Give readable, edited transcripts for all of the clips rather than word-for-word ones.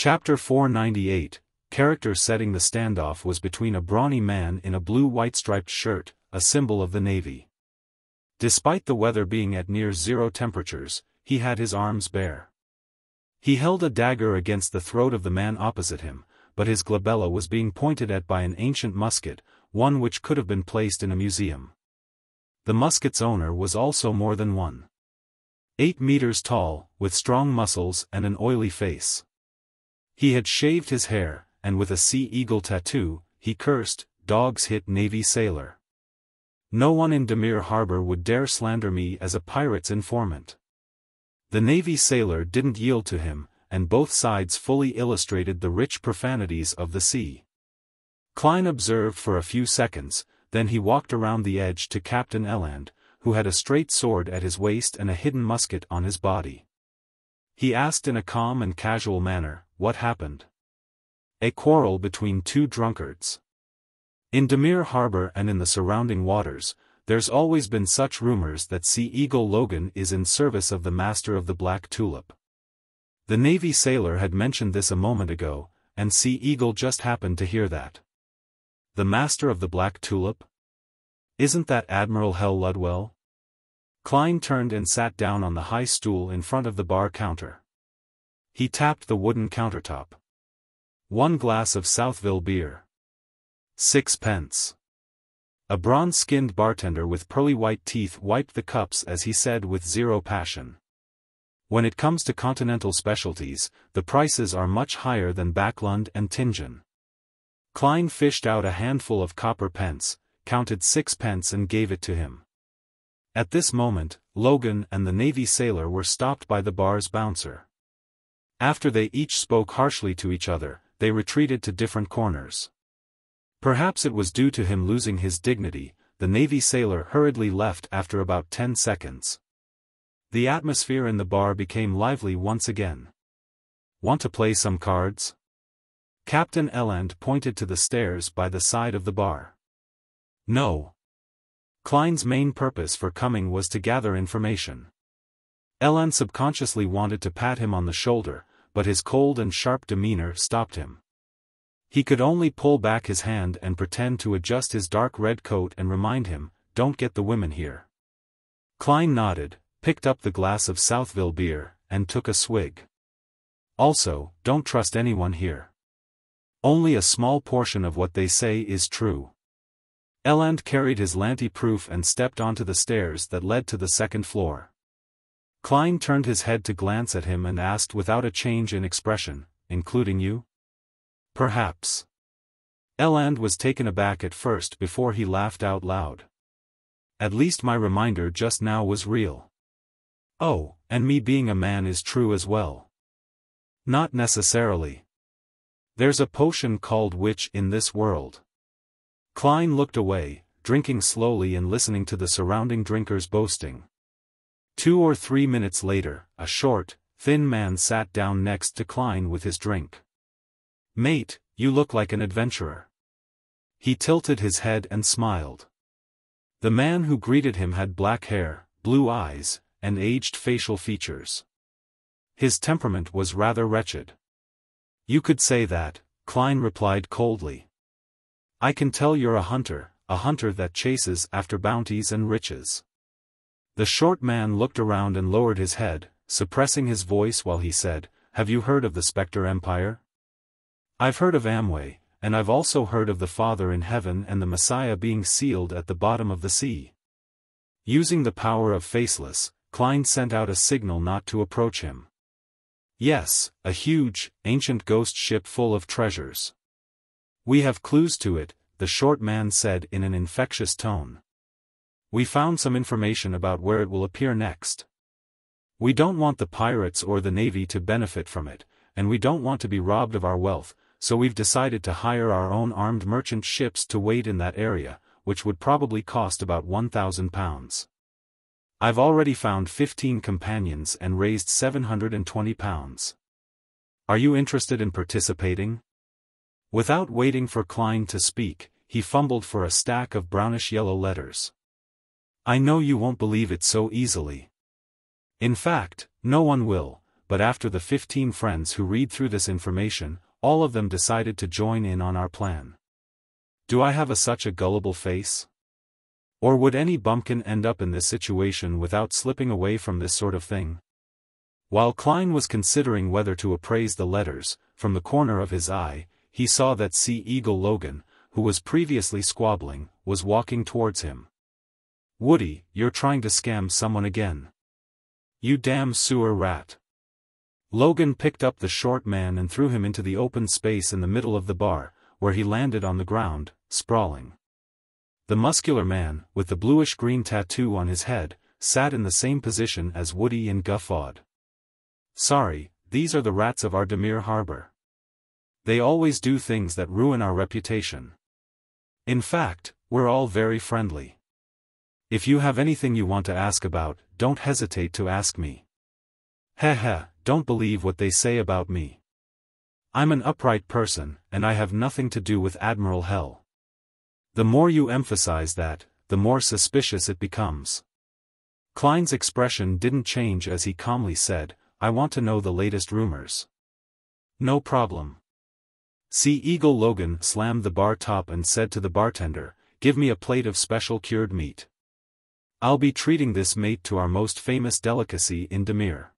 Chapter 498, Character setting. The standoff was between a brawny man in a blue-white striped shirt, a symbol of the Navy. Despite the weather being at near zero temperatures, he had his arms bare. He held a dagger against the throat of the man opposite him, but his glabella was being pointed at by an ancient musket, one which could have been placed in a museum. The musket's owner was also more than 1.8 meters tall, with strong muscles and an oily face. He had shaved his hair, and with a sea eagle tattoo, he cursed, "Dogs hit Navy sailor. No one in Demir Harbor would dare slander me as a pirate's informant." The Navy sailor didn't yield to him, and both sides fully illustrated the rich profanities of the sea. Klein observed for a few seconds, then he walked around the edge to Captain Eland, who had a straight sword at his waist and a hidden musket on his body. He asked in a calm and casual manner, "What happened?" "A quarrel between two drunkards. In Demir Harbor and in the surrounding waters, there's always been such rumors that Sea Eagle Logan is in service of the master of the Black Tulip." The Navy sailor had mentioned this a moment ago, and Sea Eagle just happened to hear that. The master of the Black Tulip? Isn't that Admiral Hell Ludwell? Klein turned and sat down on the high stool in front of the bar counter. He tapped the wooden countertop. "1 glass of Southville beer. 6 pence. A bronze-skinned bartender with pearly white teeth wiped the cups as he said with zero passion. "When it comes to continental specialties, the prices are much higher than Backlund and Tingen." Klein fished out a handful of copper pence, counted 6 pence and gave it to him. At this moment, Logan and the Navy sailor were stopped by the bar's bouncer. After they each spoke harshly to each other, they retreated to different corners. Perhaps it was due to him losing his dignity, the Navy sailor hurriedly left after about 10 seconds. The atmosphere in the bar became lively once again. "Want to play some cards?" Captain Eland pointed to the stairs by the side of the bar. "No." Klein's main purpose for coming was to gather information. Eland subconsciously wanted to pat him on the shoulder, but his cold and sharp demeanor stopped him. He could only pull back his hand and pretend to adjust his dark red coat and remind him, "Don't get the women here." Klein nodded, picked up the glass of Southville beer, and took a swig. "Also, don't trust anyone here. Only a small portion of what they say is true." Eland carried his lanty-proof and stepped onto the stairs that led to the second floor. Klein turned his head to glance at him and asked without a change in expression, "Including you?" "Perhaps." Eland was taken aback at first before he laughed out loud. "At least my reminder just now was real." "Oh, and me being a man is true as well." "Not necessarily. There's a potion called witch in this world." Klein looked away, drinking slowly and listening to the surrounding drinkers boasting. 2 or 3 minutes later, a short, thin man sat down next to Klein with his drink. "Mate, you look like an adventurer." He tilted his head and smiled. The man who greeted him had black hair, blue eyes, and aged facial features. His temperament was rather wretched. "You could say that," Klein replied coldly. "I can tell you're a hunter that chases after bounties and riches." The short man looked around and lowered his head, suppressing his voice while he said, "Have you heard of the Spectre Empire?" "I've heard of Amway, and I've also heard of the Father in Heaven and the Messiah being sealed at the bottom of the sea." Using the power of Faceless, Klein sent out a signal not to approach him. "Yes, a huge, ancient ghost ship full of treasures. We have clues to it," the short man said in an infectious tone. "We found some information about where it will appear next. We don't want the pirates or the Navy to benefit from it, and we don't want to be robbed of our wealth, so we've decided to hire our own armed merchant ships to wait in that area, which would probably cost about £1,000. I've already found 15 companions and raised £720. Are you interested in participating?" Without waiting for Klein to speak, he fumbled for a stack of brownish-yellow letters. "I know you won't believe it so easily. In fact, no one will, but after the 15 friends who read through this information, all of them decided to join in on our plan. Do I have such a gullible face? Or would any bumpkin end up in this situation without slipping away from this sort of thing? While Klein was considering whether to appraise the letters, from the corner of his eye, he saw that Sea Eagle Logan, who was previously squabbling, was walking towards him. "Woody, you're trying to scam someone again. You damn sewer rat." Logan picked up the short man and threw him into the open space in the middle of the bar, where he landed on the ground, sprawling. The muscular man, with the bluish-green tattoo on his head, sat in the same position as Woody and guffawed. "Sorry, these are the rats of our Demir Harbor. They always do things that ruin our reputation. In fact, we're all very friendly. If you have anything you want to ask about, don't hesitate to ask me. Heh, don't believe what they say about me. I'm an upright person, and I have nothing to do with Admiral Hell." The more you emphasize that, the more suspicious it becomes. Klein's expression didn't change as he calmly said, "I want to know the latest rumors." "No problem." Sea Eagle Logan slammed the bar top and said to the bartender, "Give me a plate of special cured meat. I'll be treating this mate to our most famous delicacy in Demir."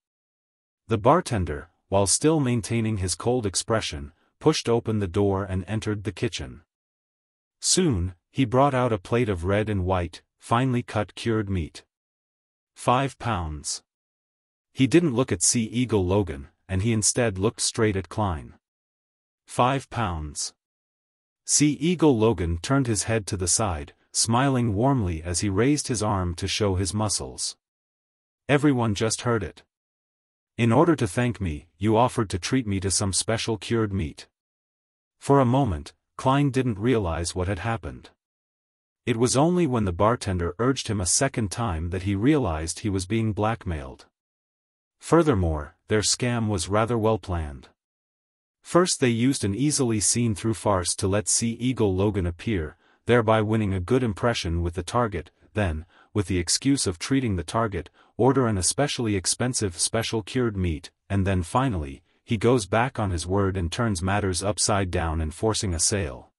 The bartender, while still maintaining his cold expression, pushed open the door and entered the kitchen. Soon, he brought out a plate of red and white, finely cut cured meat. 5 pounds. He didn't look at Sea Eagle Logan, and he instead looked straight at Klein. 5 pounds. Sea Eagle Logan turned his head to the side, smiling warmly as he raised his arm to show his muscles. Everyone just heard it. In order to thank me, you offered to treat me to some special cured meat. For a moment, Klein didn't realize what had happened. It was only when the bartender urged him a second time that he realized he was being blackmailed. Furthermore, their scam was rather well planned. First they used an easily seen-through farce to let Sea Eagle Logan appear, thereby winning a good impression with the target, then, with the excuse of treating the target, order an especially expensive special cured meat, and then finally, he goes back on his word and turns matters upside down enforcing a sale.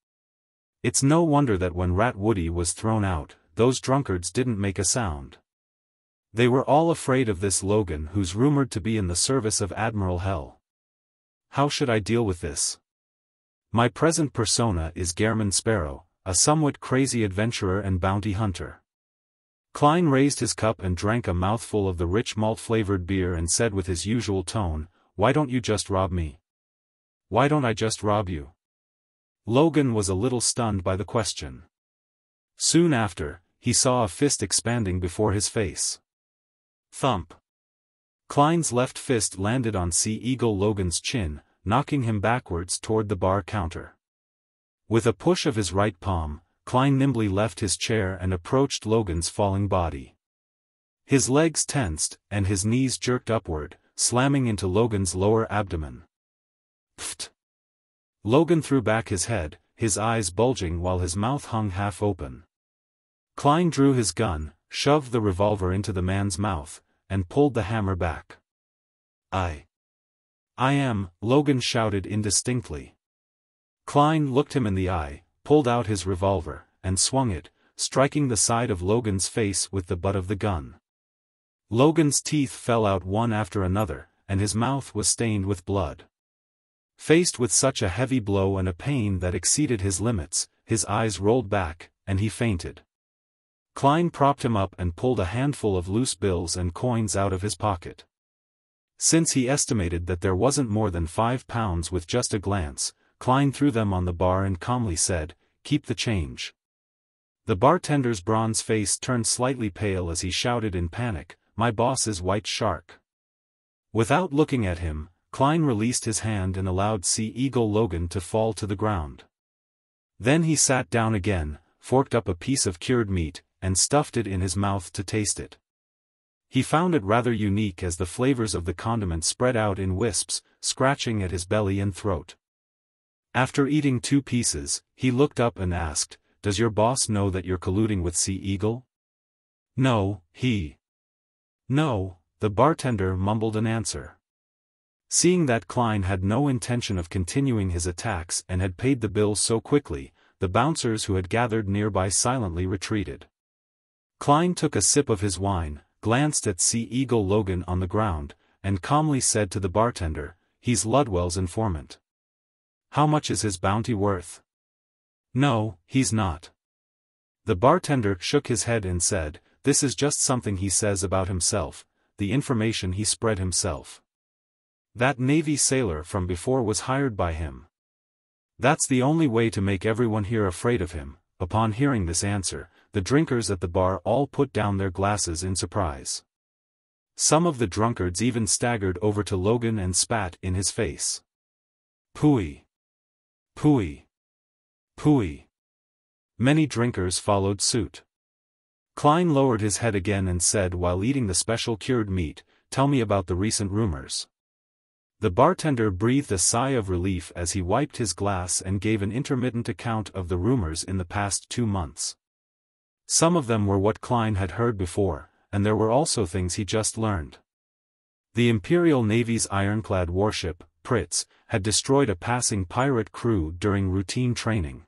It's no wonder that when Rat Woody was thrown out, those drunkards didn't make a sound. They were all afraid of this Logan who's rumored to be in the service of Admiral Hell. How should I deal with this? My present persona is Gairman Sparrow, a somewhat crazy adventurer and bounty hunter. Klein raised his cup and drank a mouthful of the rich malt-flavored beer and said with his usual tone, "Why don't you just rob me? Why don't I just rob you?" Logan was a little stunned by the question. Soon after, he saw a fist expanding before his face. Thump. Klein's left fist landed on Sea Eagle Logan's chin, knocking him backwards toward the bar counter. With a push of his right palm, Klein nimbly left his chair and approached Logan's falling body. His legs tensed, and his knees jerked upward, slamming into Logan's lower abdomen. Pfft! Logan threw back his head, his eyes bulging while his mouth hung half open. Klein drew his gun, shoved the revolver into the man's mouth, and pulled the hammer back. I am," Logan shouted indistinctly. Klein looked him in the eye, pulled out his revolver, and swung it, striking the side of Logan's face with the butt of the gun. Logan's teeth fell out one after another, and his mouth was stained with blood. Faced with such a heavy blow and a pain that exceeded his limits, his eyes rolled back, and he fainted. Klein propped him up and pulled a handful of loose bills and coins out of his pocket. Since he estimated that there wasn't more than 5 pounds with just a glance, Klein threw them on the bar and calmly said, "Keep the change." The bartender's bronze face turned slightly pale as he shouted in panic, "My boss is White Shark." Without looking at him, Klein released his hand and allowed Sea Eagle Logan to fall to the ground. Then he sat down again, forked up a piece of cured meat, and stuffed it in his mouth to taste it. He found it rather unique as the flavors of the condiment spread out in wisps, scratching at his belly and throat. After eating 2 pieces, he looked up and asked, "Does your boss know that you're colluding with Sea Eagle?" No, the bartender mumbled an answer. Seeing that Klein had no intention of continuing his attacks and had paid the bill so quickly, the bouncers who had gathered nearby silently retreated. Klein took a sip of his wine, glanced at Sea Eagle Logan on the ground, and calmly said to the bartender, "He's Ludwell's informant. How much is his bounty worth?" "No, he's not." The bartender shook his head and said, "This is just something he says about himself, the information he spread himself. That Navy sailor from before was hired by him. That's the only way to make everyone here afraid of him." Upon hearing this answer, the drinkers at the bar all put down their glasses in surprise. Some of the drunkards even staggered over to Logan and spat in his face. "Pooey! Pooey! Pooey!" Many drinkers followed suit. Klein lowered his head again and said while eating the special cured meat, "Tell me about the recent rumors." The bartender breathed a sigh of relief as he wiped his glass and gave an intermittent account of the rumors in the past 2 months. Some of them were what Klein had heard before, and there were also things he just learned. The Imperial Navy's ironclad warship, Pritz, had destroyed a passing pirate crew during routine training.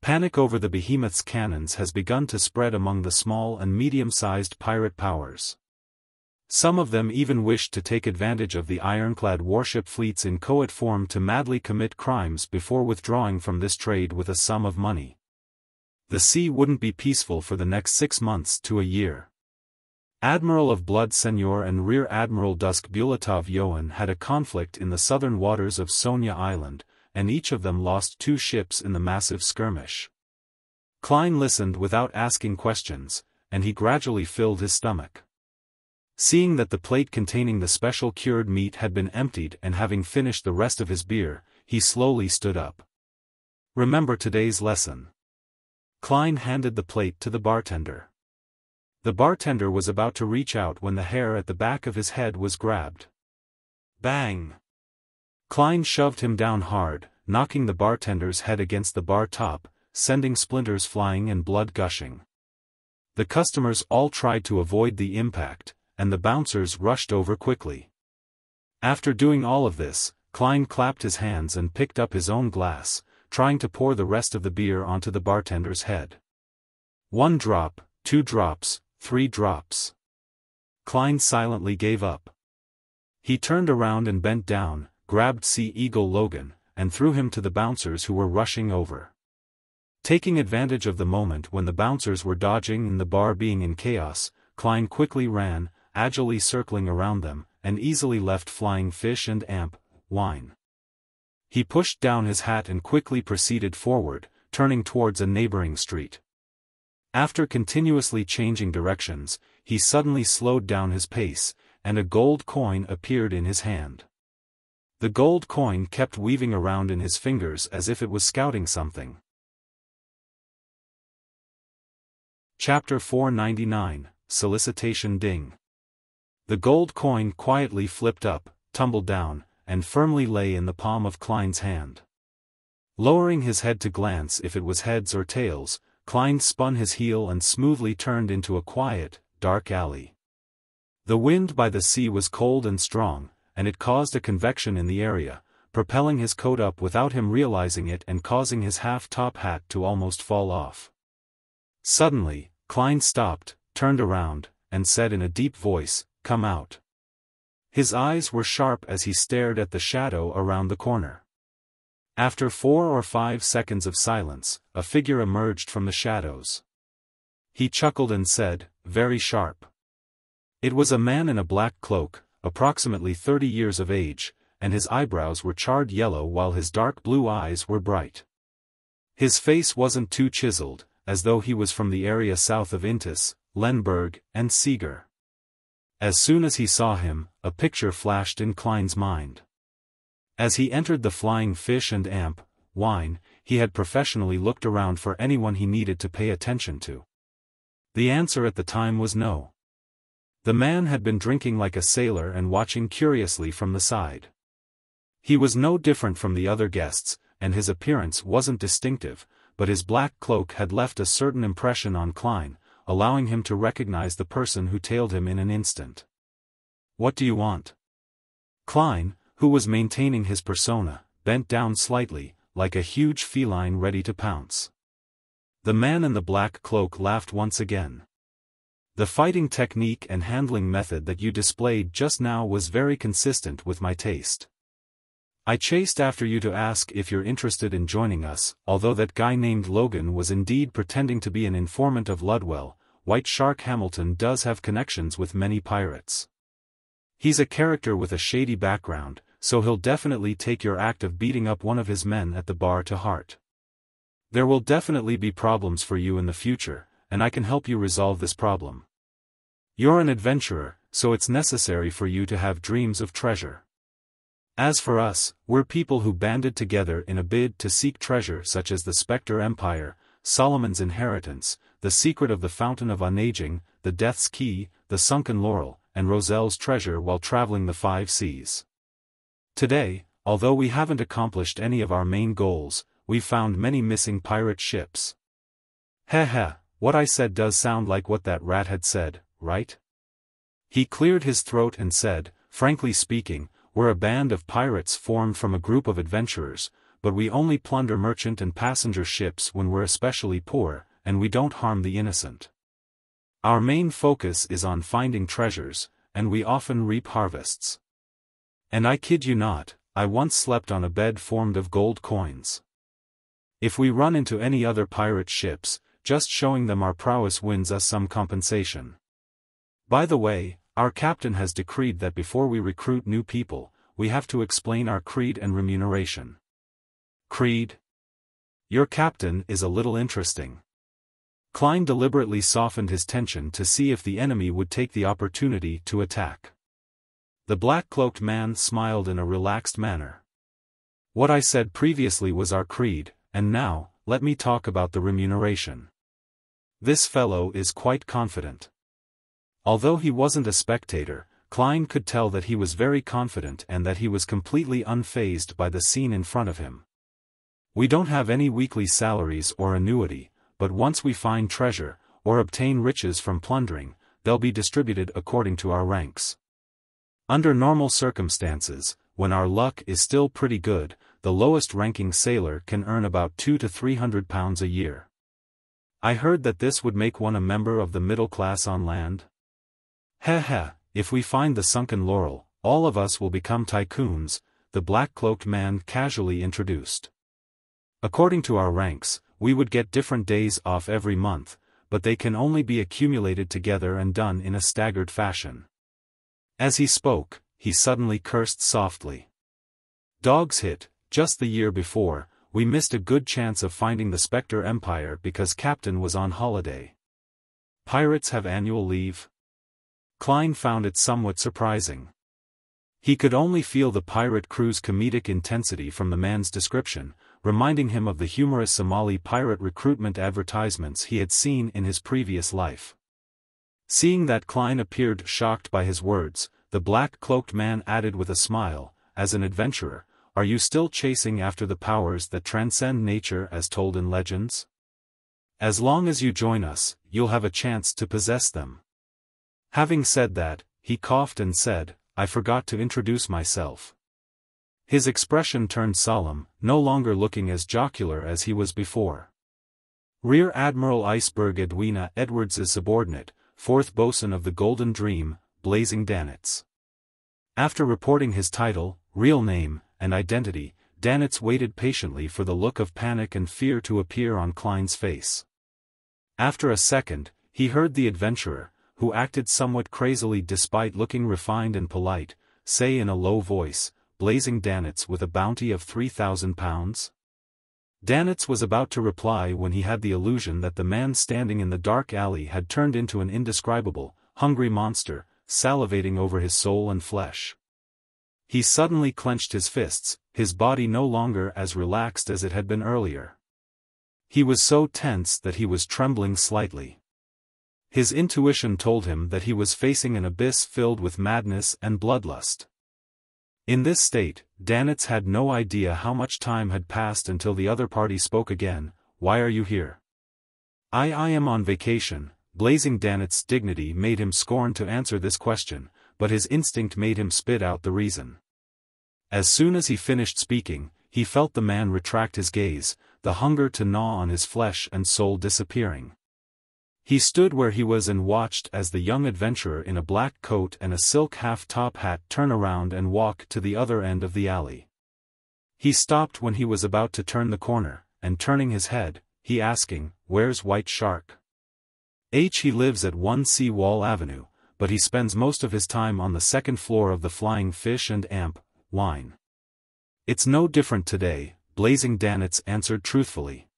Panic over the behemoth's cannons has begun to spread among the small and medium-sized pirate powers. Some of them even wished to take advantage of the ironclad warship fleets in coed form to madly commit crimes before withdrawing from this trade with a sum of money. The sea wouldn't be peaceful for the next 6 months to a year. Admiral of Blood Senor and Rear Admiral Dusk Bulatov Yoan had a conflict in the southern waters of Sonia Island, and each of them lost 2 ships in the massive skirmish. Klein listened without asking questions, and he gradually filled his stomach. Seeing that the plate containing the special cured meat had been emptied and having finished the rest of his beer, he slowly stood up. "Remember today's lesson." Klein handed the plate to the bartender. The bartender was about to reach out when the hair at the back of his head was grabbed. Bang! Klein shoved him down hard, knocking the bartender's head against the bar top, sending splinters flying and blood gushing. The customers all tried to avoid the impact, and the bouncers rushed over quickly. After doing all of this, Klein clapped his hands and picked up his own glass, trying to pour the rest of the beer onto the bartender's head. 1 drop, 2 drops, 3 drops. Klein silently gave up. He turned around and bent down, grabbed Sea Eagle Logan, and threw him to the bouncers who were rushing over. Taking advantage of the moment when the bouncers were dodging and the bar being in chaos, Klein quickly ran, agilely circling around them, and easily left flying fish and wine. He pushed down his hat and quickly proceeded forward, turning towards a neighboring street. After continuously changing directions, he suddenly slowed down his pace, and a gold coin appeared in his hand. The gold coin kept weaving around in his fingers as if it was scouting something. Chapter 499, Solicitation Ding. The gold coin quietly flipped up, tumbled down, and firmly lay in the palm of Klein's hand. Lowering his head to glance if it was heads or tails, Klein spun his heel and smoothly turned into a quiet, dark alley. The wind by the sea was cold and strong, and it caused a convection in the area, propelling his coat up without him realizing it and causing his half-top hat to almost fall off. Suddenly, Klein stopped, turned around, and said in a deep voice, "Come out." His eyes were sharp as he stared at the shadow around the corner. After 4 or 5 seconds of silence, a figure emerged from the shadows. He chuckled and said, "Very sharp." It was a man in a black cloak, approximately 30 years of age, and his eyebrows were charred yellow while his dark blue eyes were bright. His face wasn't too chiseled, as though he was from the area south of Intis, Lemberg, and Seeger. As soon as he saw him, a picture flashed in Klein's mind. As he entered the Flying Fish and wine, he had professionally looked around for anyone he needed to pay attention to. The answer at the time was no. The man had been drinking like a sailor and watching curiously from the side. He was no different from the other guests, and his appearance wasn't distinctive, but his black cloak had left a certain impression on Klein, allowing him to recognize the person who tailed him in an instant. "What do you want?" Klein, who was maintaining his persona, bent down slightly, like a huge feline ready to pounce. The man in the black cloak laughed once again. The fighting technique and handling method that you displayed just now was very consistent with my taste. I chased after you to ask if you're interested in joining us, although that guy named Logan was indeed pretending to be an informant of Ludwell. White Shark Hamilton does have connections with many pirates. He's a character with a shady background, so he'll definitely take your act of beating up one of his men at the bar to heart. There will definitely be problems for you in the future, and I can help you resolve this problem. You're an adventurer, so it's necessary for you to have dreams of treasure. As for us, we're people who banded together in a bid to seek treasure such as the Spectre Empire, Solomon's Inheritance, the Secret of the Fountain of Unaging, the Death's Key, the Sunken Laurel, and Roselle's treasure while traveling the 5 seas. Today, although we haven't accomplished any of our main goals, we've found many missing pirate ships. Heh, what I said does sound like what that rat had said, right? He cleared his throat and said, frankly speaking, we're a band of pirates formed from a group of adventurers, but we only plunder merchant and passenger ships when we're especially poor, and we don't harm the innocent. Our main focus is on finding treasures, and we often reap harvests. And I kid you not, I once slept on a bed formed of gold coins. If we run into any other pirate ships, just showing them our prowess wins us some compensation. By the way, our captain has decreed that before we recruit new people, we have to explain our creed and remuneration. Creed? Your captain is a little interesting. Klein deliberately softened his tension to see if the enemy would take the opportunity to attack. The black-cloaked man smiled in a relaxed manner. What I said previously was our creed, and now, let me talk about the remuneration. This fellow is quite confident. Although he wasn't a spectator, Klein could tell that he was very confident and that he was completely unfazed by the scene in front of him. We don't have any weekly salaries or annuity, but once we find treasure, or obtain riches from plundering, they'll be distributed according to our ranks. Under normal circumstances, when our luck is still pretty good, the lowest-ranking sailor can earn about £200 to £300 a year. I heard that this would make one a member of the middle class on land. Heh, if we find the Sunken Laurel, all of us will become tycoons, the black-cloaked man casually introduced. According to our ranks, we would get different days off every month, but they can only be accumulated together and done in a staggered fashion. As he spoke, he suddenly cursed softly. Dog's hit, just the year before, we missed a good chance of finding the Spectre Empire because Captain was on holiday. Pirates have annual leave? Klein found it somewhat surprising. He could only feel the pirate crew's comedic intensity from the man's description, reminding him of the humorous Somali pirate recruitment advertisements he had seen in his previous life. Seeing that Klein appeared shocked by his words, the black-cloaked man added with a smile, as an adventurer, are you still chasing after the powers that transcend nature as told in legends? As long as you join us, you'll have a chance to possess them. Having said that, he coughed and said, I forgot to introduce myself. His expression turned solemn, no longer looking as jocular as he was before. Rear Admiral Iceberg Edwina Edwards' subordinate, 4th bosun of the Golden Dream, Blazing Danitz. After reporting his title, real name, and identity, Danitz waited patiently for the look of panic and fear to appear on Klein's face. After a second, he heard the adventurer, who acted somewhat crazily despite looking refined and polite, say in a low voice, Blazing Danitz with a bounty of £3,000? Danitz was about to reply when he had the illusion that the man standing in the dark alley had turned into an indescribable, hungry monster, salivating over his soul and flesh. He suddenly clenched his fists, his body no longer as relaxed as it had been earlier. He was so tense that he was trembling slightly. His intuition told him that he was facing an abyss filled with madness and bloodlust. In this state, Danitz had no idea how much time had passed until the other party spoke again. Why are you here? I am on vacation. Blazing Danitz's dignity made him scorn to answer this question, but his instinct made him spit out the reason. As soon as he finished speaking, he felt the man retract his gaze, the hunger to gnaw on his flesh and soul disappearing. He stood where he was and watched as the young adventurer in a black coat and a silk half-top hat turn around and walk to the other end of the alley. He stopped when he was about to turn the corner, and turning his head, he asking, "Where's White Shark?" He lives at 1C Wall Avenue, but he spends most of his time on the second floor of the Flying Fish and Amp, Wine. It's no different today, Blazing Danitz answered truthfully.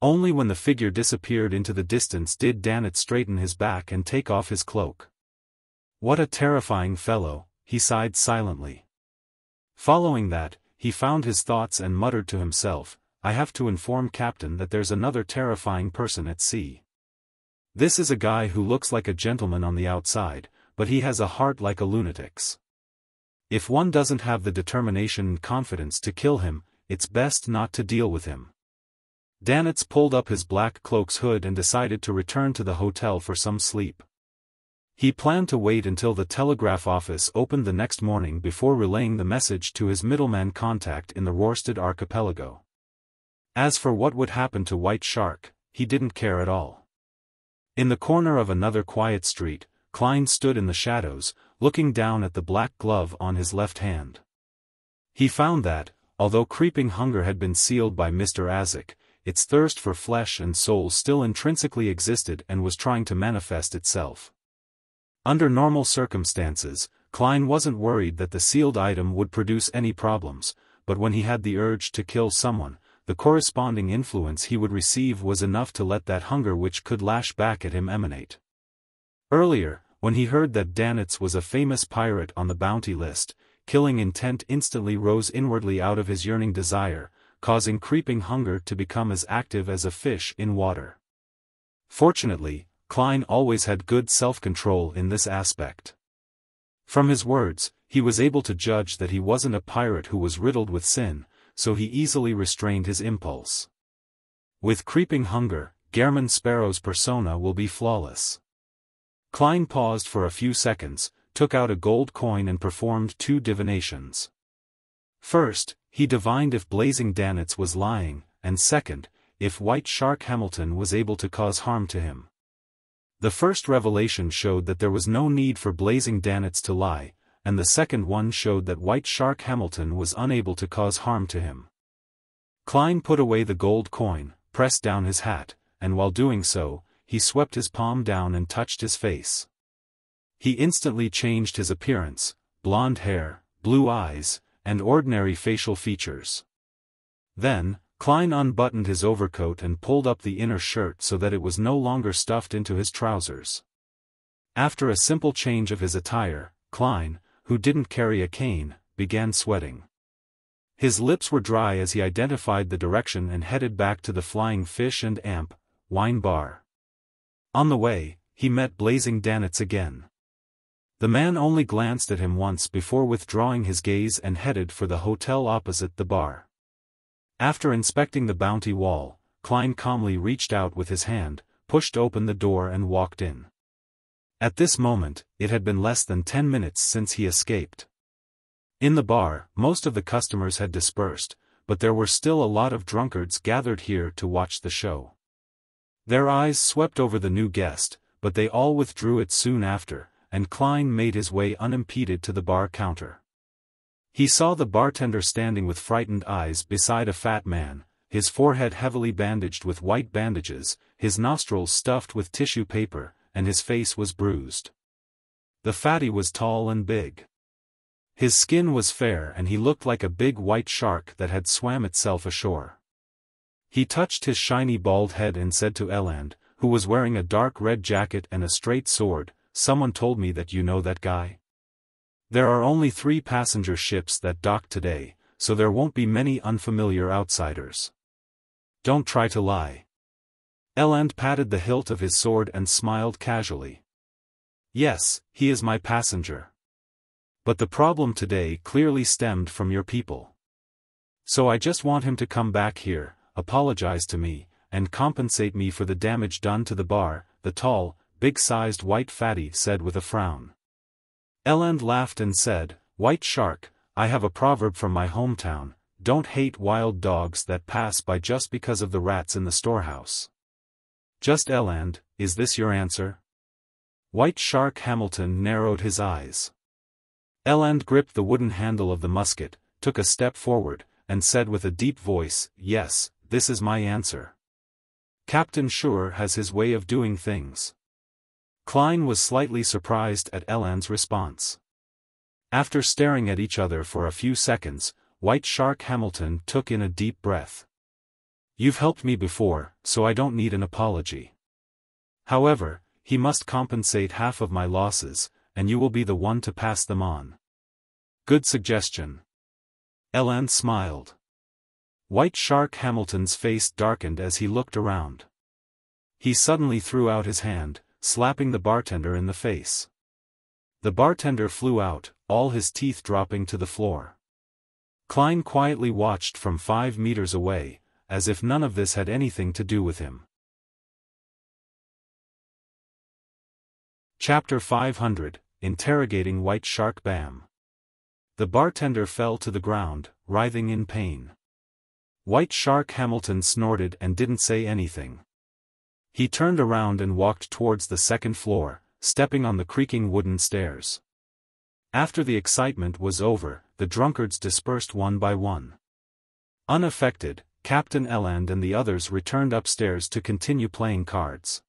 Only when the figure disappeared into the distance did Danitz straighten his back and take off his cloak. What a terrifying fellow, he sighed silently. Following that, he found his thoughts and muttered to himself, I have to inform Captain that there's another terrifying person at sea. This is a guy who looks like a gentleman on the outside, but he has a heart like a lunatic's. If one doesn't have the determination and confidence to kill him, it's best not to deal with him. Danitz pulled up his black cloak's hood and decided to return to the hotel for some sleep. He planned to wait until the telegraph office opened the next morning before relaying the message to his middleman contact in the Rörsted archipelago. As for what would happen to White Shark, he didn't care at all. In the corner of another quiet street, Klein stood in the shadows, looking down at the black glove on his left hand. He found that, although creeping hunger had been sealed by Mr. Azik, its thirst for flesh and soul still intrinsically existed and was trying to manifest itself. Under normal circumstances, Klein wasn't worried that the sealed item would produce any problems, but when he had the urge to kill someone, the corresponding influence he would receive was enough to let that hunger which could lash back at him emanate. Earlier, when he heard that Danitz was a famous pirate on the bounty list, killing intent instantly rose inwardly out of his yearning desire, causing creeping hunger to become as active as a fish in water. Fortunately, Klein always had good self-control in this aspect. From his words, he was able to judge that he wasn't a pirate who was riddled with sin, so he easily restrained his impulse. With creeping hunger, Gehrman Sparrow's persona will be flawless. Klein paused for a few seconds, took out a gold coin and performed 2 divinations. First, he divined if Blazing Danitz was lying, and second, if White Shark Hamilton was able to cause harm to him. The first revelation showed that there was no need for Blazing Danitz to lie, and the second one showed that White Shark Hamilton was unable to cause harm to him. Klein put away the gold coin, pressed down his hat, and while doing so, he swept his palm down and touched his face. He instantly changed his appearance, blonde hair, blue eyes, and ordinary facial features. Then, Klein unbuttoned his overcoat and pulled up the inner shirt so that it was no longer stuffed into his trousers. After a simple change of his attire, Klein, who didn't carry a cane, began sweating. His lips were dry as he identified the direction and headed back to the Flying Fish and Amp, Wine Bar. On the way, he met Blazing Danitz again. The man only glanced at him once before withdrawing his gaze and headed for the hotel opposite the bar. After inspecting the bounty wall, Klein calmly reached out with his hand, pushed open the door and walked in. At this moment, it had been less than 10 minutes since he escaped. In the bar, most of the customers had dispersed, but there were still a lot of drunkards gathered here to watch the show. Their eyes swept over the new guest, but they all withdrew it soon after, and Klein made his way unimpeded to the bar counter. He saw the bartender standing with frightened eyes beside a fat man, his forehead heavily bandaged with white bandages, his nostrils stuffed with tissue paper, and his face was bruised. The fatty was tall and big. His skin was fair and he looked like a big white shark that had swam itself ashore. He touched his shiny bald head and said to Eland, who was wearing a dark red jacket and a straight sword, "Someone told me that you know that guy. There are only 3 passenger ships that dock today, so there won't be many unfamiliar outsiders. Don't try to lie." Eland patted the hilt of his sword and smiled casually. "Yes, he is my passenger. But the problem today clearly stemmed from your people. So I just want him to come back here, apologize to me, and compensate me for the damage done to the bar," the tall, big-sized white fatty said with a frown. Eland laughed and said, "White Shark, I have a proverb from my hometown: don't hate wild dogs that pass by just because of the rats in the storehouse. Just Eland, is this your answer? White Shark Hamilton narrowed his eyes. Eland gripped the wooden handle of the musket, took a step forward, and said with a deep voice, yes, this is my answer. Captain Sure has his way of doing things. Klein was slightly surprised at Eland's response. After staring at each other for a few seconds, White Shark Hamilton took in a deep breath. You've helped me before, so I don't need an apology. However, he must compensate half of my losses, and you will be the one to pass them on. Good suggestion. Eland smiled. White Shark Hamilton's face darkened as he looked around. He suddenly threw out his hand, slapping the bartender in the face. The bartender flew out, all his teeth dropping to the floor. Klein quietly watched from 5 meters away, as if none of this had anything to do with him. Chapter 500, Interrogating White Shark Bam. The bartender fell to the ground, writhing in pain. White Shark Hamilton snorted and didn't say anything. He turned around and walked towards the second floor, stepping on the creaking wooden stairs. After the excitement was over, the drunkards dispersed one by one. Unaffected, Captain Eland and the others returned upstairs to continue playing cards.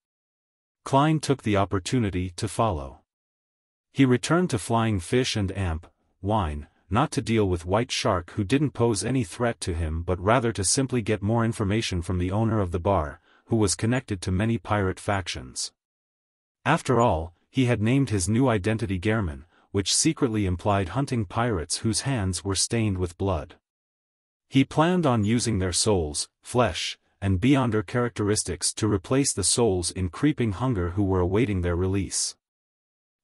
Klein took the opportunity to follow. He returned to Flying Fish and Amp, Wine, not to deal with White Shark, who didn't pose any threat to him but rather to simply get more information from the owner of the bar, who was connected to many pirate factions. After all, he had named his new identity Gehrman, which secretly implied hunting pirates whose hands were stained with blood. He planned on using their souls, flesh, and beyonder characteristics to replace the souls in creeping hunger who were awaiting their release.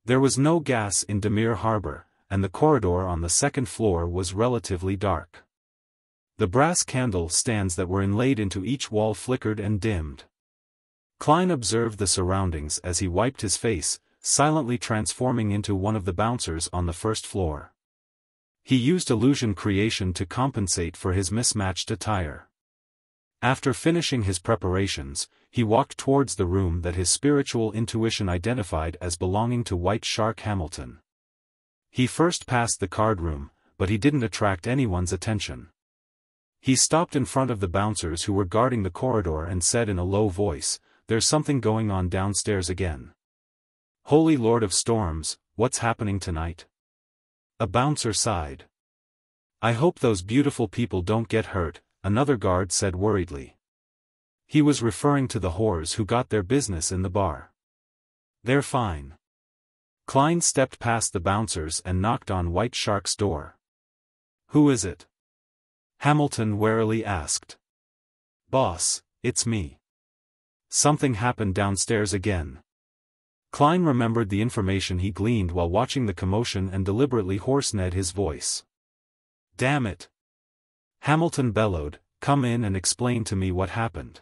There was no gas in Demir Harbor, and the corridor on the second floor was relatively dark. The brass candle stands that were inlaid into each wall flickered and dimmed. Klein observed the surroundings as he wiped his face, silently transforming into one of the bouncers on the first floor. He used illusion creation to compensate for his mismatched attire. After finishing his preparations, he walked towards the room that his spiritual intuition identified as belonging to White Shark Hamilton. He first passed the card room, but he didn't attract anyone's attention. He stopped in front of the bouncers who were guarding the corridor and said in a low voice, "There's something going on downstairs again." "Holy Lord of Storms, what's happening tonight?" A bouncer sighed. "I hope those beautiful people don't get hurt," another guard said worriedly. He was referring to the whores who got their business in the bar. "They're fine." Klein stepped past the bouncers and knocked on White Shark's door. "Who is it?" Hamilton warily asked. "Boss, it's me." Something happened downstairs again. Klein remembered the information he gleaned while watching the commotion and deliberately hoarsened his voice. "Damn it!" Hamilton bellowed, "Come in and explain to me what happened."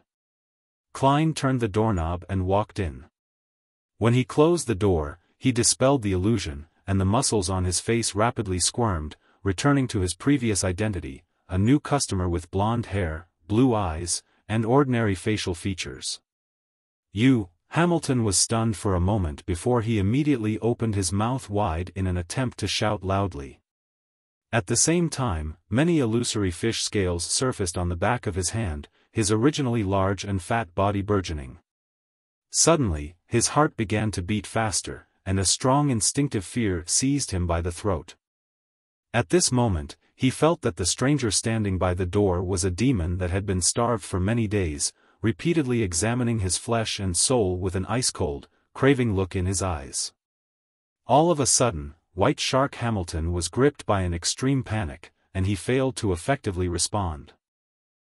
Klein turned the doorknob and walked in. When he closed the door, he dispelled the illusion, and the muscles on his face rapidly squirmed, returning to his previous identity, a new customer with blonde hair, blue eyes, and ordinary facial features. "You," Hamilton was stunned for a moment before he immediately opened his mouth wide in an attempt to shout loudly. At the same time, many illusory fish scales surfaced on the back of his hand, his originally large and fat body burgeoning. Suddenly, his heart began to beat faster, and a strong instinctive fear seized him by the throat. At this moment, he felt that the stranger standing by the door was a demon that had been starved for many days, repeatedly examining his flesh and soul with an ice-cold, craving look in his eyes. All of a sudden, White Shark Hamilton was gripped by an extreme panic, and he failed to effectively respond.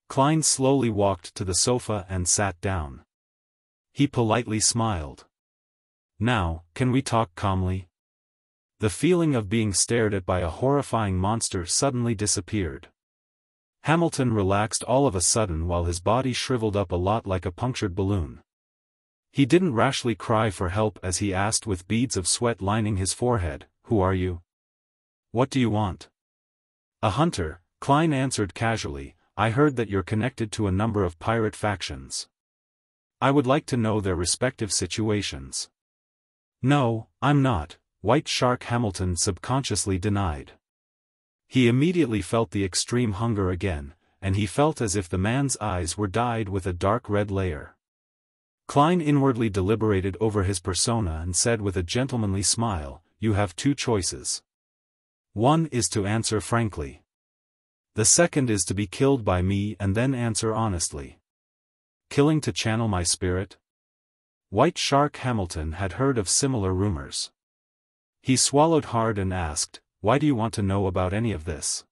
Klein slowly walked to the sofa and sat down. He politely smiled. "Now, can we talk calmly?" The feeling of being stared at by a horrifying monster suddenly disappeared. Hamilton relaxed all of a sudden while his body shriveled up a lot like a punctured balloon. He didn't rashly cry for help as he asked with beads of sweat lining his forehead, "Who are you? What do you want?" A hunter, Klein answered casually. I heard that you're connected to a number of pirate factions. I would like to know their respective situations. No, I'm not, White Shark Hamilton subconsciously denied. He immediately felt the extreme hunger again, and he felt as if the man's eyes were dyed with a dark red layer. Klein inwardly deliberated over his persona and said with a gentlemanly smile, you have two choices. One is to answer frankly. The second is to be killed by me and then answer honestly. Killing to channel my spirit? White Shark Hamilton had heard of similar rumors. He swallowed hard and asked, why do you want to know about any of this?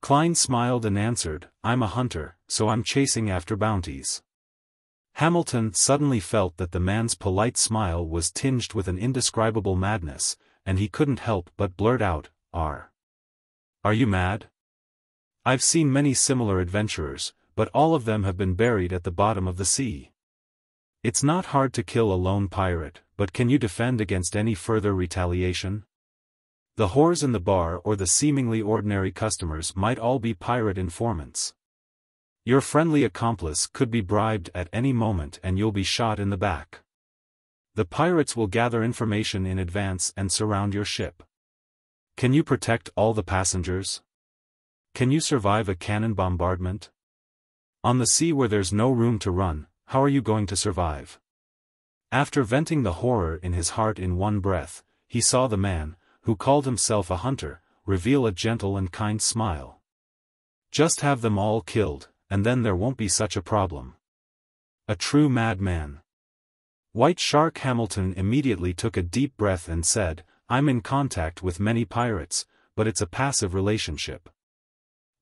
Klein smiled and answered, I'm a hunter, so I'm chasing after bounties. Hamilton suddenly felt that the man's polite smile was tinged with an indescribable madness, and he couldn't help but blurt out, Are you mad? I've seen many similar adventurers, but all of them have been buried at the bottom of the sea. It's not hard to kill a lone pirate, but can you defend against any further retaliation? The whores in the bar or the seemingly ordinary customers might all be pirate informants. Your friendly accomplice could be bribed at any moment and you'll be shot in the back. The pirates will gather information in advance and surround your ship. Can you protect all the passengers? Can you survive a cannon bombardment? On the sea where there's no room to run, how are you going to survive? After venting the horror in his heart in one breath, he saw the man, who called himself a hunter, reveal a gentle and kind smile. Just have them all killed, and then there won't be such a problem. A true madman. White Shark Hamilton immediately took a deep breath and said, I'm in contact with many pirates, but it's a passive relationship.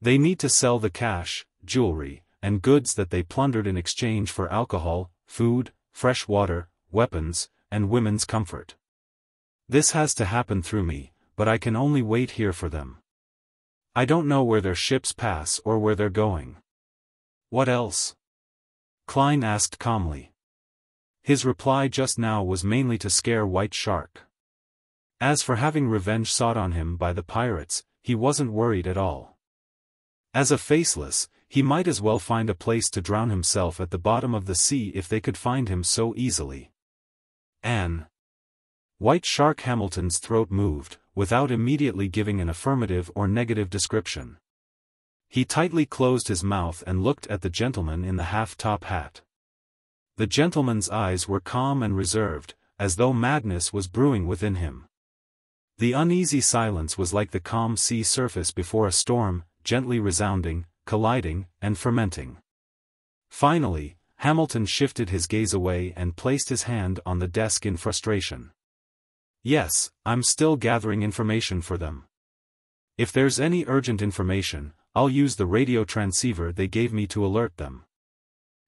They need to sell the cash, jewelry, and goods that they plundered in exchange for alcohol, food, fresh water, weapons, and women's comfort. This has to happen through me, but I can only wait here for them. I don't know where their ships pass or where they're going. What else? Klein asked calmly. His reply just now was mainly to scare White Shark. As for having revenge sought on him by the pirates, he wasn't worried at all. As a faceless, he might as well find a place to drown himself at the bottom of the sea if they could find him so easily. White Shark Hamilton's throat moved, without immediately giving an affirmative or negative description. He tightly closed his mouth and looked at the gentleman in the half-top hat. The gentleman's eyes were calm and reserved, as though madness was brewing within him. The uneasy silence was like the calm sea surface before a storm, gently resounding, colliding, and fermenting. Finally, Hamilton shifted his gaze away and placed his hand on the desk in frustration. Yes, I'm still gathering information for them. If there's any urgent information, I'll use the radio transceiver they gave me to alert them.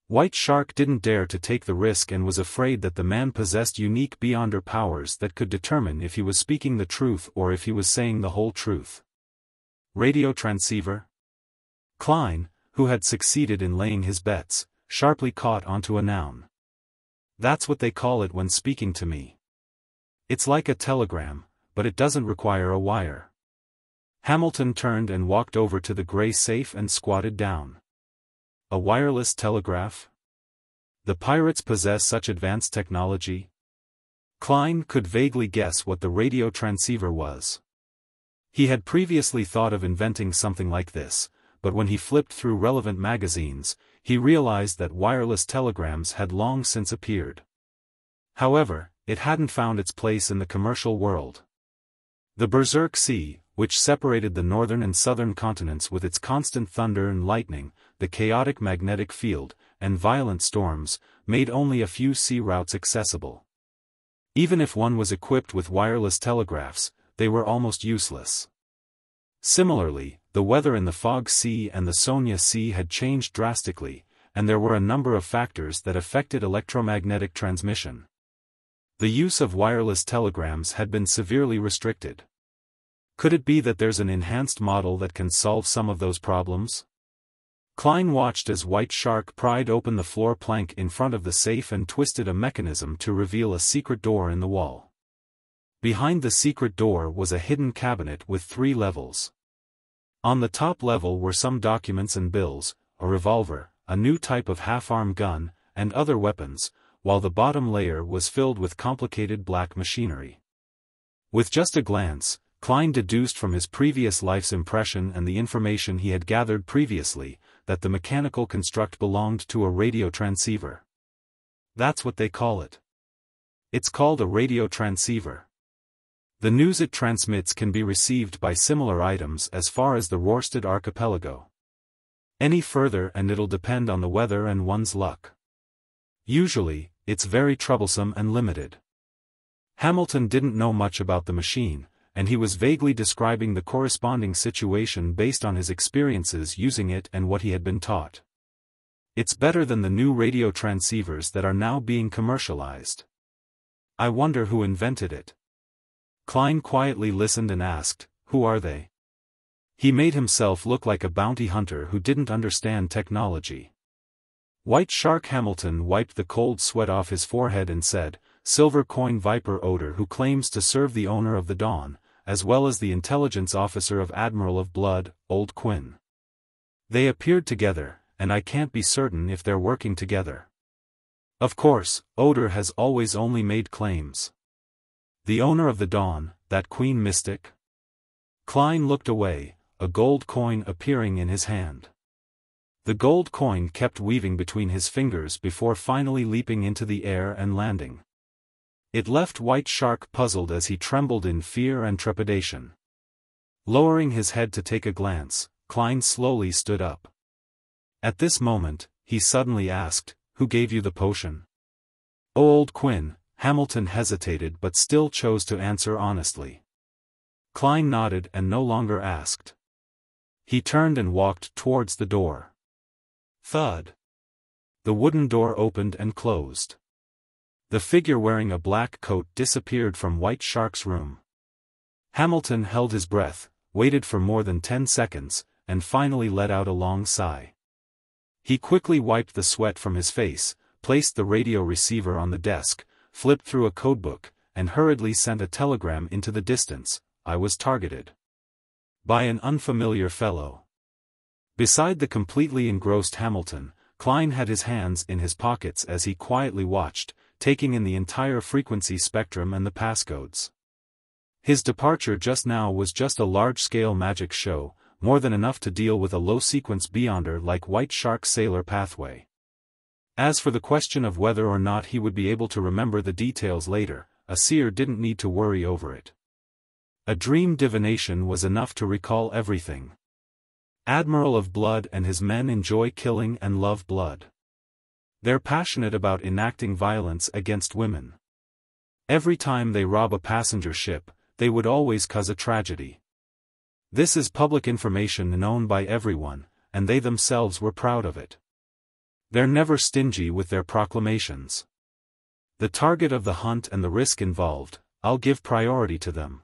White Shark didn't dare to take the risk and was afraid that the man possessed unique beyonder powers that could determine if he was speaking the truth or if he was saying the whole truth. Radio transceiver? Klein, who had succeeded in laying his bets, sharply caught onto a noun. That's what they call it when speaking to me. It's like a telegram, but it doesn't require a wire. Hamilton turned and walked over to the gray safe and squatted down. A wireless telegraph? The pirates possess such advanced technology? Klein could vaguely guess what the radio transceiver was. He had previously thought of inventing something like this, but when he flipped through relevant magazines, he realized that wireless telegrams had long since appeared. However, it hadn't found its place in the commercial world. The Berserk Sea, which separated the northern and southern continents with its constant thunder and lightning, the chaotic magnetic field, and violent storms, made only a few sea routes accessible. Even if one was equipped with wireless telegraphs, they were almost useless. Similarly, the weather in the Fog Sea and the Sonia Sea had changed drastically, and there were a number of factors that affected electromagnetic transmission. The use of wireless telegrams had been severely restricted. Could it be that there's an enhanced model that can solve some of those problems? Klein watched as White Shark pried open the floor plank in front of the safe and twisted a mechanism to reveal a secret door in the wall. Behind the secret door was a hidden cabinet with 3 levels. On the top level were some documents and bills, a revolver, a new type of half-arm gun, and other weapons, while the bottom layer was filled with complicated black machinery. With just a glance, Klein deduced from his previous life's impression and the information he had gathered previously, that the mechanical construct belonged to a radio transceiver. That's what they call it. It's called a radio transceiver. The news it transmits can be received by similar items as far as the Rorstad archipelago. Any further and it'll depend on the weather and one's luck. Usually, it's very troublesome and limited. Hamilton didn't know much about the machine, and he was vaguely describing the corresponding situation based on his experiences using it and what he had been taught. It's better than the new radio transceivers that are now being commercialized. I wonder who invented it. Klein quietly listened and asked, "Who are they?" He made himself look like a bounty hunter who didn't understand technology. White Shark Hamilton wiped the cold sweat off his forehead and said, "Silver Coin Viper Oder, who claims to serve the owner of the Dawn, as well as the intelligence officer of Admiral of Blood, Old Quinn. They appeared together, and I can't be certain if they're working together. Of course, Oder has always only made claims. The owner of the Dawn, that Queen Mystic?" Klein looked away, a gold coin appearing in his hand. The gold coin kept weaving between his fingers before finally leaping into the air and landing. It left White Shark puzzled as he trembled in fear and trepidation. Lowering his head to take a glance, Klein slowly stood up. At this moment, he suddenly asked, "Who gave you the potion?" "Oh, Old Quinn." Hamilton hesitated but still chose to answer honestly. Klein nodded and no longer asked. He turned and walked towards the door. Thud. The wooden door opened and closed. The figure wearing a black coat disappeared from White Shark's room. Hamilton held his breath, waited for more than 10 seconds, and finally let out a long sigh. He quickly wiped the sweat from his face, placed the radio receiver on the desk, flipped through a codebook, and hurriedly sent a telegram into the distance. "I was targeted by an unfamiliar fellow." Beside the completely engrossed Hamilton, Klein had his hands in his pockets as he quietly watched, taking in the entire frequency spectrum and the passcodes. His departure just now was just a large-scale magic show, more than enough to deal with a low-sequence beyonder like White Shark's Sailor Pathway. As for the question of whether or not he would be able to remember the details later, a seer didn't need to worry over it. A dream divination was enough to recall everything. Admiral of Blood and his men enjoy killing and love blood. They're passionate about enacting violence against women. Every time they rob a passenger ship, they would always cause a tragedy. This is public information known by everyone, and they themselves were proud of it. They're never stingy with their proclamations. The target of the hunt and the risk involved, I'll give priority to them.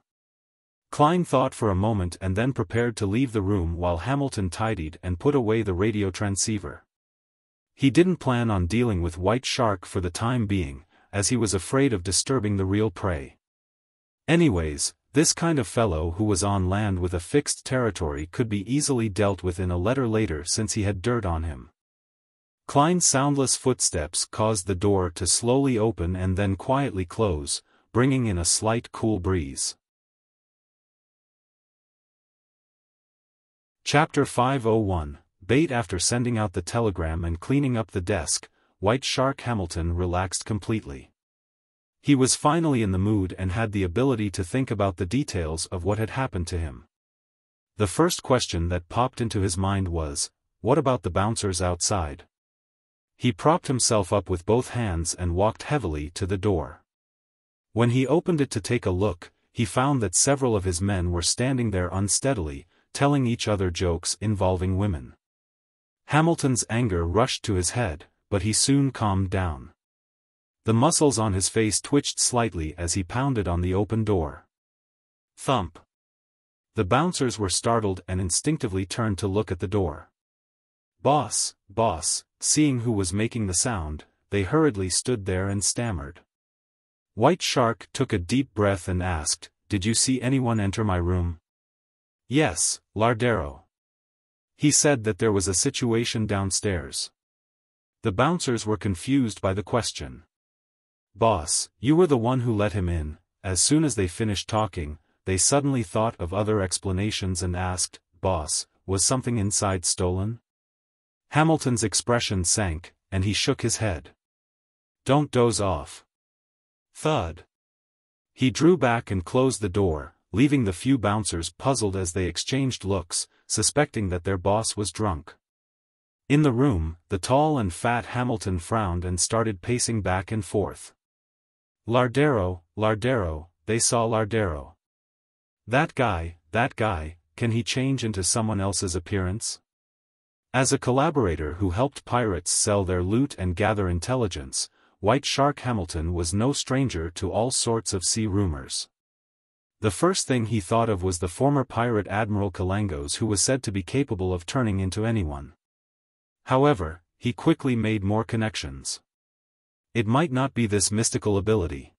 Klein thought for a moment and then prepared to leave the room while Hamilton tidied and put away the radio transceiver. He didn't plan on dealing with White Shark for the time being, as he was afraid of disturbing the real prey. Anyways, this kind of fellow who was on land with a fixed territory could be easily dealt with in a letter later since he had dirt on him. Klein's soundless footsteps caused the door to slowly open and then quietly close, bringing in a slight cool breeze. Chapter 501, Bait. After sending out the telegram and cleaning up the desk, White Shark Hamilton relaxed completely. He was finally in the mood and had the ability to think about the details of what had happened to him. The first question that popped into his mind was, what about the bouncers outside? He propped himself up with both hands and walked heavily to the door. When he opened it to take a look, he found that several of his men were standing there unsteadily, telling each other jokes involving women. Hamilton's anger rushed to his head, but he soon calmed down. The muscles on his face twitched slightly as he pounded on the open door. Thump. The bouncers were startled and instinctively turned to look at the door. "Boss, boss." Seeing who was making the sound, they hurriedly stood there and stammered. White Shark took a deep breath and asked, "Did you see anyone enter my room?" "Yes, Lardero." He said that there was a situation downstairs. The bouncers were confused by the question. Boss, you were the one who let him in. As soon as they finished talking, they suddenly thought of other explanations and asked, Boss, was something inside stolen? Hamilton's expression sank, and he shook his head. Don't doze off. Thud. He drew back and closed the door, leaving the few bouncers puzzled as they exchanged looks, suspecting that their boss was drunk. In the room, the tall and fat Hamilton frowned and started pacing back and forth. Lardero, they saw Lardero. That guy, can he change into someone else's appearance? As a collaborator who helped pirates sell their loot and gather intelligence, White Shark Hamilton was no stranger to all sorts of sea rumors. The first thing he thought of was the former pirate Admiral Kalangos, who was said to be capable of turning into anyone. However, he quickly made more connections. It might not be this mystical ability.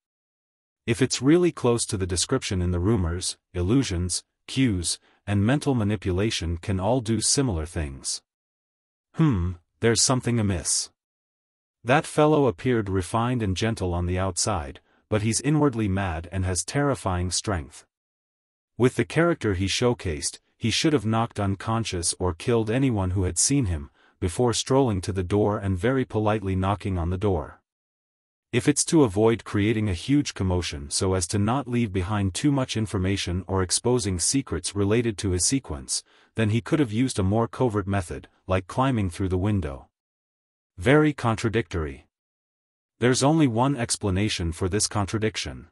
If it's really close to the description in the rumors, illusions, cues, and mental manipulation can all do similar things. There's something amiss. That fellow appeared refined and gentle on the outside, but he's inwardly mad and has terrifying strength. With the character he showcased, he should have knocked unconscious or killed anyone who had seen him, before strolling to the door and very politely knocking on the door. If it's to avoid creating a huge commotion so as to not leave behind too much information or exposing secrets related to his sequence, then he could have used a more covert method, like climbing through the window. Very contradictory. There's only one explanation for this contradiction.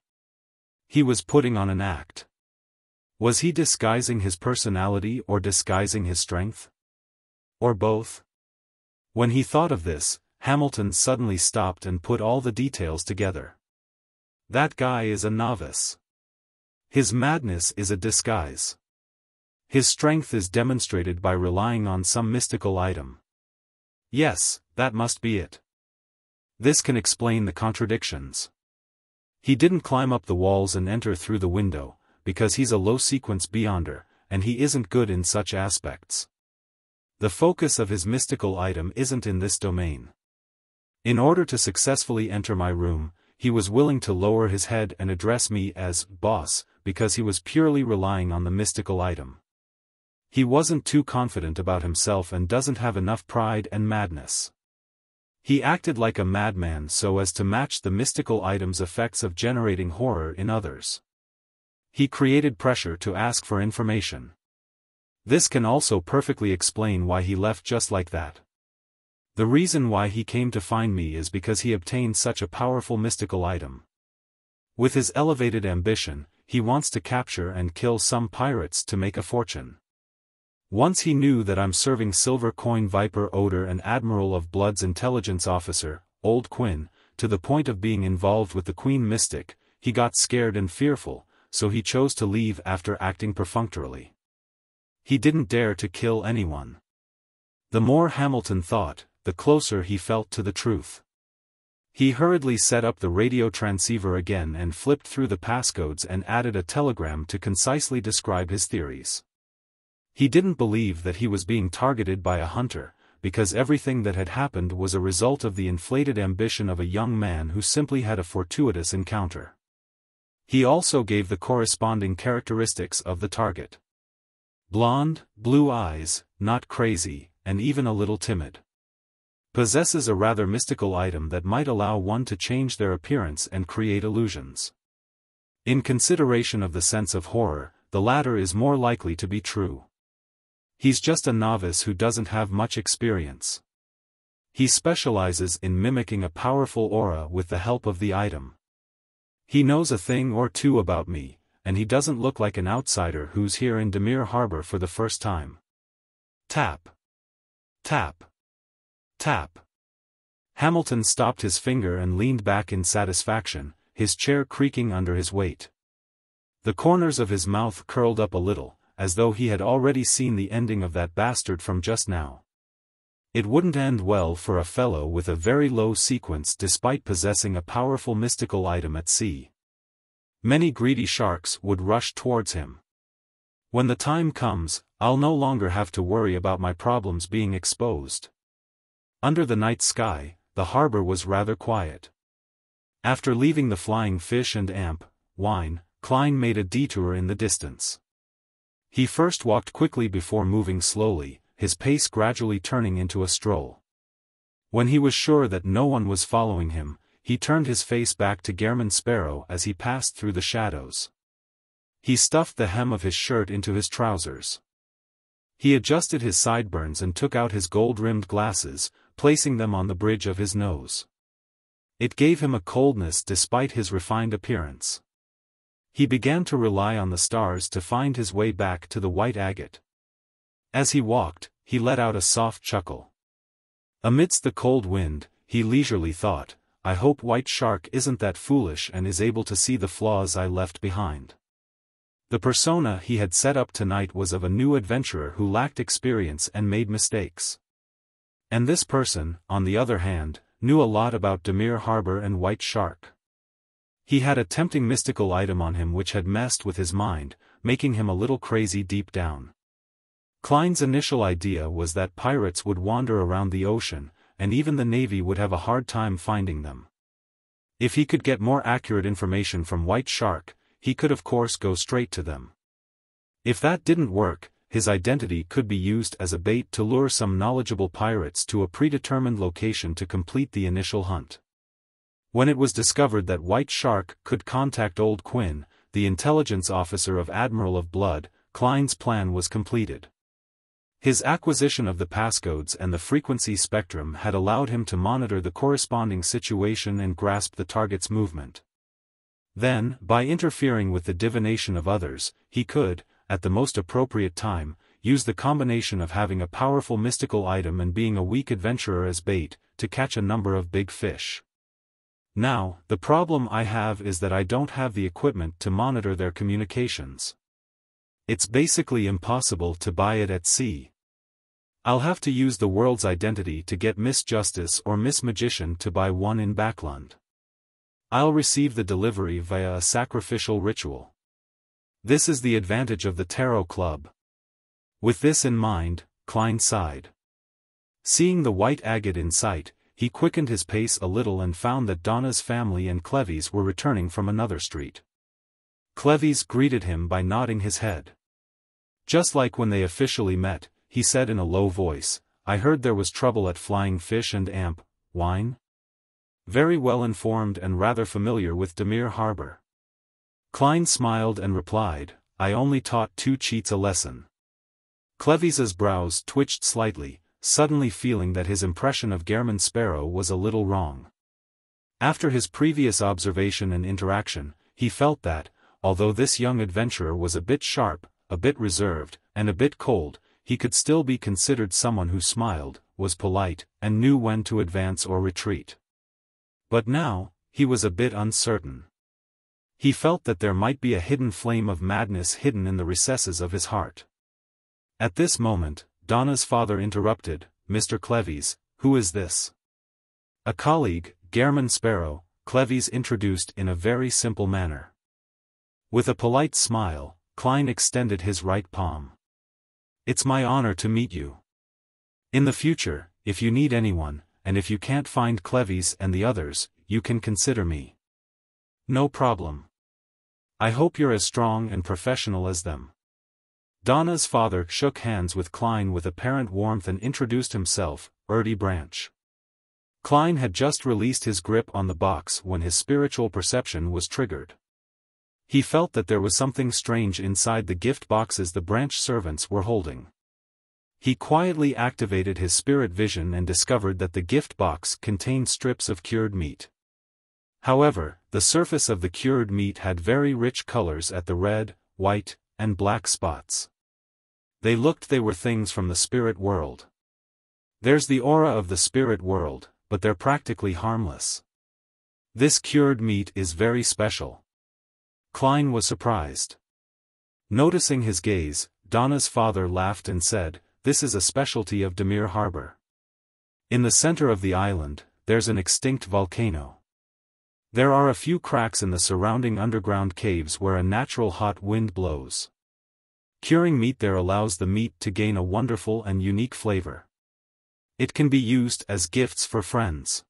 He was putting on an act. Was he disguising his personality or disguising his strength? Or both? When he thought of this, Hamilton suddenly stopped and put all the details together. That guy is a novice. His madness is a disguise. His strength is demonstrated by relying on some mystical item. Yes, that must be it. This can explain the contradictions. He didn't climb up the walls and enter through the window, because he's a low-sequence beyonder, and he isn't good in such aspects. The focus of his mystical item isn't in this domain. In order to successfully enter my room, he was willing to lower his head and address me as boss, because he was purely relying on the mystical item. He wasn't too confident about himself and doesn't have enough pride and madness. He acted like a madman so as to match the mystical item's effects of generating horror in others. He created pressure to ask for information. This can also perfectly explain why he left just like that. The reason why he came to find me is because he obtained such a powerful mystical item. With his elevated ambition, he wants to capture and kill some pirates to make a fortune. Once he knew that I'm serving Silver Coin Viper Oder and Admiral of Blood's intelligence officer, Old Quinn, to the point of being involved with the Queen Mystic, he got scared and fearful, so he chose to leave after acting perfunctorily. He didn't dare to kill anyone. The more Hamilton thought, the closer he felt to the truth. He hurriedly set up the radio transceiver again and flipped through the passcodes and added a telegram to concisely describe his theories. He didn't believe that he was being targeted by a hunter, because everything that had happened was a result of the inflated ambition of a young man who simply had a fortuitous encounter. He also gave the corresponding characteristics of the target. Blonde, blue eyes, not crazy, and even a little timid. Possesses a rather mystical item that might allow one to change their appearance and create illusions. In consideration of the sense of horror, the latter is more likely to be true. He's just a novice who doesn't have much experience. He specializes in mimicking a powerful aura with the help of the item. He knows a thing or two about me, and he doesn't look like an outsider who's here in Demir Harbor for the first time. Tap. Tap. Tap. Hamilton stopped his finger and leaned back in satisfaction, his chair creaking under his weight. The corners of his mouth curled up a little, as though he had already seen the ending of that bastard from just now. It wouldn't end well for a fellow with a very low sequence despite possessing a powerful mystical item at sea. Many greedy sharks would rush towards him. When the time comes, I'll no longer have to worry about my problems being exposed. Under the night sky, the harbor was rather quiet. After leaving the flying fish and wine, Klein made a detour in the distance. He first walked quickly before moving slowly, his pace gradually turning into a stroll. When he was sure that no one was following him, he turned his face back to Gehrman Sparrow as he passed through the shadows. He stuffed the hem of his shirt into his trousers. He adjusted his sideburns and took out his gold-rimmed glasses, placing them on the bridge of his nose. It gave him a coldness despite his refined appearance. He began to rely on the stars to find his way back to the white agate. As he walked, he let out a soft chuckle. Amidst the cold wind, he leisurely thought, I hope White Shark isn't that foolish and is able to see the flaws I left behind. The persona he had set up tonight was of a new adventurer who lacked experience and made mistakes. And this person, on the other hand, knew a lot about Demir Harbor and White Shark. He had a tempting mystical item on him which had messed with his mind, making him a little crazy deep down. Klein's initial idea was that pirates would wander around the ocean, and even the Navy would have a hard time finding them. If he could get more accurate information from White Shark, he could of course go straight to them. If that didn't work, his identity could be used as a bait to lure some knowledgeable pirates to a predetermined location to complete the initial hunt. When it was discovered that White Shark could contact Old Quinn, the intelligence officer of Admiral of Blood, Klein's plan was completed. His acquisition of the passcodes and the frequency spectrum had allowed him to monitor the corresponding situation and grasp the target's movement. Then, by interfering with the divination of others, he could, at the most appropriate time, use the combination of having a powerful mystical item and being a weak adventurer as bait, to catch a number of big fish. Now, the problem I have is that I don't have the equipment to monitor their communications. It's basically impossible to buy it at sea. I'll have to use the world's identity to get Miss Justice or Miss Magician to buy one in Backland. I'll receive the delivery via a sacrificial ritual. This is the advantage of the Tarot Club. With this in mind, Klein sighed. Seeing the white agate in sight, he quickened his pace a little and found that Donna's family and Clevy's were returning from another street. Clevy's greeted him by nodding his head. Just like when they officially met, he said in a low voice, I heard there was trouble at Flying Fish and wine? Very well informed and rather familiar with Demir Harbor. Klein smiled and replied, I only taught 2 cheats a lesson. Clevy's brows twitched slightly, suddenly feeling that his impression of Gehrman Sparrow was a little wrong. After his previous observation and interaction, he felt that, although this young adventurer was a bit sharp, a bit reserved, and a bit cold, he could still be considered someone who smiled, was polite, and knew when to advance or retreat. But now, he was a bit uncertain. He felt that there might be a hidden flame of madness hidden in the recesses of his heart. At this moment, Donna's father interrupted, Mr. Clevy's, who is this? A colleague, Gehrman Sparrow, Clevy's introduced in a very simple manner. With a polite smile, Klein extended his right palm. It's my honor to meet you. In the future, if you need anyone, and if you can't find Clevy's and the others, you can consider me. No problem. I hope you're as strong and professional as them. Donna's father shook hands with Klein with apparent warmth and introduced himself, Erdy Branch. Klein had just released his grip on the box when his spiritual perception was triggered. He felt that there was something strange inside the gift boxes the branch servants were holding. He quietly activated his spirit vision and discovered that the gift box contained strips of cured meat. However, the surface of the cured meat had very rich colors at the red, white, and black spots. They were things from the spirit world. There's the aura of the spirit world, but they're practically harmless. This cured meat is very special. Klein was surprised. Noticing his gaze, Donna's father laughed and said, This is a specialty of Demir Harbor. In the center of the island, there's an extinct volcano. There are a few cracks in the surrounding underground caves where a natural hot wind blows. Curing meat there allows the meat to gain a wonderful and unique flavor. It can be used as gifts for friends.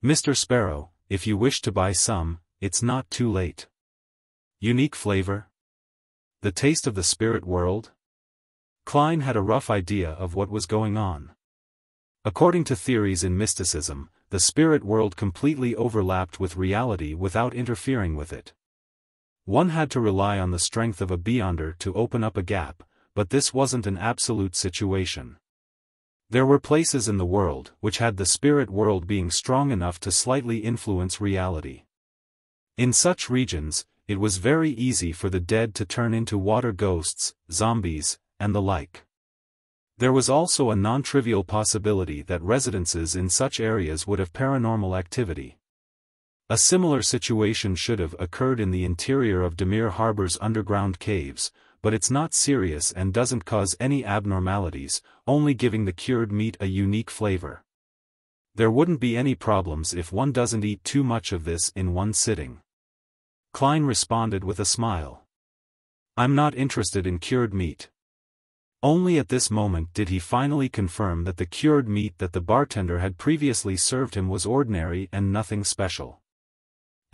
Mr. Sparrow, if you wish to buy some, it's not too late. Unique flavor? The taste of the spirit world? Klein had a rough idea of what was going on. According to theories in mysticism, the spirit world completely overlapped with reality without interfering with it. One had to rely on the strength of a beyonder to open up a gap, but this wasn't an absolute situation. There were places in the world which had the spirit world being strong enough to slightly influence reality. In such regions, it was very easy for the dead to turn into water ghosts, zombies, and the like. There was also a non-trivial possibility that residences in such areas would have paranormal activity. A similar situation should have occurred in the interior of Demir Harbor's underground caves, but it's not serious and doesn't cause any abnormalities, only giving the cured meat a unique flavor. There wouldn't be any problems if one doesn't eat too much of this in one sitting. Klein responded with a smile. I'm not interested in cured meat. Only at this moment did he finally confirm that the cured meat that the bartender had previously served him was ordinary and nothing special.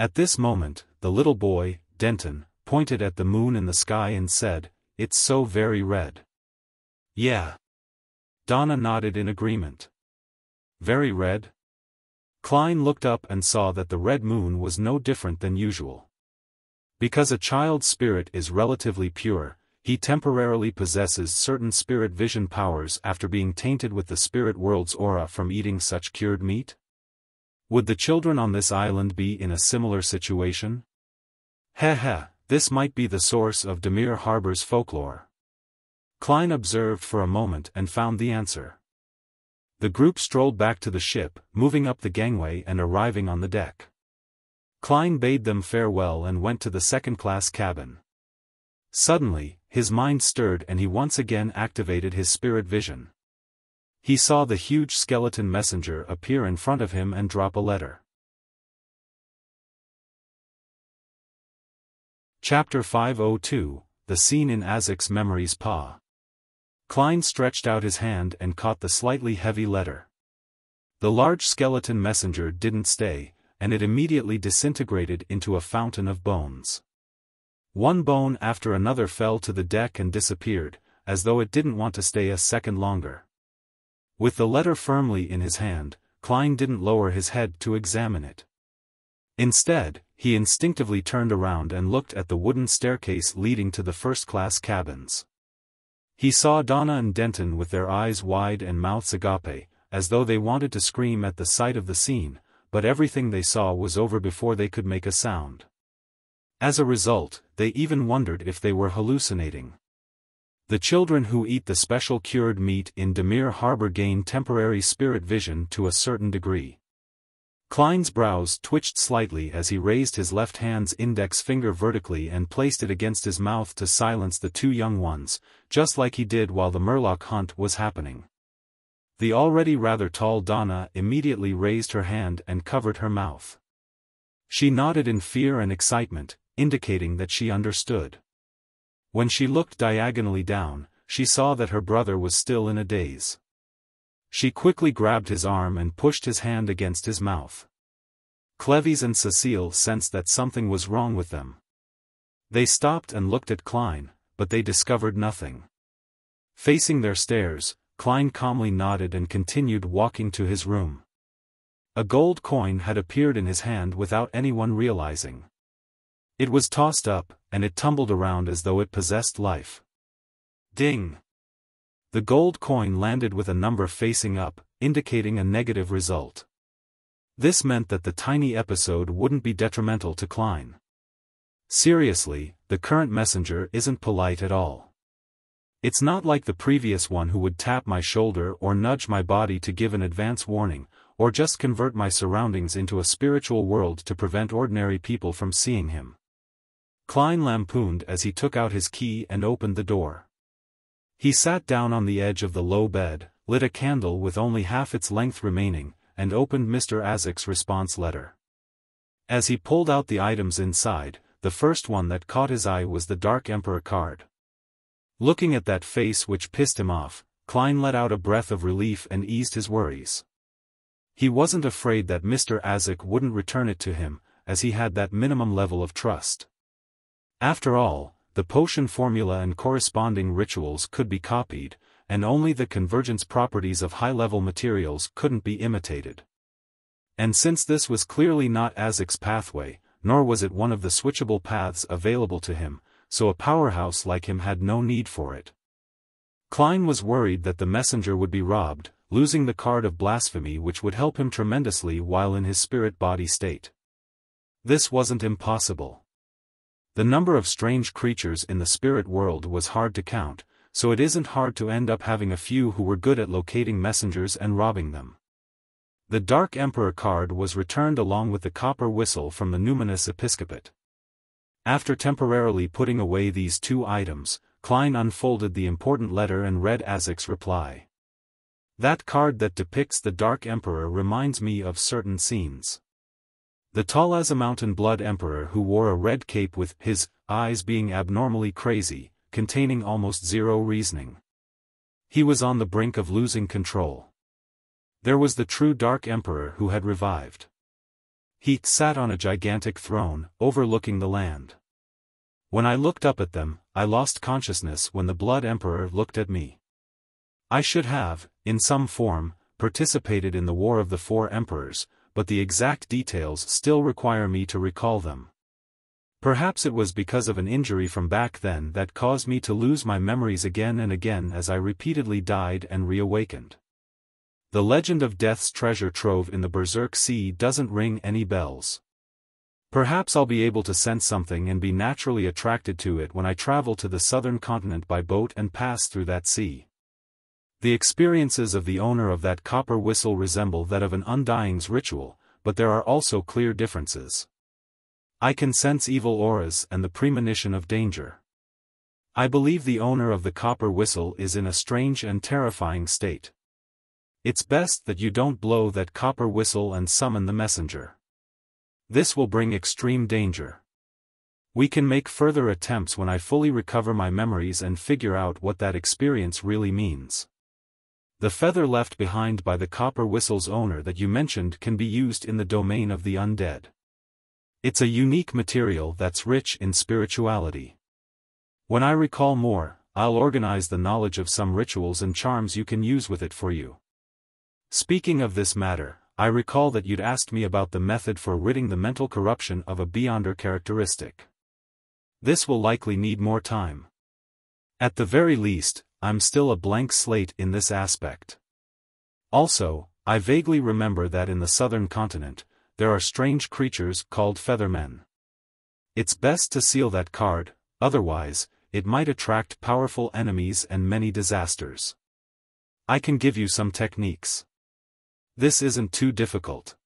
At this moment, the little boy, Denton, pointed at the moon in the sky and said, "It's so very red." "Yeah." Donna nodded in agreement. "Very red?" Klein looked up and saw that the red moon was no different than usual. Because a child's spirit is relatively pure, he temporarily possesses certain spirit vision powers after being tainted with the spirit world's aura from eating such cured meat. Would the children on this island be in a similar situation? Heh, this might be the source of Demir Harbor's folklore. Klein observed for a moment and found the answer. The group strolled back to the ship, moving up the gangway and arriving on the deck. Klein bade them farewell and went to the second-class cabin. Suddenly, his mind stirred and he once again activated his spirit vision. He saw the huge skeleton messenger appear in front of him and drop a letter. Chapter 502, The Scene in Azik's Memories Pa. Klein stretched out his hand and caught the slightly heavy letter. The large skeleton messenger didn't stay, and it immediately disintegrated into a fountain of bones. One bone after another fell to the deck and disappeared, as though it didn't want to stay a second longer. With the letter firmly in his hand, Klein didn't lower his head to examine it. Instead, he instinctively turned around and looked at the wooden staircase leading to the first-class cabins. He saw Donna and Denton with their eyes wide and mouths agape, as though they wanted to scream at the sight of the scene, but everything they saw was over before they could make a sound. As a result, they even wondered if they were hallucinating. The children who eat the special cured meat in Demir Harbor gain temporary spirit vision to a certain degree. Klein's brows twitched slightly as he raised his left hand's index finger vertically and placed it against his mouth to silence the two young ones, just like he did while the Murloc hunt was happening. The already rather tall Donna immediately raised her hand and covered her mouth. She nodded in fear and excitement, indicating that she understood. When she looked diagonally down, she saw that her brother was still in a daze. She quickly grabbed his arm and pushed his hand against his mouth. Clevis and Cecile sensed that something was wrong with them. They stopped and looked at Klein, but they discovered nothing. Facing their stares, Klein calmly nodded and continued walking to his room. A gold coin had appeared in his hand without anyone realizing. It was tossed up, and it tumbled around as though it possessed life. Ding! The gold coin landed with a number facing up, indicating a negative result. This meant that the tiny episode wouldn't be detrimental to Klein. Seriously, the current messenger isn't polite at all. It's not like the previous one who would tap my shoulder or nudge my body to give an advance warning, or just convert my surroundings into a spiritual world to prevent ordinary people from seeing him. Klein lampooned as he took out his key and opened the door. He sat down on the edge of the low bed, lit a candle with only half its length remaining, and opened Mr. Azik's response letter. As he pulled out the items inside, the first one that caught his eye was the Dark Emperor card. Looking at that face which pissed him off, Klein let out a breath of relief and eased his worries. He wasn't afraid that Mr. Azik wouldn't return it to him, as he had that minimum level of trust. After all, the potion formula and corresponding rituals could be copied, and only the convergence properties of high-level materials couldn't be imitated. And since this was clearly not Azik's pathway, nor was it one of the switchable paths available to him, so a powerhouse like him had no need for it. Klein was worried that the messenger would be robbed, losing the card of blasphemy which would help him tremendously while in his spirit-body state. This wasn't impossible. The number of strange creatures in the spirit world was hard to count, so it isn't hard to end up having a few who were good at locating messengers and robbing them. The Dark Emperor card was returned along with the copper whistle from the numinous episcopate. After temporarily putting away these two items, Klein unfolded the important letter and read Azik's reply. That card that depicts the Dark Emperor reminds me of certain scenes. The tall as a mountain Blood Emperor who wore a red cape with his eyes being abnormally crazy, containing almost zero reasoning. He was on the brink of losing control. There was the true Dark Emperor who had revived. He sat on a gigantic throne, overlooking the land. When I looked up at them, I lost consciousness when the Blood Emperor looked at me. I should have, in some form, participated in the War of the Four Emperors, but the exact details still require me to recall them. Perhaps it was because of an injury from back then that caused me to lose my memories again and again as I repeatedly died and reawakened. The legend of Death's treasure trove in the Berserk Sea doesn't ring any bells. Perhaps I'll be able to sense something and be naturally attracted to it when I travel to the southern continent by boat and pass through that sea. The experiences of the owner of that copper whistle resemble that of an Undying's ritual, but there are also clear differences. I can sense evil auras and the premonition of danger. I believe the owner of the copper whistle is in a strange and terrifying state. It's best that you don't blow that copper whistle and summon the messenger. This will bring extreme danger. We can make further attempts when I fully recover my memories and figure out what that experience really means. The feather left behind by the copper whistle's owner that you mentioned can be used in the domain of the undead. It's a unique material that's rich in spirituality. When I recall more, I'll organize the knowledge of some rituals and charms you can use with it for you. Speaking of this matter, I recall that you'd asked me about the method for ridding the mental corruption of a Beyonder characteristic. This will likely need more time. At the very least, I'm still a blank slate in this aspect. Also, I vaguely remember that in the southern continent, there are strange creatures called feathermen. It's best to seal that card, otherwise, it might attract powerful enemies and many disasters. I can give you some techniques. This isn't too difficult.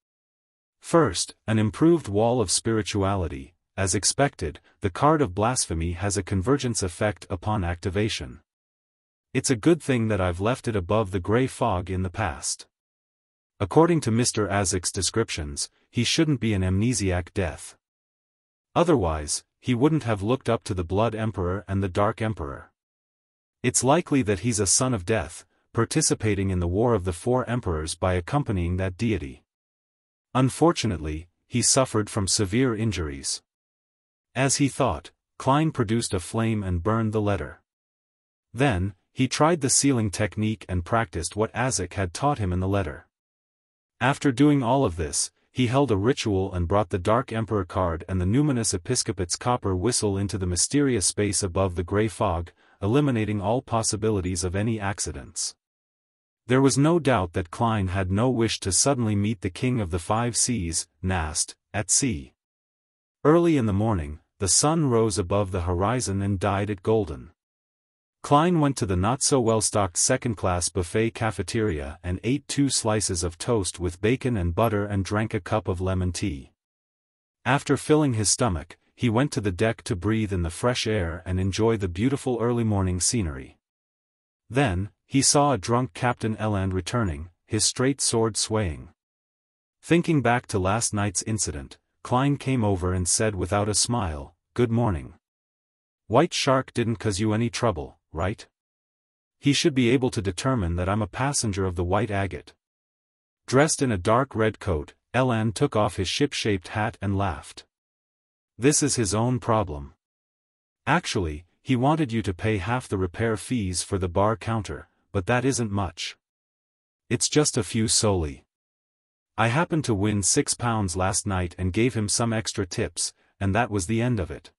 First, an improved wall of spirituality. As expected, the card of blasphemy has a convergence effect upon activation. It's a good thing that I've left it above the gray fog in the past. According to Mr. Azik's descriptions, he shouldn't be an amnesiac death. Otherwise, he wouldn't have looked up to the Blood Emperor and the Dark Emperor. It's likely that he's a son of death, participating in the War of the Four Emperors by accompanying that deity. Unfortunately, he suffered from severe injuries. As he thought, Klein produced a flame and burned the letter. Then, he tried the sealing technique and practiced what Azik had taught him in the letter. After doing all of this, he held a ritual and brought the Dark Emperor card and the numinous episcopate's copper whistle into the mysterious space above the gray fog, eliminating all possibilities of any accidents. There was no doubt that Klein had no wish to suddenly meet the King of the Five Seas, Nast, at sea. Early in the morning, the sun rose above the horizon and dyed it golden. Klein went to the not-so-well-stocked second-class buffet cafeteria and ate 2 slices of toast with bacon and butter and drank a cup of lemon tea. After filling his stomach, he went to the deck to breathe in the fresh air and enjoy the beautiful early morning scenery. Then, he saw a drunk Captain Eland returning, his straight sword swaying. Thinking back to last night's incident, Klein came over and said without a smile, "Good morning. White Shark didn't cause you any trouble, right? He should be able to determine that I'm a passenger of the White Agate. Dressed in a dark red coat, Elan took off his ship-shaped hat and laughed. This is his own problem. Actually, he wanted you to pay half the repair fees for the bar counter, but that isn't much. It's just a few soldi. I happened to win £6 last night and gave him some extra tips, and that was the end of it.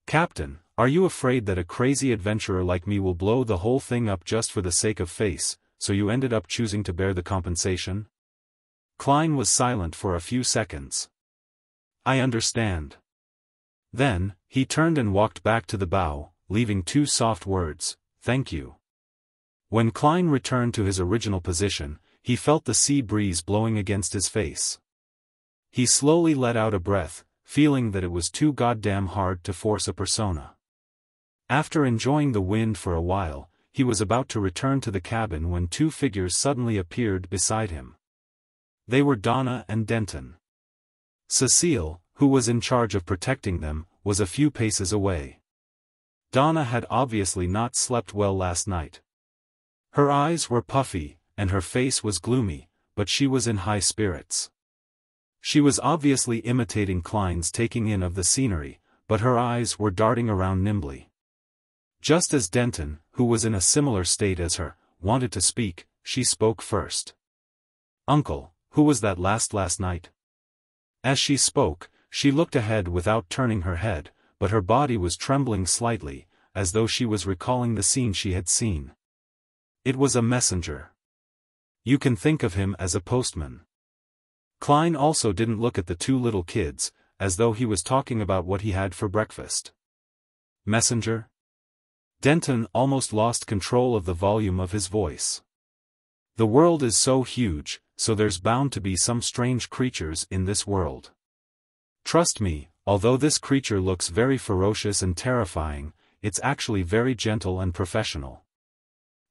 Captain, are you afraid that a crazy adventurer like me will blow the whole thing up just for the sake of face, so you ended up choosing to bear the compensation? Klein was silent for a few seconds. I understand. Then, he turned and walked back to the bow, leaving 2 soft words, thank you. When Klein returned to his original position, he felt the sea breeze blowing against his face. He slowly let out a breath, feeling that it was too goddamn hard to force a persona. After enjoying the wind for a while, he was about to return to the cabin when 2 figures suddenly appeared beside him. They were Donna and Denton. Cecile, who was in charge of protecting them, was a few paces away. Donna had obviously not slept well last night. Her eyes were puffy, and her face was gloomy, but she was in high spirits. She was obviously imitating Klein's taking in of the scenery, but her eyes were darting around nimbly. Just as Denton, who was in a similar state as her, wanted to speak, she spoke first. Uncle, who was that last night? As she spoke, she looked ahead without turning her head, but her body was trembling slightly, as though she was recalling the scene she had seen. It was a messenger. You can think of him as a postman. Klein also didn't look at the 2 little kids, as though he was talking about what he had for breakfast. Messenger? Denton almost lost control of the volume of his voice. The world is so huge, so there's bound to be some strange creatures in this world. Trust me, although this creature looks very ferocious and terrifying, it's actually very gentle and professional.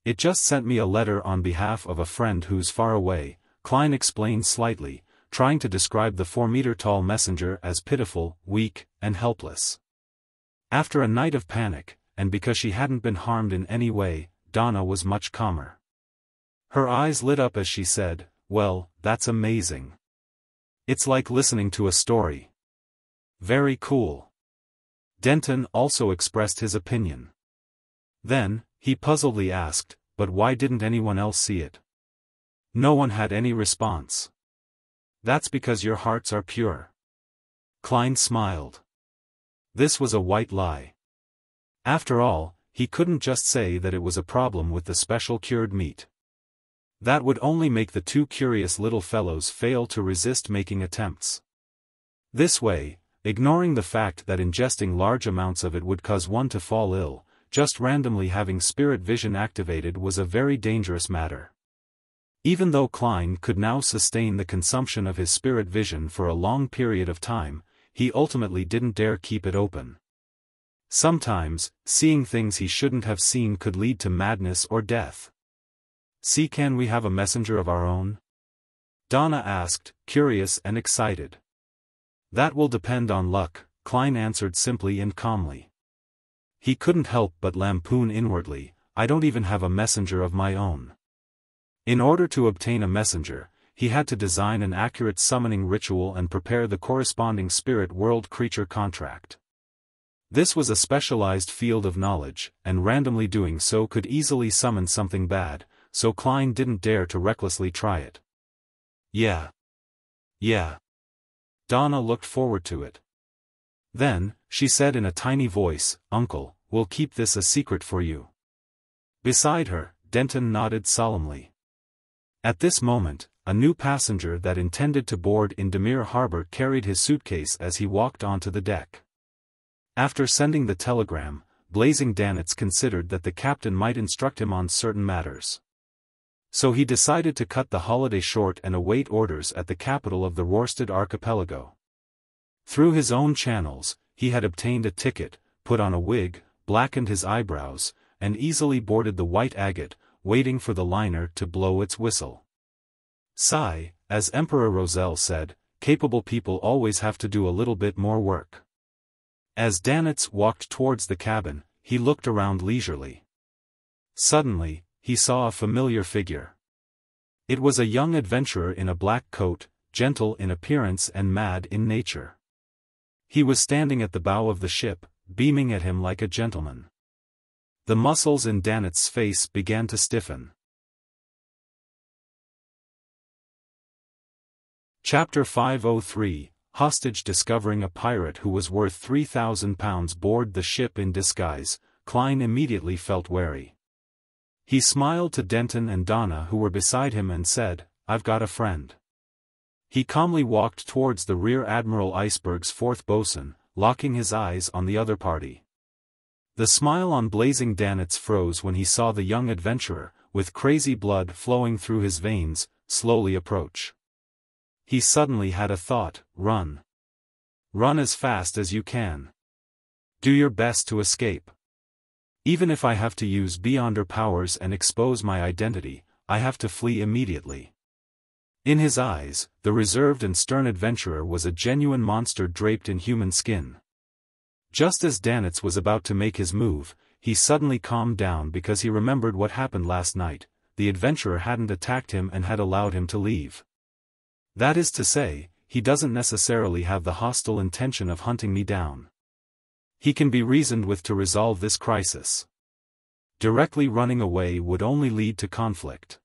It just sent me a letter on behalf of a friend who's far away, Klein explained slightly, trying to describe the 4-meter-tall messenger as pitiful, weak, and helpless. After a night of panic, and because she hadn't been harmed in any way, Donna was much calmer. Her eyes lit up as she said, well, that's amazing. It's like listening to a story. Very cool. Denton also expressed his opinion. Then, he puzzledly asked, but why didn't anyone else see it? No one had any response. That's because your hearts are pure. Klein smiled. This was a white lie. After all, he couldn't just say that it was a problem with the special cured meat. That would only make the 2 curious little fellows fail to resist making attempts. This way, ignoring the fact that ingesting large amounts of it would cause one to fall ill, just randomly having spirit vision activated was a very dangerous matter. Even though Klein could now sustain the consumption of his spirit vision for a long period of time, he ultimately didn't dare keep it open. Sometimes, seeing things he shouldn't have seen could lead to madness or death. See, can we have a messenger of our own? Donna asked, curious and excited. That will depend on luck, Klein answered simply and calmly. He couldn't help but lampoon inwardly, I don't even have a messenger of my own. In order to obtain a messenger, he had to design an accurate summoning ritual and prepare the corresponding spirit world creature contract. This was a specialized field of knowledge, and randomly doing so could easily summon something bad, so Klein didn't dare to recklessly try it. Yeah. Donna looked forward to it. Then, she said in a tiny voice, Uncle, we'll keep this a secret for you. Beside her, Denton nodded solemnly. At this moment, a new passenger that intended to board in Demir Harbor carried his suitcase as he walked onto the deck. After sending the telegram, Blazing Danitz considered that the captain might instruct him on certain matters. So he decided to cut the holiday short and await orders at the capital of the Rorstad archipelago. Through his own channels, he had obtained a ticket, put on a wig, blackened his eyebrows, and easily boarded the White Agate, waiting for the liner to blow its whistle. Sigh, as Emperor Roselle said, capable people always have to do a little bit more work. As Danitz walked towards the cabin, he looked around leisurely. Suddenly, he saw a familiar figure. It was a young adventurer in a black coat, gentle in appearance and mad in nature. He was standing at the bow of the ship, beaming at him like a gentleman. The muscles in Danet's face began to stiffen. Chapter 503, Hostage discovering a pirate who was worth £3,000 board the ship in disguise. Klein immediately felt wary. He smiled to Denton and Donna who were beside him and said, "I've got a friend." He calmly walked towards the Rear Admiral Iceberg's fourth bosun, locking his eyes on the other party. The smile on Blazing Danet's froze when he saw the young adventurer, with crazy blood flowing through his veins, slowly approach. He suddenly had a thought: run. Run as fast as you can. Do your best to escape. Even if I have to use beyonder powers and expose my identity, I have to flee immediately. In his eyes, the reserved and stern adventurer was a genuine monster draped in human skin. Just as Danetz was about to make his move, he suddenly calmed down because he remembered what happened last night. The adventurer hadn't attacked him and had allowed him to leave. That is to say, he doesn't necessarily have the hostile intention of hunting me down. He can be reasoned with to resolve this crisis. Directly running away would only lead to conflict.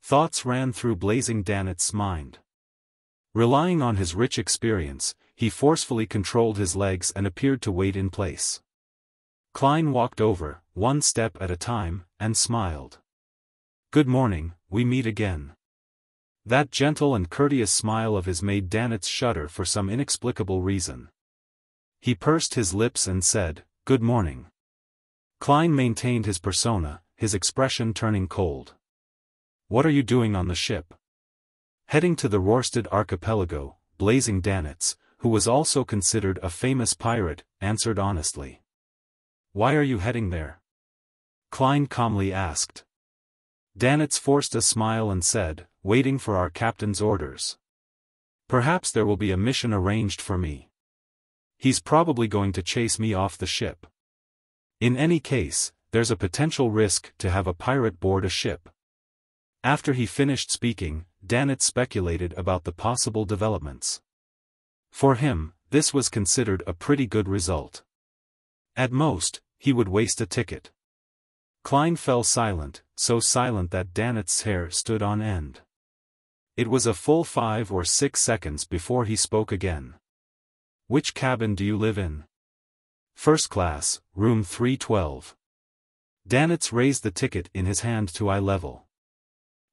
Thoughts ran through Blazing Danet's mind. Relying on his rich experience, he forcefully controlled his legs and appeared to wait in place. Klein walked over, one step at a time, and smiled. "Good morning, we meet again." That gentle and courteous smile of his made Danetz shudder for some inexplicable reason. He pursed his lips and said, "Good morning." Klein maintained his persona, his expression turning cold. "What are you doing on the ship?" Heading to the Rorstad archipelago, Blazing Danetz, who was also considered a famous pirate, answered honestly. "Why are you heading there?" Klein calmly asked. Danetz forced a smile and said, "Waiting for our captain's orders. Perhaps there will be a mission arranged for me. He's probably going to chase me off the ship. In any case, there's a potential risk to have a pirate board a ship." After he finished speaking, Danetz speculated about the possible developments. For him, this was considered a pretty good result. At most, he would waste a ticket. Klein fell silent, so silent that Danetz's hair stood on end. It was a full 5 or 6 seconds before he spoke again. "Which cabin do you live in?" "First class, room 312. Danetz raised the ticket in his hand to eye level.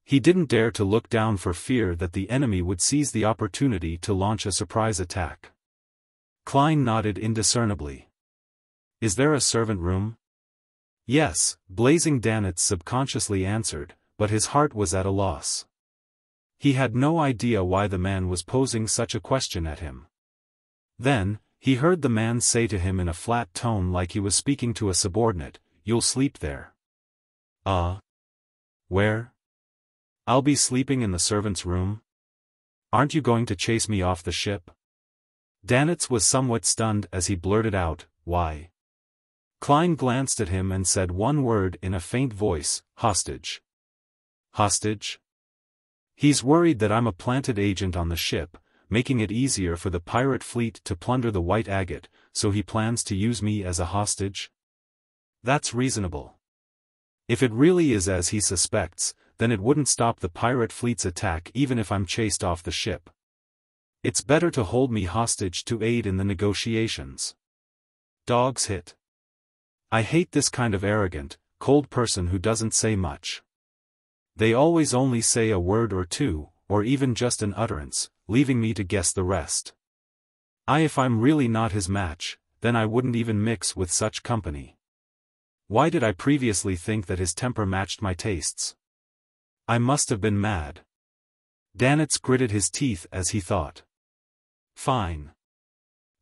He didn't dare to look down for fear that the enemy would seize the opportunity to launch a surprise attack. Klein nodded indiscernibly. "Is there a servant room?" "Yes," Blazing Danetz subconsciously answered, but his heart was at a loss. He had no idea why the man was posing such a question at him. Then, he heard the man say to him in a flat tone like he was speaking to a subordinate, "You'll sleep there." Where?" "I'll be sleeping in the servant's room." "Aren't you going to chase me off the ship?" Danetz was somewhat stunned as he blurted out, "Why?" Klein glanced at him and said one word in a faint voice, "Hostage." "Hostage?" "He's worried that I'm a planted agent on the ship, making it easier for the pirate fleet to plunder the White Agate, so he plans to use me as a hostage?" "That's reasonable. If it really is as he suspects, then it wouldn't stop the pirate fleet's attack even if I'm chased off the ship. It's better to hold me hostage to aid in the negotiations. Dogs hit. I hate this kind of arrogant, cold person who doesn't say much. They always only say a word or two, or even just an utterance, leaving me to guess the rest. If I'm really not his match, then I wouldn't even mix with such company. Why did I previously think that his temper matched my tastes? I must have been mad." Danetz gritted his teeth as he thought. "Fine."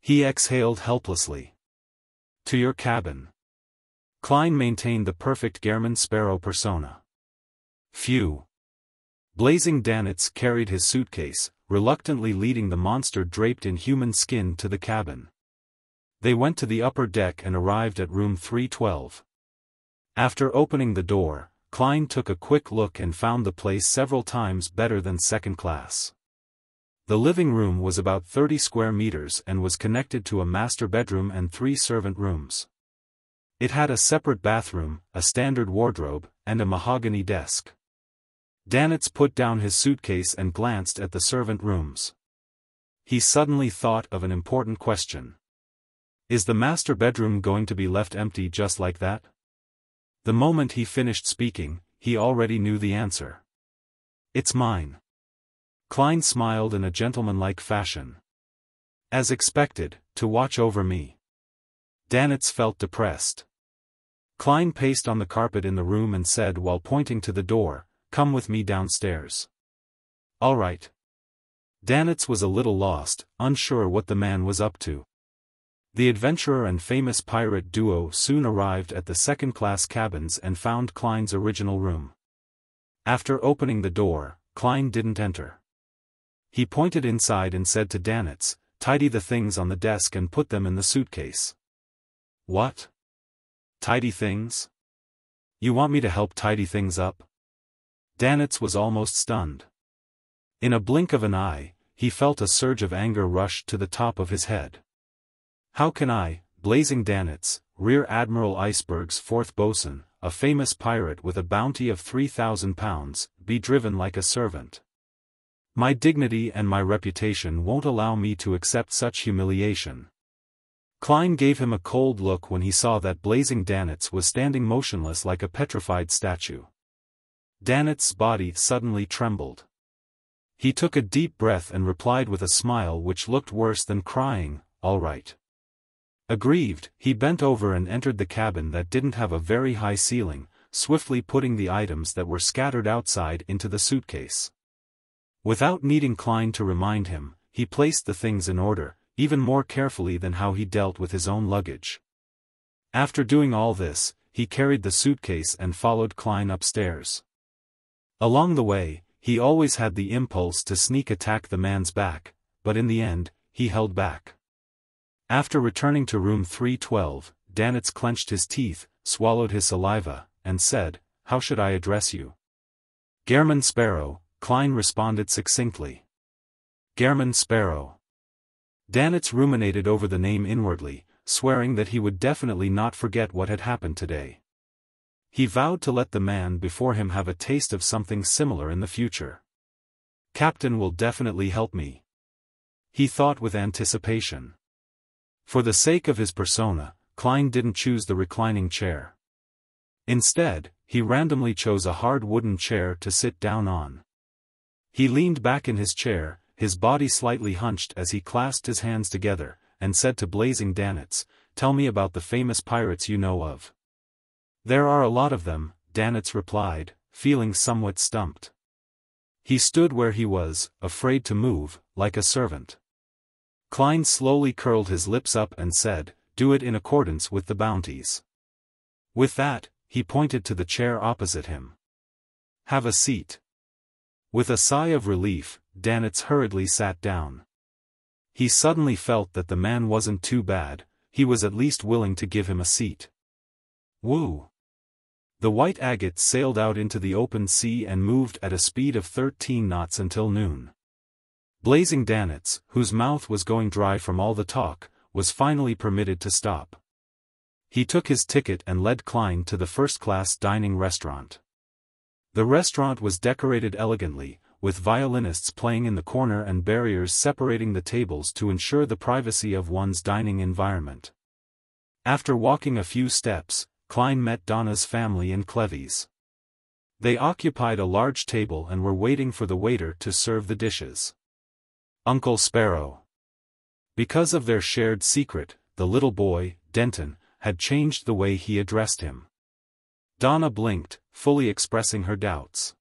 He exhaled helplessly. "To your cabin." Klein maintained the perfect Gehrman Sparrow persona. "Phew." Blazing Danetz carried his suitcase, reluctantly leading the monster draped in human skin to the cabin. They went to the upper deck and arrived at room 312. After opening the door, Klein took a quick look and found the place several times better than second class. The living room was about 30 square meters and was connected to a master bedroom and 3 servant rooms. It had a separate bathroom, a standard wardrobe, and a mahogany desk. Danitz put down his suitcase and glanced at the servant rooms. He suddenly thought of an important question. Is the master bedroom going to be left empty just like that? The moment he finished speaking, he already knew the answer. It's mine. Klein smiled in a gentlemanlike fashion. As expected, to watch over me. Danitz felt depressed. Klein paced on the carpet in the room and said while pointing to the door, "Come with me downstairs." "All right." Danitz was a little lost, unsure what the man was up to. The adventurer and famous pirate duo soon arrived at the second-class cabins and found Klein's original room. After opening the door, Klein didn't enter. He pointed inside and said to Danitz, "Tidy the things on the desk and put them in the suitcase." "What? Tidy things? You want me to help tidy things up?" Danitz was almost stunned. In a blink of an eye, he felt a surge of anger rush to the top of his head. "How can I, Blazing Danitz, Rear Admiral Iceberg's fourth bosun, a famous pirate with a bounty of 3,000 pounds, be driven like a servant? My dignity and my reputation won't allow me to accept such humiliation." Klein gave him a cold look when he saw that Blazing Danitz was standing motionless like a petrified statue. Danitz's body suddenly trembled. He took a deep breath and replied with a smile which looked worse than crying, "All right." Aggrieved, he bent over and entered the cabin that didn't have a very high ceiling, swiftly putting the items that were scattered outside into the suitcase. Without needing Klein to remind him, he placed the things in order, even more carefully than how he dealt with his own luggage. After doing all this, he carried the suitcase and followed Klein upstairs. Along the way, he always had the impulse to sneak attack the man's back, but in the end, he held back. After returning to room 312, Danitz clenched his teeth, swallowed his saliva, and said, "How should I address you?" "Gairman Sparrow," Klein responded succinctly. "Gairman Sparrow." Danitz ruminated over the name inwardly, swearing that he would definitely not forget what had happened today. He vowed to let the man before him have a taste of something similar in the future. "Captain will definitely help me," he thought with anticipation. For the sake of his persona, Klein didn't choose the reclining chair. Instead, he randomly chose a hard wooden chair to sit down on. He leaned back in his chair, his body slightly hunched as he clasped his hands together, and said to Blazing Danitz, "Tell me about the famous pirates you know of." "There are a lot of them," Danitz replied, feeling somewhat stumped. He stood where he was, afraid to move, like a servant. Klein slowly curled his lips up and said, "Do it in accordance with the bounties." With that, he pointed to the chair opposite him. "Have a seat." With a sigh of relief, Danitz hurriedly sat down. He suddenly felt that the man wasn't too bad, he was at least willing to give him a seat. Woo! The white agate sailed out into the open sea and moved at a speed of 13 knots until noon. Blazing Danitz, whose mouth was going dry from all the talk, was finally permitted to stop. He took his ticket and led Klein to the first-class dining restaurant. The restaurant was decorated elegantly, with violinists playing in the corner and barriers separating the tables to ensure the privacy of one's dining environment. After walking a few steps, Klein met Donna's family and Clevy's. They occupied a large table and were waiting for the waiter to serve the dishes. "Uncle Sparrow." Because of their shared secret, the little boy, Denton, had changed the way he addressed him. Donna blinked, fully expressing her doubts.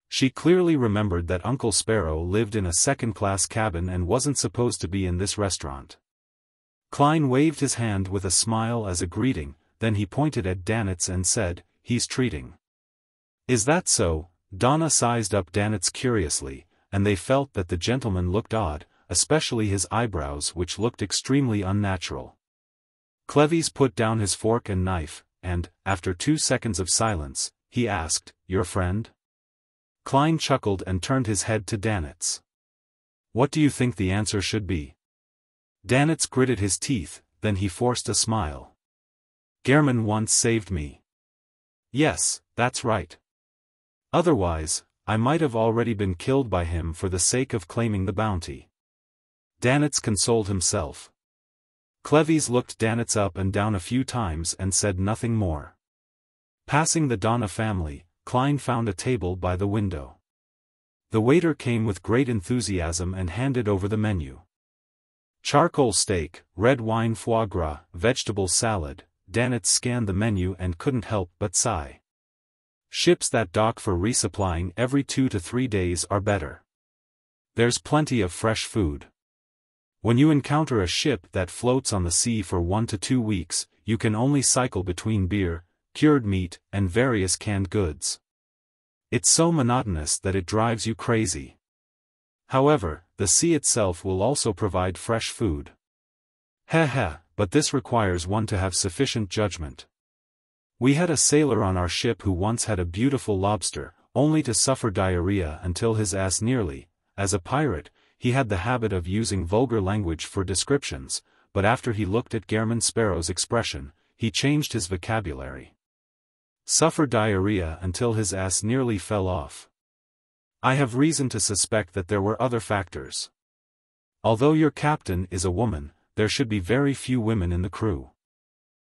She clearly remembered that Uncle Sparrow lived in a second-class cabin and wasn't supposed to be in this restaurant. Klein waved his hand with a smile as a greeting, then he pointed at Danitz and said, "He's treating." "Is that so?" Donna sized up Danitz curiously, and they felt that the gentleman looked odd, especially his eyebrows which looked extremely unnatural. Clevy's put down his fork and knife, and, after 2 seconds of silence, he asked, "Your friend?" Klein chuckled and turned his head to Danitz. "What do you think the answer should be?" Danitz gritted his teeth, then he forced a smile. "Gehrman once saved me." "Yes, that's right. Otherwise, I might have already been killed by him for the sake of claiming the bounty." Danitz consoled himself. Cleves looked Danitz up and down a few times and said nothing more. Passing the Donna family, Klein found a table by the window. The waiter came with great enthusiasm and handed over the menu. Charcoal steak, red wine foie gras, vegetable salad. Danitz scanned the menu and couldn't help but sigh. Ships that dock for resupplying every 2 to 3 days are better. There's plenty of fresh food. When you encounter a ship that floats on the sea for 1 to 2 weeks, you can only cycle between beer, cured meat, and various canned goods. It's so monotonous that it drives you crazy. However, the sea itself will also provide fresh food. Heh, but this requires one to have sufficient judgment. We had a sailor on our ship who once had a beautiful lobster, only to suffer diarrhea until his ass nearly. As a pirate, he had the habit of using vulgar language for descriptions, but after he looked at Gehrman Sparrow's expression, he changed his vocabulary. Suffer diarrhea until his ass nearly fell off. I have reason to suspect that there were other factors. Although your captain is a woman, there should be very few women in the crew.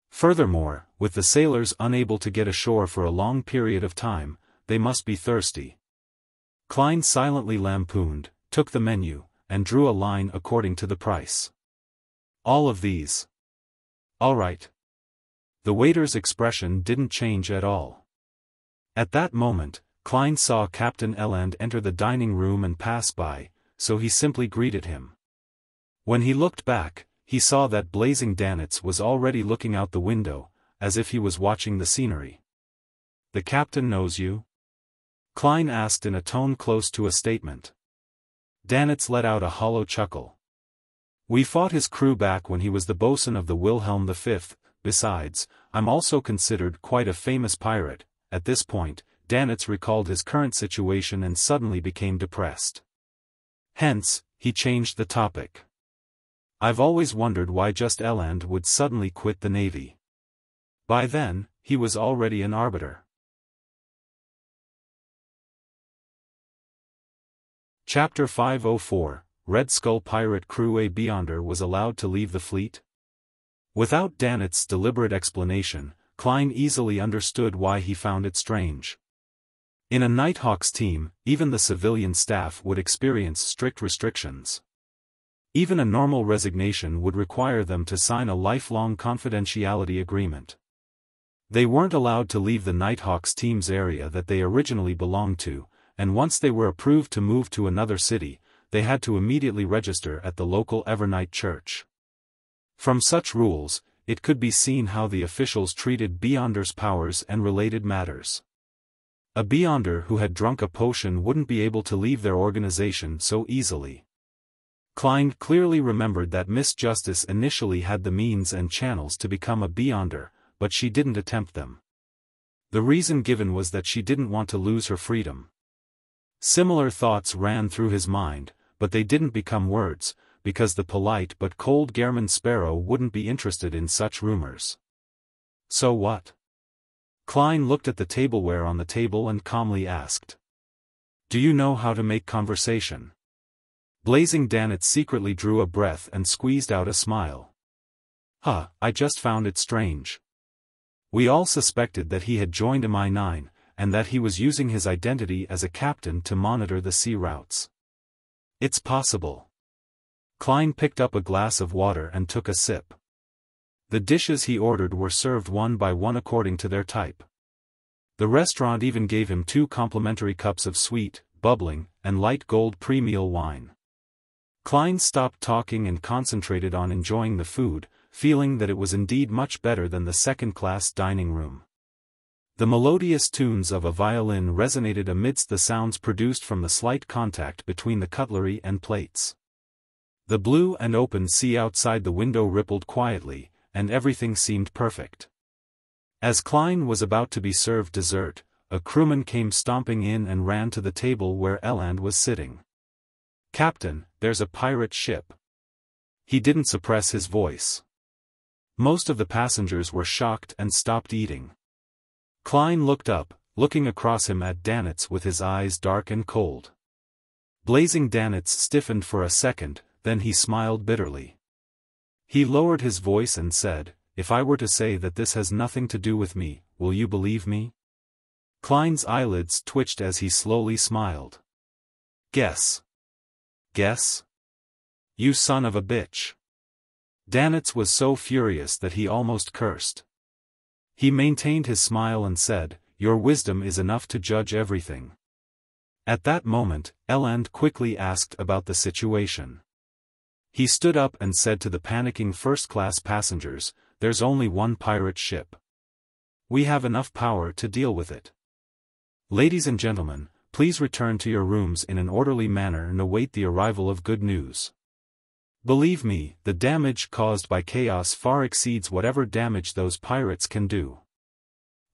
Furthermore, with the sailors unable to get ashore for a long period of time, they must be thirsty. Klein silently lampooned, took the menu, and drew a line according to the price. All of these. All right. The waiter's expression didn't change at all. At that moment, Klein saw Captain Eland enter the dining room and pass by, so he simply greeted him. When he looked back, he saw that blazing Danitz was already looking out the window, as if he was watching the scenery. "The captain knows you?" Klein asked in a tone close to a statement. Danitz let out a hollow chuckle. "We fought his crew back when he was the bosun of the Wilhelm V. Besides, I'm also considered quite a famous pirate." At this point, Danitz recalled his current situation and suddenly became depressed. Hence, he changed the topic. "I've always wondered why just Eland would suddenly quit the Navy." By then, he was already an arbiter. Chapter 504, Red Skull Pirate Crew. A Beyonder was allowed to leave the fleet? Without Danitz's deliberate explanation, Klein easily understood why he found it strange. In a Nighthawks team, even the civilian staff would experience strict restrictions. Even a normal resignation would require them to sign a lifelong confidentiality agreement. They weren't allowed to leave the Nighthawks team's area that they originally belonged to, and once they were approved to move to another city, they had to immediately register at the local Evernight church. From such rules, it could be seen how the officials treated Beyonder's powers and related matters. A Beyonder who had drunk a potion wouldn't be able to leave their organization so easily. Klein clearly remembered that Miss Justice initially had the means and channels to become a Beyonder, but she didn't attempt them. The reason given was that she didn't want to lose her freedom. Similar thoughts ran through his mind, but they didn't become words, because the polite but cold Gehrman Sparrow wouldn't be interested in such rumors. So what? Klein looked at the tableware on the table and calmly asked. "Do you know how to make conversation?" Blazing Danitz secretly drew a breath and squeezed out a smile. I just found it strange. We all suspected that he had joined MI9, and that he was using his identity as a captain to monitor the sea routes. It's possible. Klein picked up a glass of water and took a sip. The dishes he ordered were served one by one according to their type. The restaurant even gave him 2 complimentary cups of sweet, bubbling, and light gold pre-meal wine. Klein stopped talking and concentrated on enjoying the food, feeling that it was indeed much better than the second-class dining room. The melodious tunes of a violin resonated amidst the sounds produced from the slight contact between the cutlery and plates. The blue and open sea outside the window rippled quietly, and everything seemed perfect. As Klein was about to be served dessert, a crewman came stomping in and ran to the table where Eland was sitting. "Captain, there's a pirate ship." He didn't suppress his voice. Most of the passengers were shocked and stopped eating. Klein looked up, looking across him at Danitz with his eyes dark and cold. Blazing Danitz stiffened for a second, then he smiled bitterly. He lowered his voice and said, "If I were to say that this has nothing to do with me, will you believe me?" Klein's eyelids twitched as he slowly smiled. "Guess. Guess? You son of a bitch." Danitz was so furious that he almost cursed. He maintained his smile and said, "Your wisdom is enough to judge everything." At that moment, Eland quickly asked about the situation. He stood up and said to the panicking first-class passengers, "There's only one pirate ship. We have enough power to deal with it. Ladies and gentlemen, please return to your rooms in an orderly manner and await the arrival of good news. Believe me, the damage caused by chaos far exceeds whatever damage those pirates can do.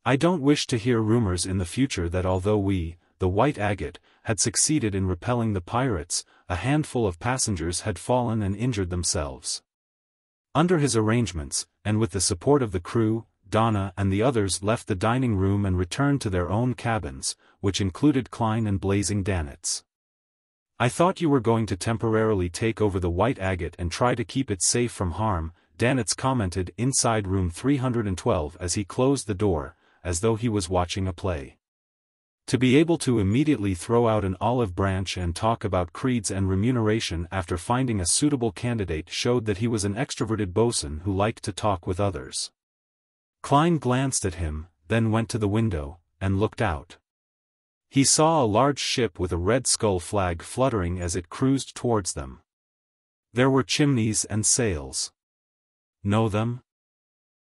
I don't wish to hear rumors in the future that although we, the White Agate, had succeeded in repelling the pirates, a handful of passengers had fallen and injured themselves." Under his arrangements, and with the support of the crew, Donna and the others left the dining room and returned to their own cabins, which included Klein and Blazing Danitz. "I thought you were going to temporarily take over the White Agate and try to keep it safe from harm," Danitz commented inside room 312 as he closed the door, as though he was watching a play. To be able to immediately throw out an olive branch and talk about creeds and remuneration after finding a suitable candidate showed that he was an extroverted bosun who liked to talk with others. Klein glanced at him, then went to the window, and looked out. He saw a large ship with a Red Skull flag fluttering as it cruised towards them. There were chimneys and sails. "Know them?"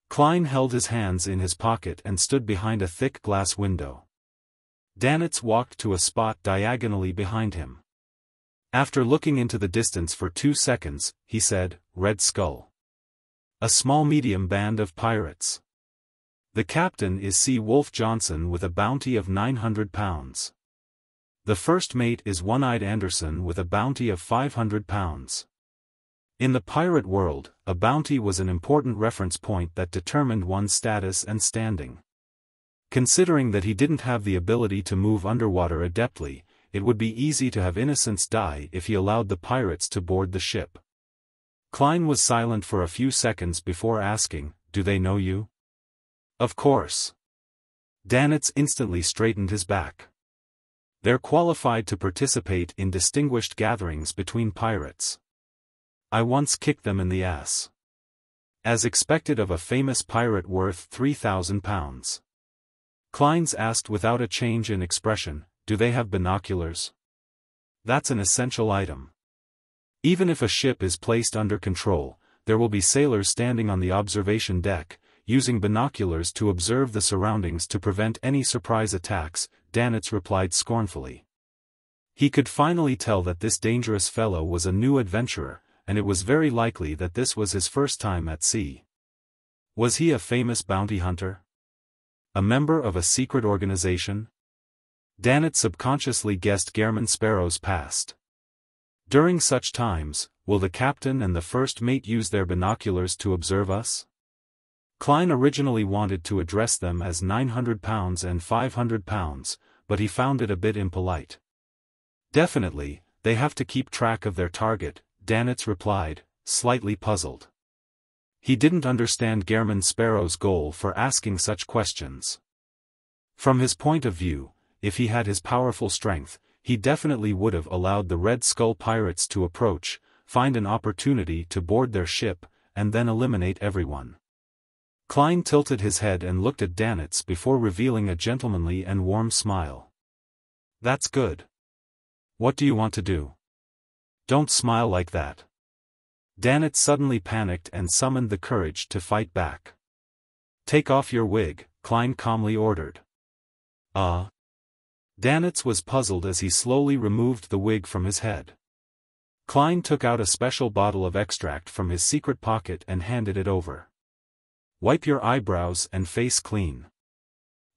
Klein held his hands in his pocket and stood behind a thick glass window. Danitz walked to a spot diagonally behind him. After looking into the distance for 2 seconds, he said, "Red Skull. A small medium band of pirates. The captain is C. Wolf Johnson with a bounty of £900. The first mate is One-Eyed Anderson with a bounty of £500. In the pirate world, a bounty was an important reference point that determined one's status and standing. Considering that he didn't have the ability to move underwater adeptly, it would be easy to have innocents die if he allowed the pirates to board the ship. Klein was silent for a few seconds before asking, "Do they know you?" "Of course." Danitz instantly straightened his back. "They're qualified to participate in distinguished gatherings between pirates. I once kicked them in the ass. As expected of a famous pirate worth £3,000. Klein's asked without a change in expression, "Do they have binoculars?" "That's an essential item. Even if a ship is placed under control, there will be sailors standing on the observation deck, using binoculars to observe the surroundings to prevent any surprise attacks," Danitz replied scornfully. He could finally tell that this dangerous fellow was a new adventurer, and it was very likely that this was his first time at sea. Was he a famous bounty hunter? A member of a secret organization? Danitz subconsciously guessed Gehrman Sparrow's past. During such times, will the captain and the first mate use their binoculars to observe us? Klein originally wanted to address them as £900 and £500, but he found it a bit impolite. "Definitely, they have to keep track of their target," Danitz replied, slightly puzzled. He didn't understand Gehrman Sparrow's goal for asking such questions. From his point of view, if he had his powerful strength, he definitely would have allowed the Red Skull pirates to approach, find an opportunity to board their ship, and then eliminate everyone. Klein tilted his head and looked at Danitz before revealing a gentlemanly and warm smile. "That's good. What do you want to do? Don't smile like that." Danitz suddenly panicked and summoned the courage to fight back. "Take off your wig," Klein calmly ordered. Danitz was puzzled as he slowly removed the wig from his head. Klein took out a special bottle of extract from his secret pocket and handed it over. Wipe your eyebrows and face clean.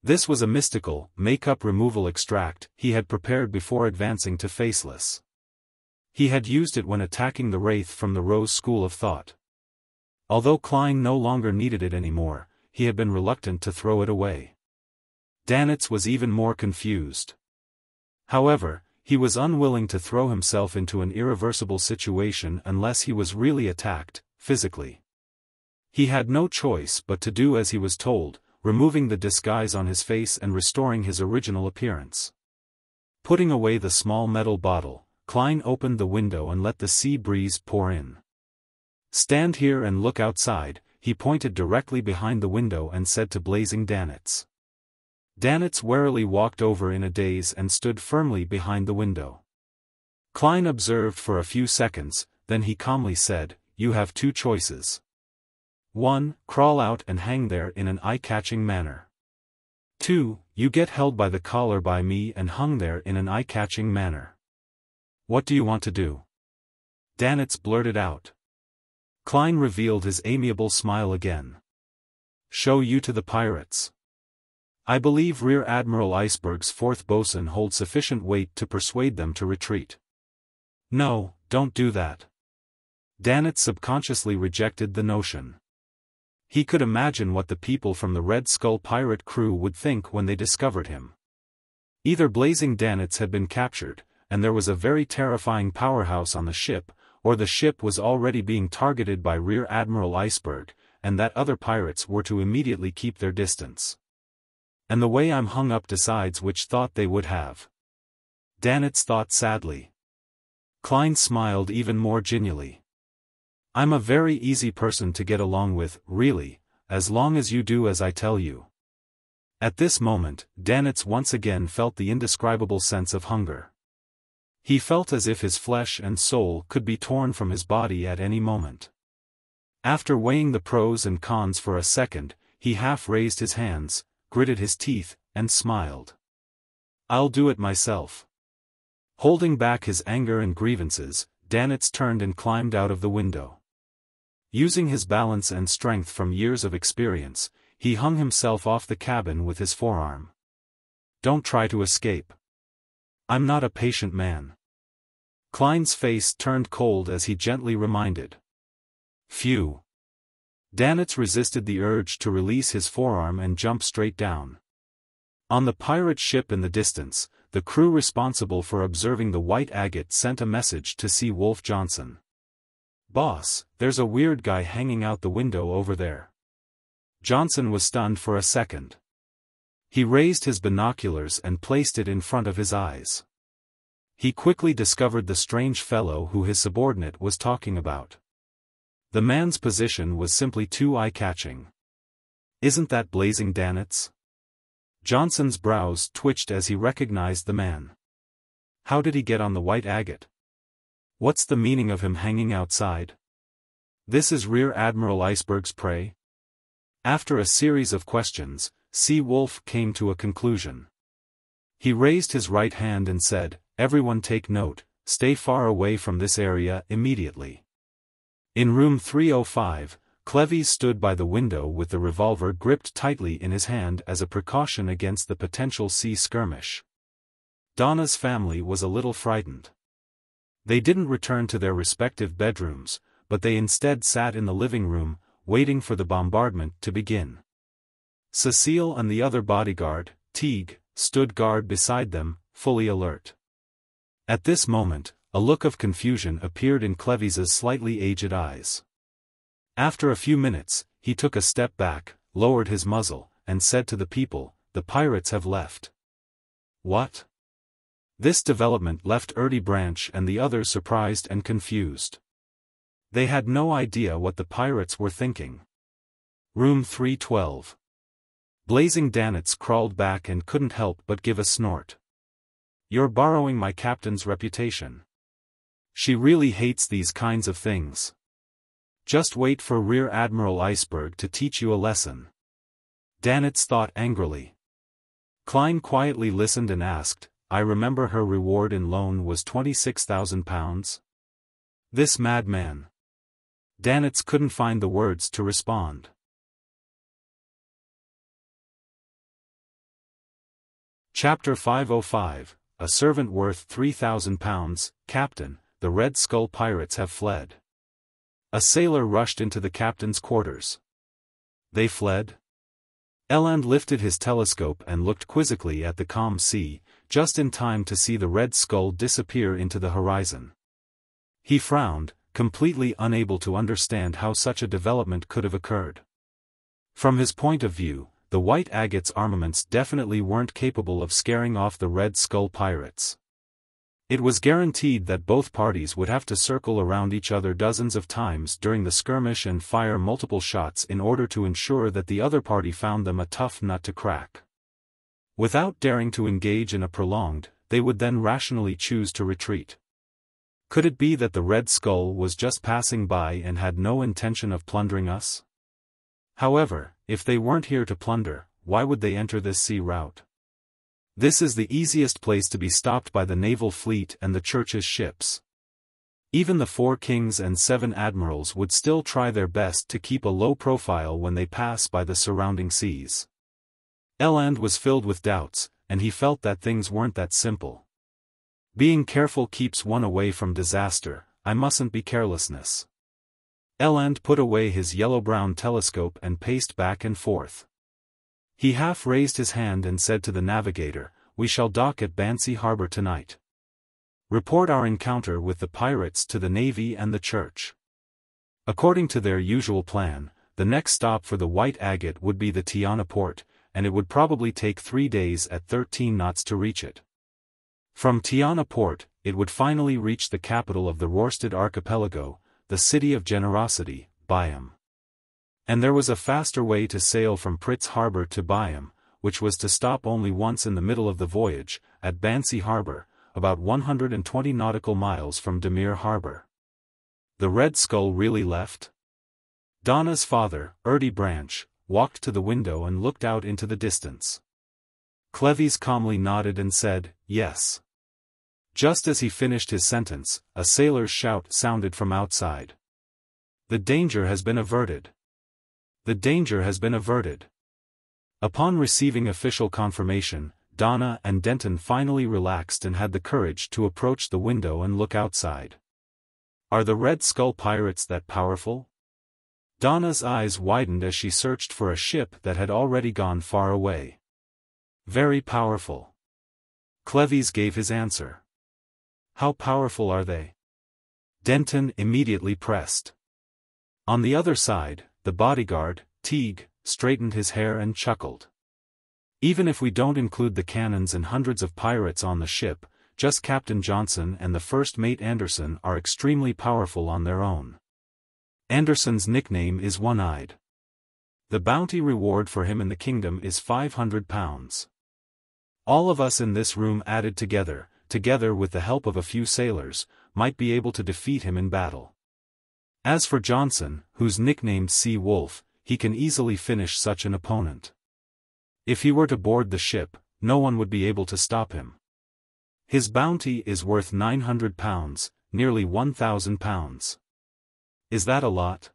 This was a mystical, makeup removal extract he had prepared before advancing to faceless. He had used it when attacking the Wraith from the Rose School of Thought. Although Klein no longer needed it anymore, he had been reluctant to throw it away. Danitz was even more confused. However, he was unwilling to throw himself into an irreversible situation unless he was really attacked, physically. He had no choice but to do as he was told, removing the disguise on his face and restoring his original appearance. Putting away the small metal bottle, Klein opened the window and let the sea breeze pour in. "Stand here and look outside," he pointed directly behind the window and said to blazing Danitz. Danitz warily walked over in a daze and stood firmly behind the window. Klein observed for a few seconds, then he calmly said, "You have two choices. 1. Crawl out and hang there in an eye-catching manner. 2. You get held by the collar by me and hung there in an eye-catching manner. What do you want to do?" Danitz blurted out. Klein revealed his amiable smile again. "Show you to the pirates. I believe Rear Admiral Iceberg's fourth bosun holds sufficient weight to persuade them to retreat." "No, don't do that." Danitz subconsciously rejected the notion. He could imagine what the people from the Red Skull pirate crew would think when they discovered him. Either Blazing Danitz had been captured, and there was a very terrifying powerhouse on the ship, or the ship was already being targeted by Rear Admiral Iceberg, and that other pirates were to immediately keep their distance. And the way I'm hung up decides which thought they would have. Danitz thought sadly. Klein smiled even more genially. "I'm a very easy person to get along with, really, as long as you do as I tell you." At this moment, Danitz once again felt the indescribable sense of hunger. He felt as if his flesh and soul could be torn from his body at any moment. After weighing the pros and cons for a second, he half raised his hands, gritted his teeth, and smiled. "I'll do it myself." Holding back his anger and grievances, Danitz turned and climbed out of the window. Using his balance and strength from years of experience, he hung himself off the cabin with his forearm. "Don't try to escape. I'm not a patient man." Klein's face turned cold as he gently reminded. "Phew." Danitz resisted the urge to release his forearm and jump straight down. On the pirate ship in the distance, the crew responsible for observing the white agate sent a message to Sea Wolf Johnson. "Boss, there's a weird guy hanging out the window over there." Johnson was stunned for a second. He raised his binoculars and placed it in front of his eyes. He quickly discovered the strange fellow who his subordinate was talking about. The man's position was simply too eye-catching. "Isn't that Blazing Danitz?" Johnson's brows twitched as he recognized the man. "How did he get on the white agate? What's the meaning of him hanging outside? This is Rear Admiral Iceberg's prey?" After a series of questions, Sea Wolf came to a conclusion. He raised his right hand and said, "Everyone take note, stay far away from this area immediately." In room 305, Cleves stood by the window with the revolver gripped tightly in his hand as a precaution against the potential sea skirmish. Donna's family was a little frightened. They didn't return to their respective bedrooms, but they instead sat in the living room, waiting for the bombardment to begin. Cecile and the other bodyguard, Teague, stood guard beside them, fully alert. At this moment, a look of confusion appeared in Cleves's slightly aged eyes. After a few minutes, he took a step back, lowered his muzzle, and said to the people, "The pirates have left." "What?" This development left Erdy Branch and the others surprised and confused. They had no idea what the pirates were thinking. Room 312. Blazing Danitz crawled back and couldn't help but give a snort. "You're borrowing my captain's reputation. She really hates these kinds of things. Just wait for Rear Admiral Iceberg to teach you a lesson." Danitz thought angrily. Klein quietly listened and asked, "I remember her reward in loan was 26,000 pounds. This madman." Danitz couldn't find the words to respond. Chapter 505, A Servant Worth £3,000, Captain, the Red Skull Pirates have fled. A sailor rushed into the captain's quarters. They fled? Eland lifted his telescope and looked quizzically at the calm sea, just in time to see the Red Skull disappear into the horizon. He frowned, completely unable to understand how such a development could have occurred. From his point of view, the White Agate's armaments definitely weren't capable of scaring off the Red Skull pirates. It was guaranteed that both parties would have to circle around each other dozens of times during the skirmish and fire multiple shots in order to ensure that the other party found them a tough nut to crack. Without daring to engage in a prolonged, they would then rationally choose to retreat. Could it be that the Red Skull was just passing by and had no intention of plundering us? However, if they weren't here to plunder, why would they enter this sea route? This is the easiest place to be stopped by the naval fleet and the church's ships. Even the 4 kings and 7 admirals would still try their best to keep a low profile when they pass by the surrounding seas. Eland was filled with doubts, and he felt that things weren't that simple. Being careful keeps one away from disaster. I mustn't be carelessness. Eland put away his yellow-brown telescope and paced back and forth. He half raised his hand and said to the navigator, "We shall dock at Bansy harbor tonight. Report our encounter with the pirates to the Navy and the Church." According to their usual plan, the next stop for the White Agate would be the Tiana port, and it would probably take 3 days at 13 knots to reach it. From Tiana port, it would finally reach the capital of the Rorstad archipelago, the City of Generosity, Byam. And there was a faster way to sail from Pritz Harbor to Byam, which was to stop only once in the middle of the voyage, at Bansy Harbor, about 120 nautical miles from Demir Harbor. The Red Skull really left? Donna's father, Erdy Branch, walked to the window and looked out into the distance. Cleves calmly nodded and said, "Yes." Just as he finished his sentence, a sailor's shout sounded from outside. "The danger has been averted. The danger has been averted." Upon receiving official confirmation, Donna and Denton finally relaxed and had the courage to approach the window and look outside. Are the Red Skull pirates that powerful? Donna's eyes widened as she searched for a ship that had already gone far away. "Very powerful." Cleves gave his answer. "How powerful are they?" Denton immediately pressed. On the other side, the bodyguard, Teague, straightened his hair and chuckled. "Even if we don't include the cannons and hundreds of pirates on the ship, just Captain Johnson and the first mate Anderson are extremely powerful on their own. Anderson's nickname is One-Eyed. The bounty reward for him in the kingdom is £500. All of us in this room added together with the help of a few sailors, might be able to defeat him in battle. As for Johnson, who's nicknamed Sea Wolf, he can easily finish such an opponent. If he were to board the ship, no one would be able to stop him. His bounty is worth £900, nearly £1,000. Is that a lot?"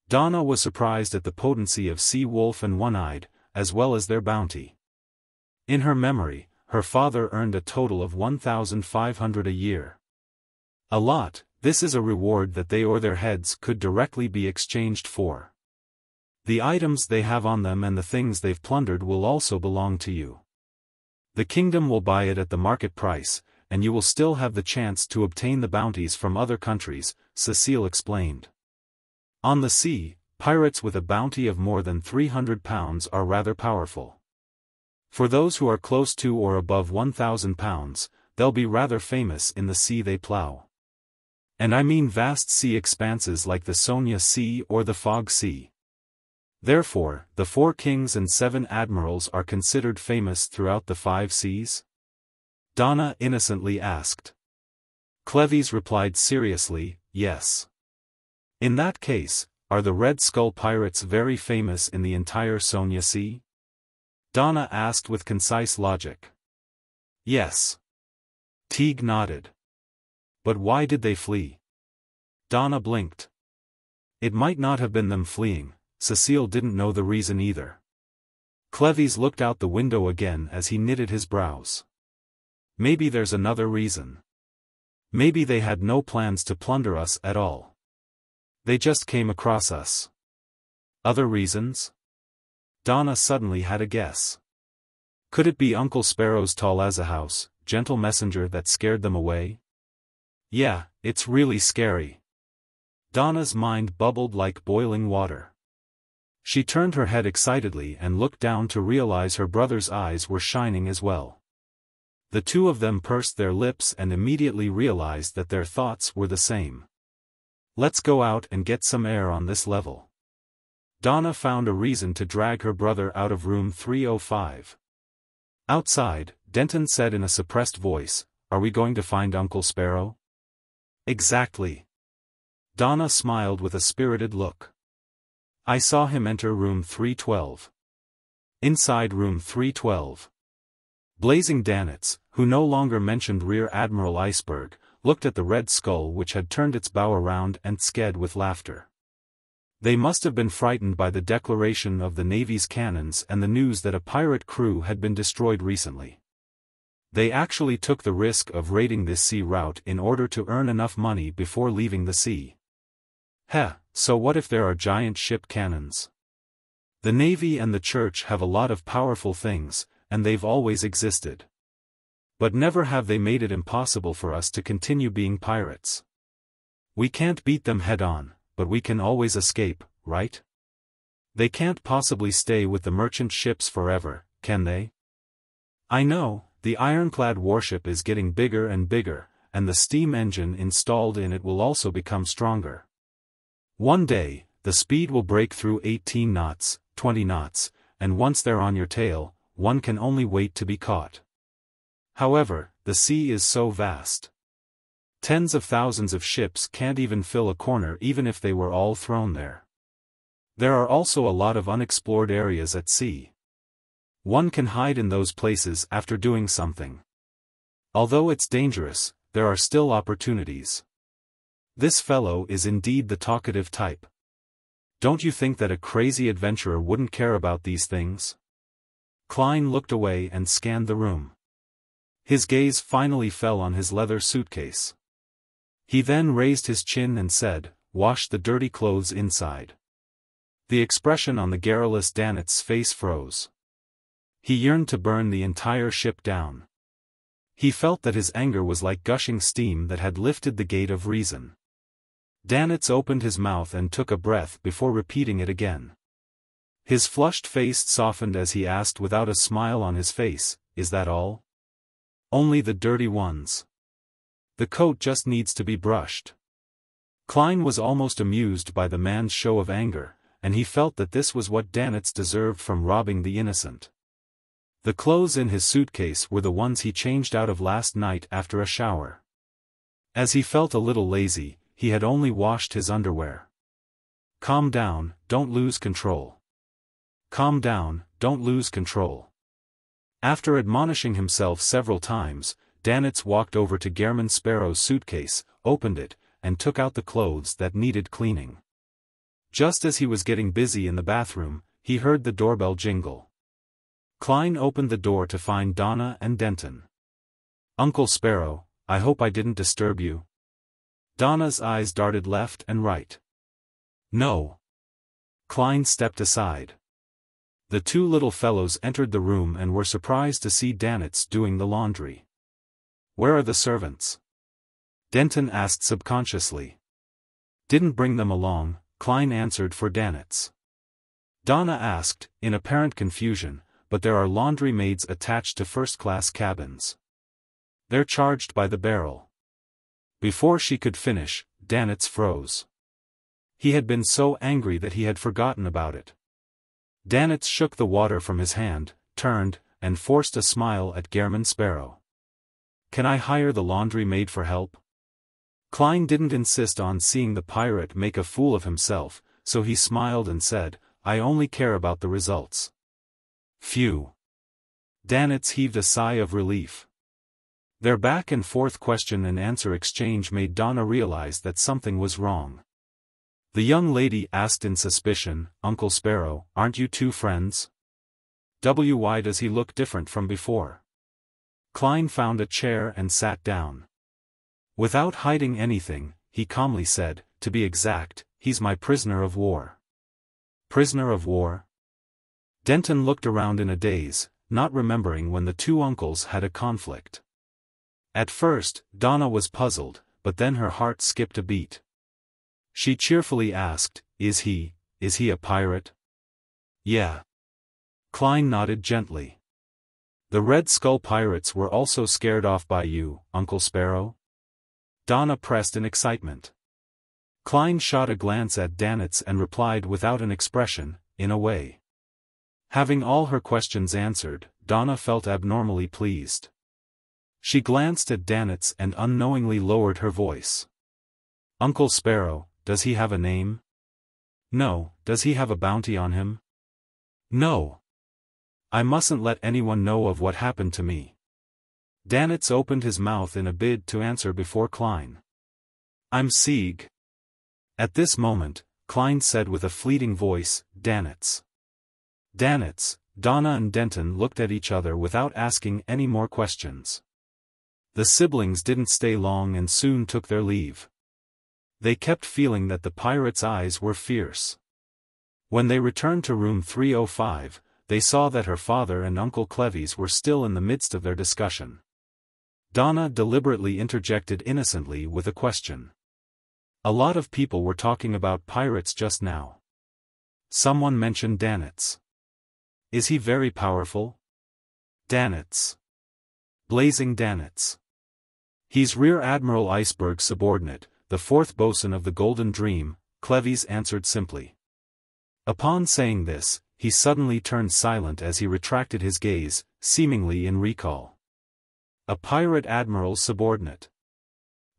Donna was surprised at the potency of Sea Wolf and One-Eyed, as well as their bounty. In her memory, her father earned a total of $1,500 a year. A lot. This is a reward that they or their heads could directly be exchanged for. The items they have on them and the things they've plundered will also belong to you. The kingdom will buy it at the market price, and you will still have the chance to obtain the bounties from other countries, Cecile explained. On the sea, pirates with a bounty of more than £300 are rather powerful. For those who are close to or above £1,000, they'll be rather famous in the sea they plow. And I mean vast sea expanses like the Sonia Sea or the Fog Sea. Therefore, the 4 kings and 7 admirals are considered famous throughout the 5 seas? Donna innocently asked. Cleves replied seriously, "Yes." "In that case, are the Red Skull pirates very famous in the entire Sonia Sea?" Donna asked with concise logic. "Yes." Teague nodded. "But why did they flee?" Donna blinked. It might not have been them fleeing, Cecile didn't know the reason either. Cleves looked out the window again as he knitted his brows. Maybe there's another reason. Maybe they had no plans to plunder us at all. They just came across us. Other reasons? Donna suddenly had a guess. Could it be Uncle Sparrow's Talaza house, gentle messenger that scared them away? Yeah, it's really scary. Donna's mind bubbled like boiling water. She turned her head excitedly and looked down to realize her brother's eyes were shining as well. The two of them pursed their lips and immediately realized that their thoughts were the same. Let's go out and get some air on this level. Donna found a reason to drag her brother out of room 305. Outside, Denton said in a suppressed voice, "Are we going to find Uncle Sparrow?" Exactly. Donna smiled with a spirited look. I saw him enter room 312. Inside room 312. Blazing Danitz, who no longer mentioned Rear Admiral Iceberg, looked at the red skull which had turned its bow around and sked with laughter. They must have been frightened by the declaration of the Navy's cannons and the news that a pirate crew had been destroyed recently. They actually took the risk of raiding this sea route in order to earn enough money before leaving the sea. So what if there are giant ship cannons? The Navy and the Church have a lot of powerful things, and they've always existed. But never have they made it impossible for us to continue being pirates. We can't beat them head-on, but we can always escape, right? They can't possibly stay with the merchant ships forever, can they? I know, the ironclad warship is getting bigger and bigger, and the steam engine installed in it will also become stronger. One day, the speed will break through 18 knots, 20 knots, and once they're on your tail, one can only wait to be caught. However, the sea is so vast. Tens of thousands of ships can't even fill a corner even if they were all thrown there. There are also a lot of unexplored areas at sea. One can hide in those places after doing something. Although it's dangerous, there are still opportunities. This fellow is indeed the talkative type. Don't you think that a crazy adventurer wouldn't care about these things? Klein looked away and scanned the room. His gaze finally fell on his leather suitcase. He then raised his chin and said, "Wash the dirty clothes inside." The expression on the garrulous Danitz's face froze. He yearned to burn the entire ship down. He felt that his anger was like gushing steam that had lifted the gate of reason. Danitz opened his mouth and took a breath before repeating it again. His flushed face softened as he asked without a smile on his face, "Is that all?" "Only the dirty ones. The coat just needs to be brushed." Klein was almost amused by the man's show of anger, and he felt that this was what Danitz deserved from robbing the innocent. The clothes in his suitcase were the ones he changed out of last night after a shower. As he felt a little lazy, he had only washed his underwear. Calm down, don't lose control. Calm down, don't lose control. After admonishing himself several times, Danitz walked over to German Sparrow's suitcase, opened it, and took out the clothes that needed cleaning. Just as he was getting busy in the bathroom, he heard the doorbell jingle. Klein opened the door to find Donna and Denton. "Uncle Sparrow, I hope I didn't disturb you." Donna's eyes darted left and right. "No." Klein stepped aside. The two little fellows entered the room and were surprised to see Danitz doing the laundry. "Where are the servants?" Denton asked subconsciously. "Didn't bring them along," Klein answered for Danitz. Donna asked, in apparent confusion, "But there are laundry maids attached to first-class cabins. They're charged by the barrel." Before she could finish, Danitz froze. He had been so angry that he had forgotten about it. Danitz shook the water from his hand, turned, and forced a smile at German Sparrow. "Can I hire the laundry maid for help?" Klein didn't insist on seeing the pirate make a fool of himself, so he smiled and said, "I only care about the results." Phew. Danitz heaved a sigh of relief. Their back-and-forth question-and-answer exchange made Donna realize that something was wrong. The young lady asked in suspicion, "Uncle Sparrow, aren't you two friends?" Why does he look different from before? Klein found a chair and sat down. Without hiding anything, he calmly said, to be exact, he's my prisoner of war. Prisoner of war? Denton looked around in a daze, not remembering when the two uncles had a conflict. At first, Donna was puzzled, but then her heart skipped a beat. She cheerfully asked, Is he a pirate? Yeah. Klein nodded gently. The Red Skull pirates were also scared off by you, Uncle Sparrow? Donna pressed in excitement. Klein shot a glance at Danitz and replied without an expression, in a way. Having all her questions answered, Donna felt abnormally pleased. She glanced at Danitz and unknowingly lowered her voice. Uncle Sparrow, does he have a name? No. Does he have a bounty on him? No. I mustn't let anyone know of what happened to me. Danitz opened his mouth in a bid to answer before Klein. I'm Sieg. At this moment, Klein said with a fleeting voice, Danitz. Danitz. Donna and Denton looked at each other without asking any more questions. The siblings didn't stay long and soon took their leave. They kept feeling that the pirate's eyes were fierce. When they returned to room 305, they saw that her father and Uncle Cleves were still in the midst of their discussion. Donna deliberately interjected innocently with a question. A lot of people were talking about pirates just now. Someone mentioned Danitz. Is he very powerful? Danitz. Blazing Danitz. He's Rear Admiral Iceberg's subordinate, the fourth bosun of the Golden Dream, Cleves answered simply. Upon saying this, he suddenly turned silent as he retracted his gaze, seemingly in recall. A pirate admiral's subordinate.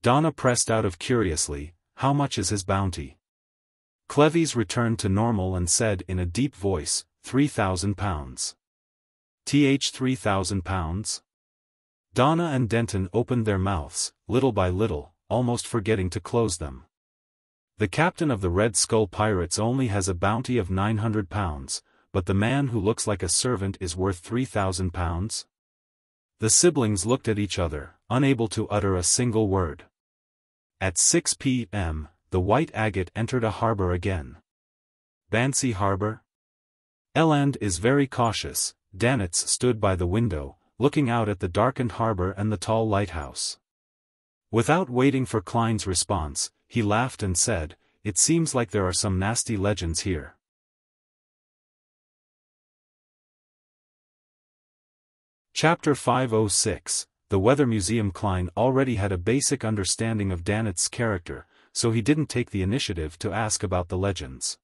Donna pressed out of curiously, how much is his bounty? Cleves returned to normal and said in a deep voice, 3,000 pounds. 3,000 pounds? Donna and Denton opened their mouths, little by little, almost forgetting to close them. The captain of the Red Skull Pirates only has a bounty of 900 pounds, but the man who looks like a servant is worth 3,000 pounds? The siblings looked at each other, unable to utter a single word. At 6 p.m., the White Agate entered a harbor again. Bansy Harbor? Eland is very cautious. Danitz stood by the window, looking out at the darkened harbor and the tall lighthouse. Without waiting for Klein's response, he laughed and said, It seems like there are some nasty legends here. Chapter 506. The Weather Museum. Klein already had a basic understanding of Danitz's character, so he didn't take the initiative to ask about the legends.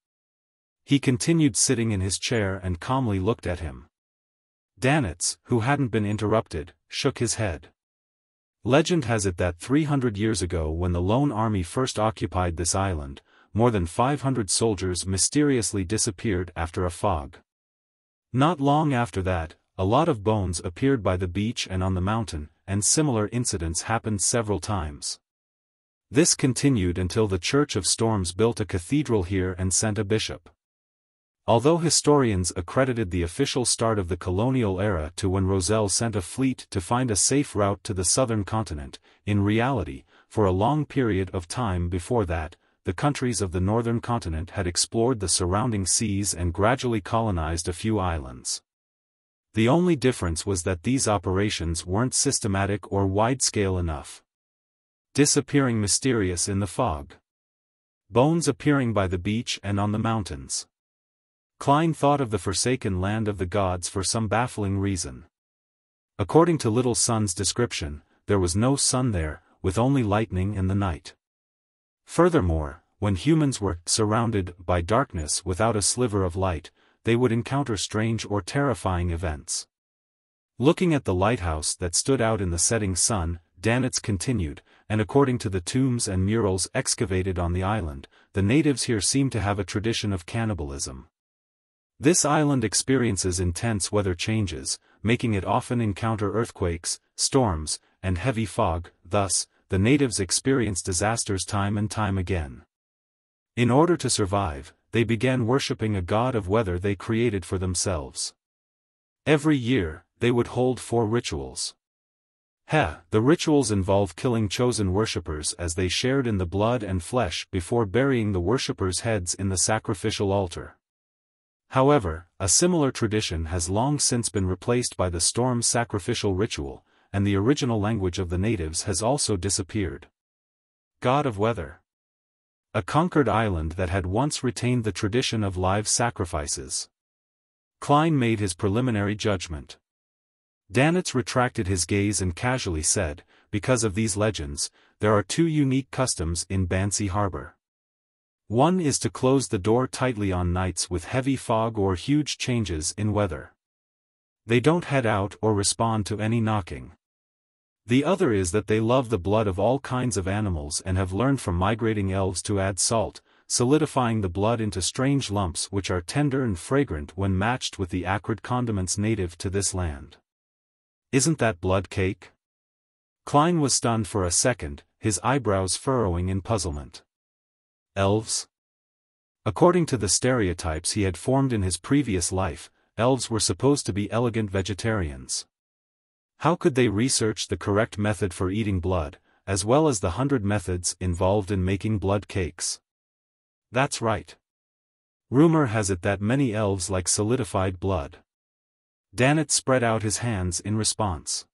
He continued sitting in his chair and calmly looked at him. Danitz, who hadn't been interrupted, shook his head. Legend has it that 300 years ago, when the Lone Army first occupied this island, more than 500 soldiers mysteriously disappeared after a fog. Not long after that, a lot of bones appeared by the beach and on the mountain, and similar incidents happened several times. This continued until the Church of Storms built a cathedral here and sent a bishop. Although historians accredited the official start of the colonial era to when Roselle sent a fleet to find a safe route to the southern continent, in reality, for a long period of time before that, the countries of the northern continent had explored the surrounding seas and gradually colonized a few islands. The only difference was that these operations weren't systematic or wide-scale enough. Disappearing mysterious in the fog. Bones appearing by the beach and on the mountains. Klein thought of the forsaken land of the gods for some baffling reason. According to Little Sun's description, there was no sun there, with only lightning in the night. Furthermore, when humans were surrounded by darkness without a sliver of light, they would encounter strange or terrifying events. Looking at the lighthouse that stood out in the setting sun, Danitz continued, and according to the tombs and murals excavated on the island, the natives here seem to have a tradition of cannibalism. This island experiences intense weather changes, making it often encounter earthquakes, storms, and heavy fog. Thus, the natives experience disasters time and time again. In order to survive, they began worshipping a god of weather they created for themselves. Every year, they would hold 4 rituals. The rituals involve killing chosen worshippers as they shared in the blood and flesh before burying the worshippers' heads in the sacrificial altar. However, a similar tradition has long since been replaced by the storm sacrificial ritual, and the original language of the natives has also disappeared. God of Weather. A conquered island that had once retained the tradition of live sacrifices. Klein made his preliminary judgment. Danitz retracted his gaze and casually said, because of these legends, there are 2 unique customs in Bansy Harbor. One is to close the door tightly on nights with heavy fog or huge changes in weather. They don't head out or respond to any knocking. The other is that they love the blood of all kinds of animals and have learned from migrating elves to add salt, solidifying the blood into strange lumps which are tender and fragrant when matched with the acrid condiments native to this land. Isn't that blood cake? Klein was stunned for a second, his eyebrows furrowing in puzzlement. Elves? According to the stereotypes he had formed in his previous life, elves were supposed to be elegant vegetarians. How could they research the correct method for eating blood, as well as the 100 methods involved in making blood cakes? That's right. Rumor has it that many elves like solidified blood. Danitz spread out his hands in response.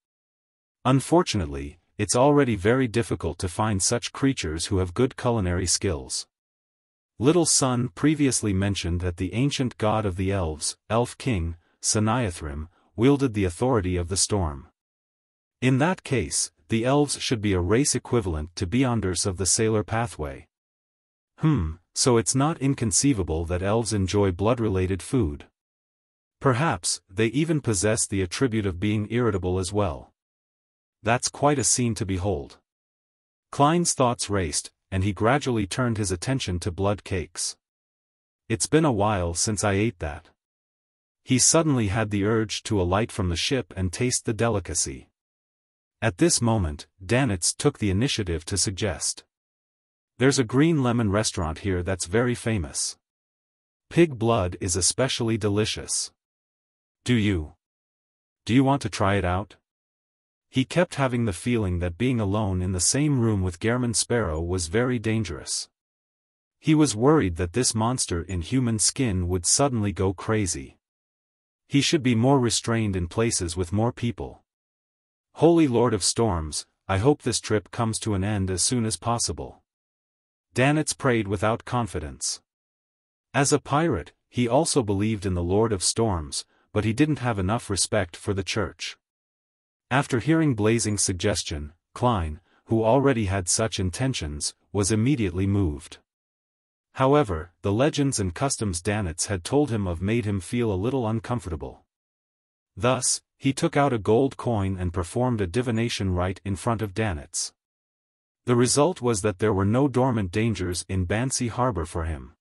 Unfortunately, it's already very difficult to find such creatures who have good culinary skills. Little Sun previously mentioned that the ancient god of the elves, Elf King, Sanayathrim, wielded the authority of the storm. In that case, the elves should be a race equivalent to Beyonders of the Sailor Pathway. So it's not inconceivable that elves enjoy blood-related food. Perhaps, they even possess the attribute of being irritable as well. That's quite a scene to behold. Klein's thoughts raced, and he gradually turned his attention to blood cakes. It's been a while since I ate that. He suddenly had the urge to alight from the ship and taste the delicacy. At this moment, Danitz took the initiative to suggest. There's a green lemon restaurant here that's very famous. Pig blood is especially delicious. Do you want to try it out? He kept having the feeling that being alone in the same room with Gehrman Sparrow was very dangerous. He was worried that this monster in human skin would suddenly go crazy. He should be more restrained in places with more people. Holy Lord of Storms, I hope this trip comes to an end as soon as possible. Danitz prayed without confidence. As a pirate, he also believed in the Lord of Storms, but he didn't have enough respect for the church. After hearing Blazing's suggestion, Klein, who already had such intentions, was immediately moved. However, the legends and customs Danitz had told him of made him feel a little uncomfortable. Thus, he took out a gold coin and performed a divination rite in front of Danitz. The result was that there were no dormant dangers in Bansy Harbor for him.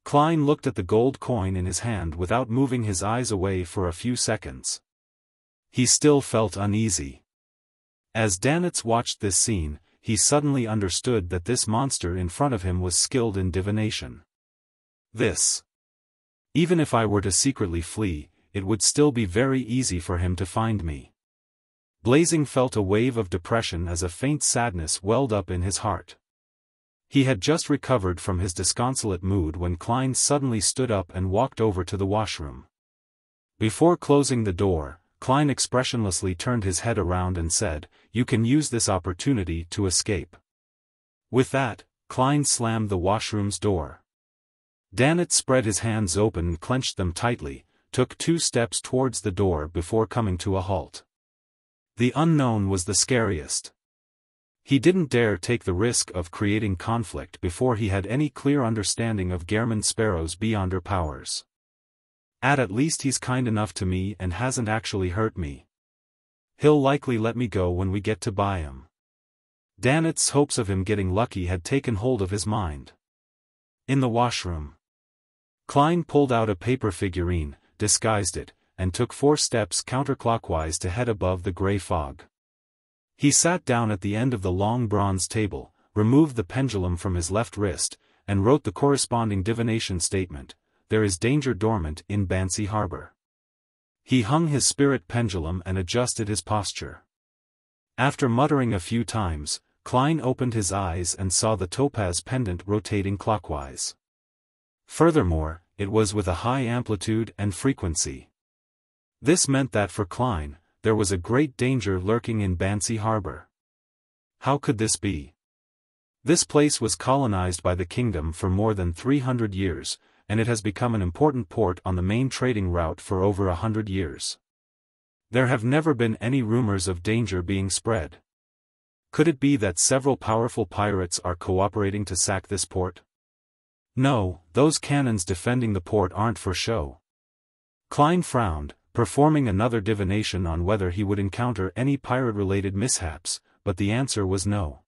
Klein looked at the gold coin in his hand without moving his eyes away for a few seconds. He still felt uneasy. As Danitz watched this scene, he suddenly understood that this monster in front of him was skilled in divination. Even if I were to secretly flee, it would still be very easy for him to find me. Blazing felt a wave of depression as a faint sadness welled up in his heart. He had just recovered from his disconsolate mood when Klein suddenly stood up and walked over to the washroom. Before closing the door, Klein expressionlessly turned his head around and said, "You can use this opportunity to escape." With that, Klein slammed the washroom's door. Danitz spread his hands open and clenched them tightly, took 2 steps towards the door before coming to a halt. The unknown was the scariest. He didn't dare take the risk of creating conflict before he had any clear understanding of Gehrman Sparrow's Beyonder powers. At least he's kind enough to me and hasn't actually hurt me. He'll likely let me go when we get to Byam. Danitz's hopes of him getting lucky had taken hold of his mind. In the washroom, Klein pulled out a paper figurine, disguised it, and took 4 steps counterclockwise to head above the gray fog. He sat down at the end of the long bronze table, removed the pendulum from his left wrist, and wrote the corresponding divination statement, there is danger dormant in Bansy Harbor. He hung his spirit pendulum and adjusted his posture. After muttering a few times, Klein opened his eyes and saw the topaz pendant rotating clockwise. Furthermore, it was with a high amplitude and frequency. This meant that for Klein, there was a great danger lurking in Bansy Harbor. How could this be? This place was colonized by the kingdom for more than 300 years, and it has become an important port on the main trading route for over 100 years. There have never been any rumors of danger being spread. Could it be that several powerful pirates are cooperating to sack this port? No, those cannons defending the port aren't for show. Klein frowned, performing another divination on whether he would encounter any pirate-related mishaps, but the answer was no.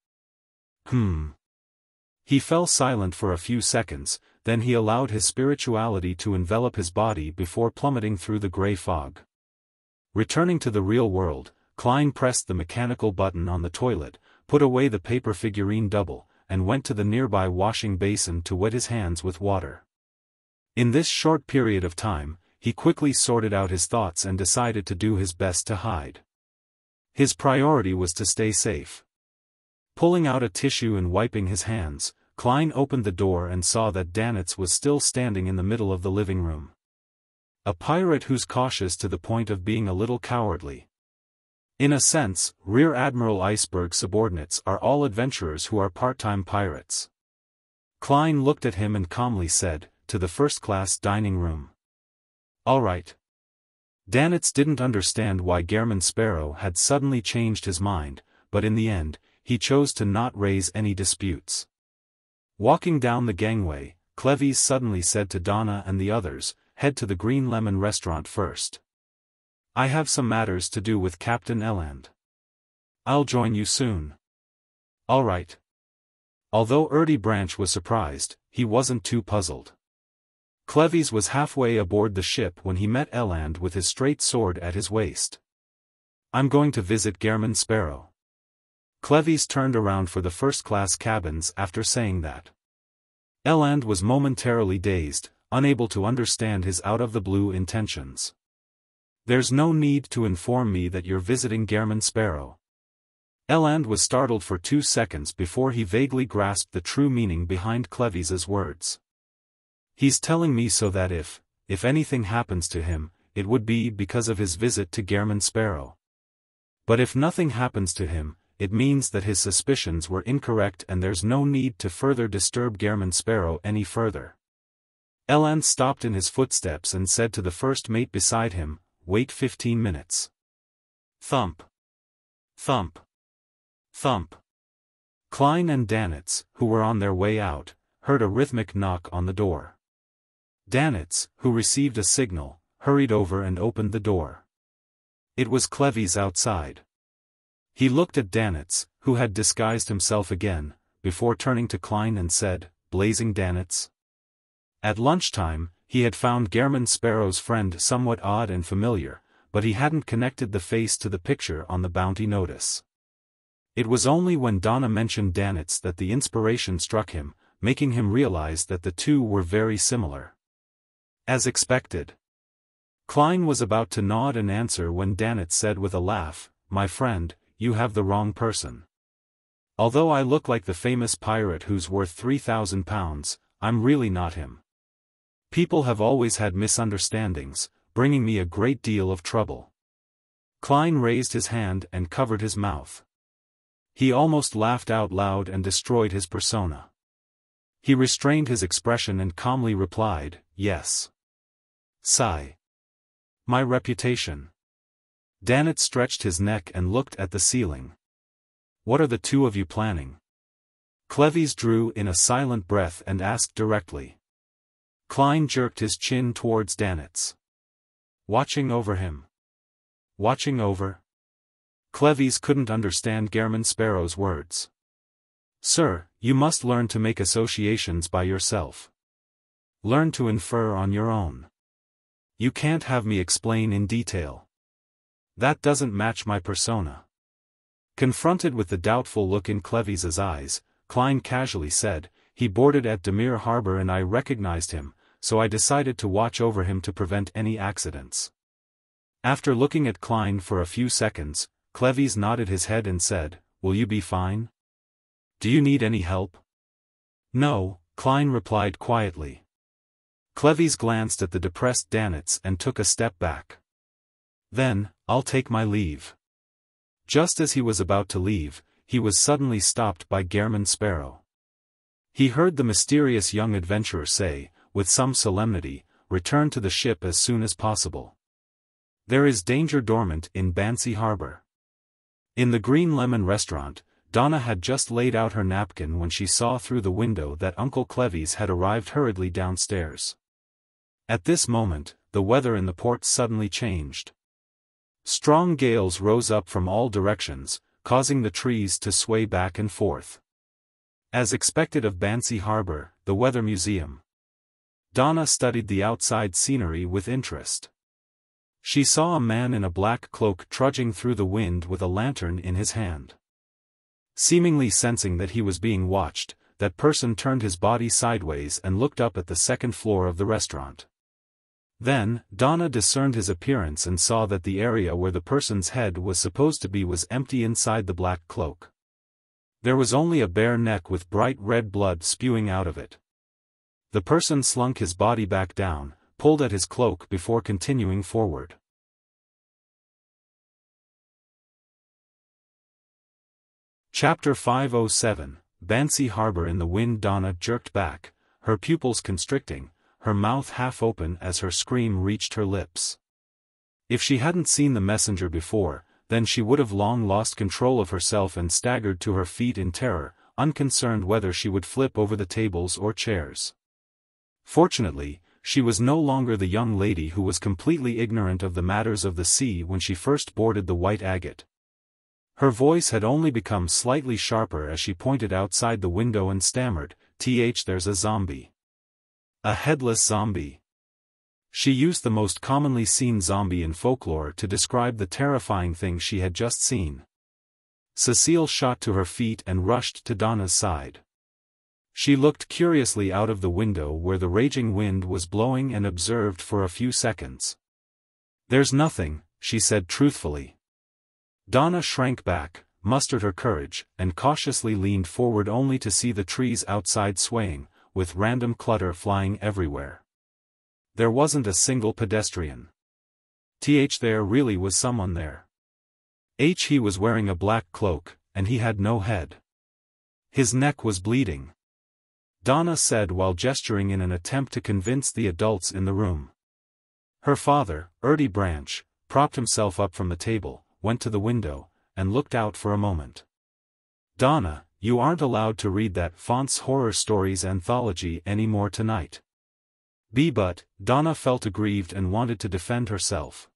He fell silent for a few seconds, then he allowed his spirituality to envelop his body before plummeting through the gray fog. Returning to the real world, Klein pressed the mechanical button on the toilet, put away the paper figurine double, and went to the nearby washing basin to wet his hands with water. In this short period of time, he quickly sorted out his thoughts and decided to do his best to hide. His priority was to stay safe. Pulling out a tissue and wiping his hands, Klein opened the door and saw that Danitz was still standing in the middle of the living room. A pirate who's cautious to the point of being a little cowardly. In a sense, Rear Admiral Iceberg's subordinates are all adventurers who are part-time pirates. Klein looked at him and calmly said, "To the first-class dining room." "All right." Danitz didn't understand why Gehrman Sparrow had suddenly changed his mind, but in the end, he chose to not raise any disputes. Walking down the gangway, Cleves suddenly said to Donna and the others, "Head to the Green Lemon restaurant first. I have some matters to do with Captain Eland. I'll join you soon." "All right." Although Erdy Branch was surprised, he wasn't too puzzled. Cleves was halfway aboard the ship when he met Eland with his straight sword at his waist. "I'm going to visit Gehrman Sparrow." Cleves turned around for the first-class cabins after saying that. Eland was momentarily dazed, unable to understand his out-of-the-blue intentions. "There's no need to inform me that you're visiting Gehrman Sparrow." Eland was startled for 2 seconds before he vaguely grasped the true meaning behind Cleves's words. "He's telling me so that if anything happens to him, it would be because of his visit to Gehrman Sparrow. But if nothing happens to him, it means that his suspicions were incorrect and there's no need to further disturb Gehrman Sparrow any further." Eland stopped in his footsteps and said to the first mate beside him, "Wait 15 minutes. Thump. Thump. Thump." Klein and Danitz, who were on their way out, heard a rhythmic knock on the door. Danitz, who received a signal, hurried over and opened the door. It was Cleves outside. He looked at Danitz, who had disguised himself again, before turning to Klein and said, "Blazing Danitz." At lunchtime, he had found Gehrman Sparrow's friend somewhat odd and familiar, but he hadn't connected the face to the picture on the bounty notice. It was only when Donna mentioned Danitz that the inspiration struck him, making him realize that the two were very similar. As expected. Klein was about to nod and answer when Danitz said with a laugh, "My friend, you have the wrong person. Although I look like the famous pirate who's worth 3,000 pounds, I'm really not him. People have always had misunderstandings, bringing me a great deal of trouble." Klein raised his hand and covered his mouth. He almost laughed out loud and destroyed his persona. He restrained his expression and calmly replied, "Yes. Sigh. My reputation." Danitz stretched his neck and looked at the ceiling. "What are the two of you planning?" Cleves drew in a silent breath and asked directly. Klein jerked his chin towards Danitz. "Watching over him." "Watching over?" Cleves couldn't understand Gehrman Sparrow's words. "Sir, you must learn to make associations by yourself. Learn to infer on your own. You can't have me explain in detail. That doesn't match my persona." Confronted with the doubtful look in Cleves's eyes, Klein casually said, "He boarded at Demir Harbor and I recognized him, so I decided to watch over him to prevent any accidents. After looking at Klein for a few seconds, Cleves nodded his head and said, "Will you be fine? Do you need any help?" "No," Klein replied quietly. Cleves glanced at the depressed Danitz and took a step back. "Then, I'll take my leave." Just as he was about to leave, he was suddenly stopped by Gehrman Sparrow. He heard the mysterious young adventurer say, with some solemnity, "Return to the ship as soon as possible. There is danger dormant in Bansy Harbor." In the Green Lemon restaurant, Donna had just laid out her napkin when she saw through the window that Uncle Cleves had arrived hurriedly downstairs. At this moment, the weather in the port suddenly changed. Strong gales rose up from all directions, causing the trees to sway back and forth. As expected of Bansy Harbor, the Weather Museum. Donna studied the outside scenery with interest. She saw a man in a black cloak trudging through the wind with a lantern in his hand. Seemingly sensing that he was being watched, that person turned his body sideways and looked up at the second floor of the restaurant. Then, Donna discerned his appearance and saw that the area where the person's head was supposed to be was empty inside the black cloak. There was only a bare neck with bright red blood spewing out of it. The person slunk his body back down, pulled at his cloak before continuing forward. Chapter 507, Bansy Harbor in the wind. Donna jerked back, her pupils constricting, her mouth half open as her scream reached her lips. If she hadn't seen the messenger before, then she would have long lost control of herself and staggered to her feet in terror, unconcerned whether she would flip over the tables or chairs. Fortunately, she was no longer the young lady who was completely ignorant of the matters of the sea when she first boarded the White Agate. Her voice had only become slightly sharper as she pointed outside the window and stammered, "There's a zombie. A headless zombie." She used the most commonly seen zombie in folklore to describe the terrifying thing she had just seen. Cecile shot to her feet and rushed to Donna's side. She looked curiously out of the window where the raging wind was blowing and observed for a few seconds. "There's nothing," she said truthfully. Donna shrank back, mustered her courage, and cautiously leaned forward only to see the trees outside swaying, with random clutter flying everywhere. There wasn't a single pedestrian. There really was someone there. He was wearing a black cloak, and he had no head. His neck was bleeding. Donna said while gesturing in an attempt to convince the adults in the room. Her father, Erdy Branch, propped himself up from the table, went to the window, and looked out for a moment. "Donna, you aren't allowed to read that Font's Horror Stories anthology anymore tonight." But Donna felt aggrieved and wanted to defend herself.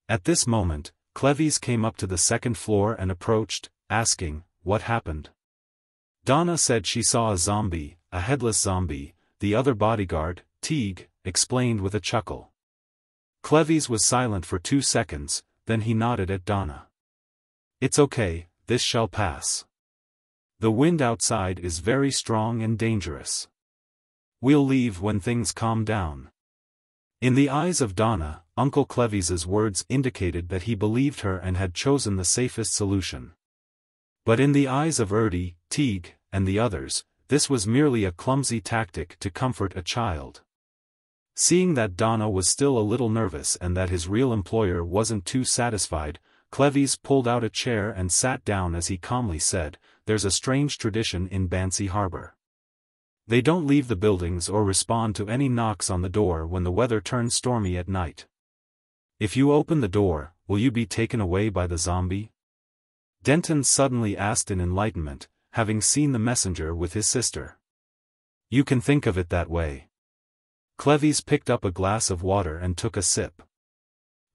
At this moment, Cleves came up to the second floor and approached, asking, "What happened?" Donna said she saw a zombie, a headless zombie. The other bodyguard, Teague, explained with a chuckle. Cleves was silent for 2 seconds, then he nodded at Donna. "It's okay, this shall pass. The wind outside is very strong and dangerous. We'll leave when things calm down." In the eyes of Donna, Uncle Cleves's words indicated that he believed her and had chosen the safest solution. But in the eyes of Erdy, Teague, and the others, this was merely a clumsy tactic to comfort a child. Seeing that Donna was still a little nervous and that his real employer wasn't too satisfied, Cleves pulled out a chair and sat down as he calmly said, "There's a strange tradition in Bansy Harbor. They don't leave the buildings or respond to any knocks on the door when the weather turns stormy at night. If you open the door, will you be taken away by the zombie?" Denton suddenly asked in enlightenment, having seen the messenger with his sister. "You can think of it that way." Cleves picked up a glass of water and took a sip.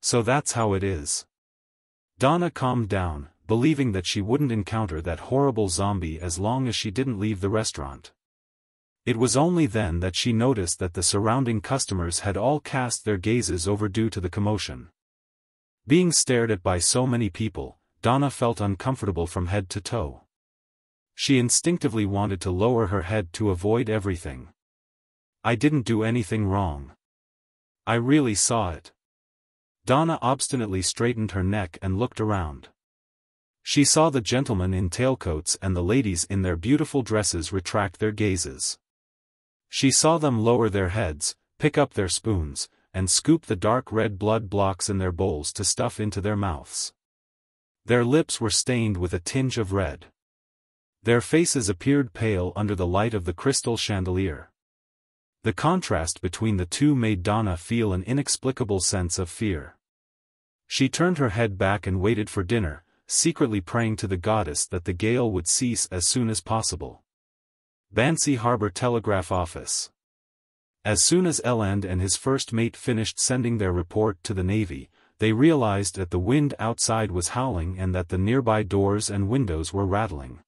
"So that's how it is." Donna calmed down, believing that she wouldn't encounter that horrible zombie as long as she didn't leave the restaurant. It was only then that she noticed that the surrounding customers had all cast their gazes over due to the commotion. Being stared at by so many people, Donna felt uncomfortable from head to toe. She instinctively wanted to lower her head to avoid everything. I didn't do anything wrong. I really saw it. Donna obstinately straightened her neck and looked around. She saw the gentlemen in tailcoats and the ladies in their beautiful dresses retract their gazes. She saw them lower their heads, pick up their spoons, and scoop the dark red blood blocks in their bowls to stuff into their mouths. Their lips were stained with a tinge of red. Their faces appeared pale under the light of the crystal chandelier. The contrast between the two made Donna feel an inexplicable sense of fear. She turned her head back and waited for dinner, secretly praying to the goddess that the gale would cease as soon as possible. Bansy Harbor Telegraph Office. As soon as Eland and his first mate finished sending their report to the Navy, they realized that the wind outside was howling and that the nearby doors and windows were rattling.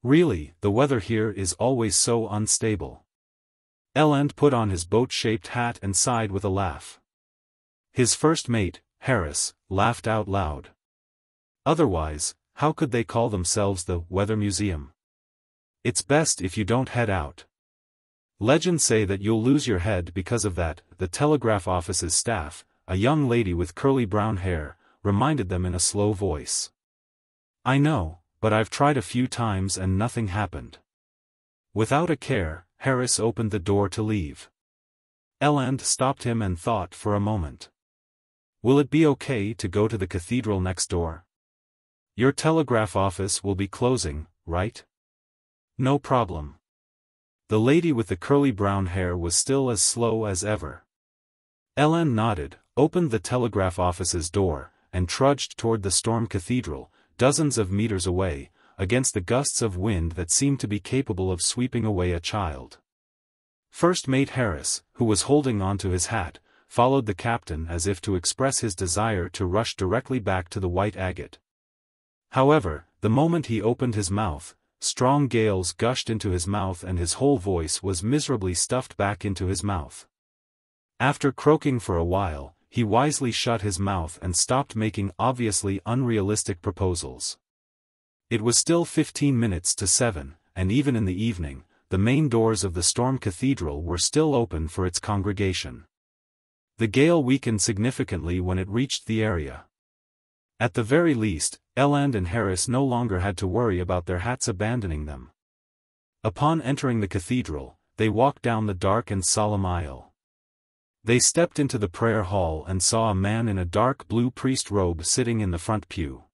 Really, the weather here is always so unstable. Eland put on his boat-shaped hat and sighed with a laugh. His first mate, Harris, laughed out loud. Otherwise, how could they call themselves the Weather Museum? It's best if you don't head out. Legends say that you'll lose your head because of that. The telegraph office's staff, a young lady with curly brown hair, reminded them in a slow voice. I know, but I've tried a few times and nothing happened. Without a care, Harris opened the door to leave. Eland stopped him and thought for a moment. Will it be okay to go to the cathedral next door? Your telegraph office will be closing, right? No problem. The lady with the curly brown hair was still as slow as ever. Eland nodded, opened the telegraph office's door, and trudged toward the Storm Cathedral, dozens of meters away, against the gusts of wind that seemed to be capable of sweeping away a child. First Mate Harris, who was holding onto his hat, followed the captain as if to express his desire to rush directly back to the White Agate. However, the moment he opened his mouth, strong gales gushed into his mouth and his whole voice was miserably stuffed back into his mouth. After croaking for a while, he wisely shut his mouth and stopped making obviously unrealistic proposals. It was still 15 minutes to 7, and even in the evening, the main doors of the Storm Cathedral were still open for its congregation. The gale weakened significantly when it reached the area. At the very least, Eland and Harris no longer had to worry about their hats abandoning them. Upon entering the cathedral, they walked down the dark and solemn aisle. They stepped into the prayer hall and saw a man in a dark blue priest robe sitting in the front pew.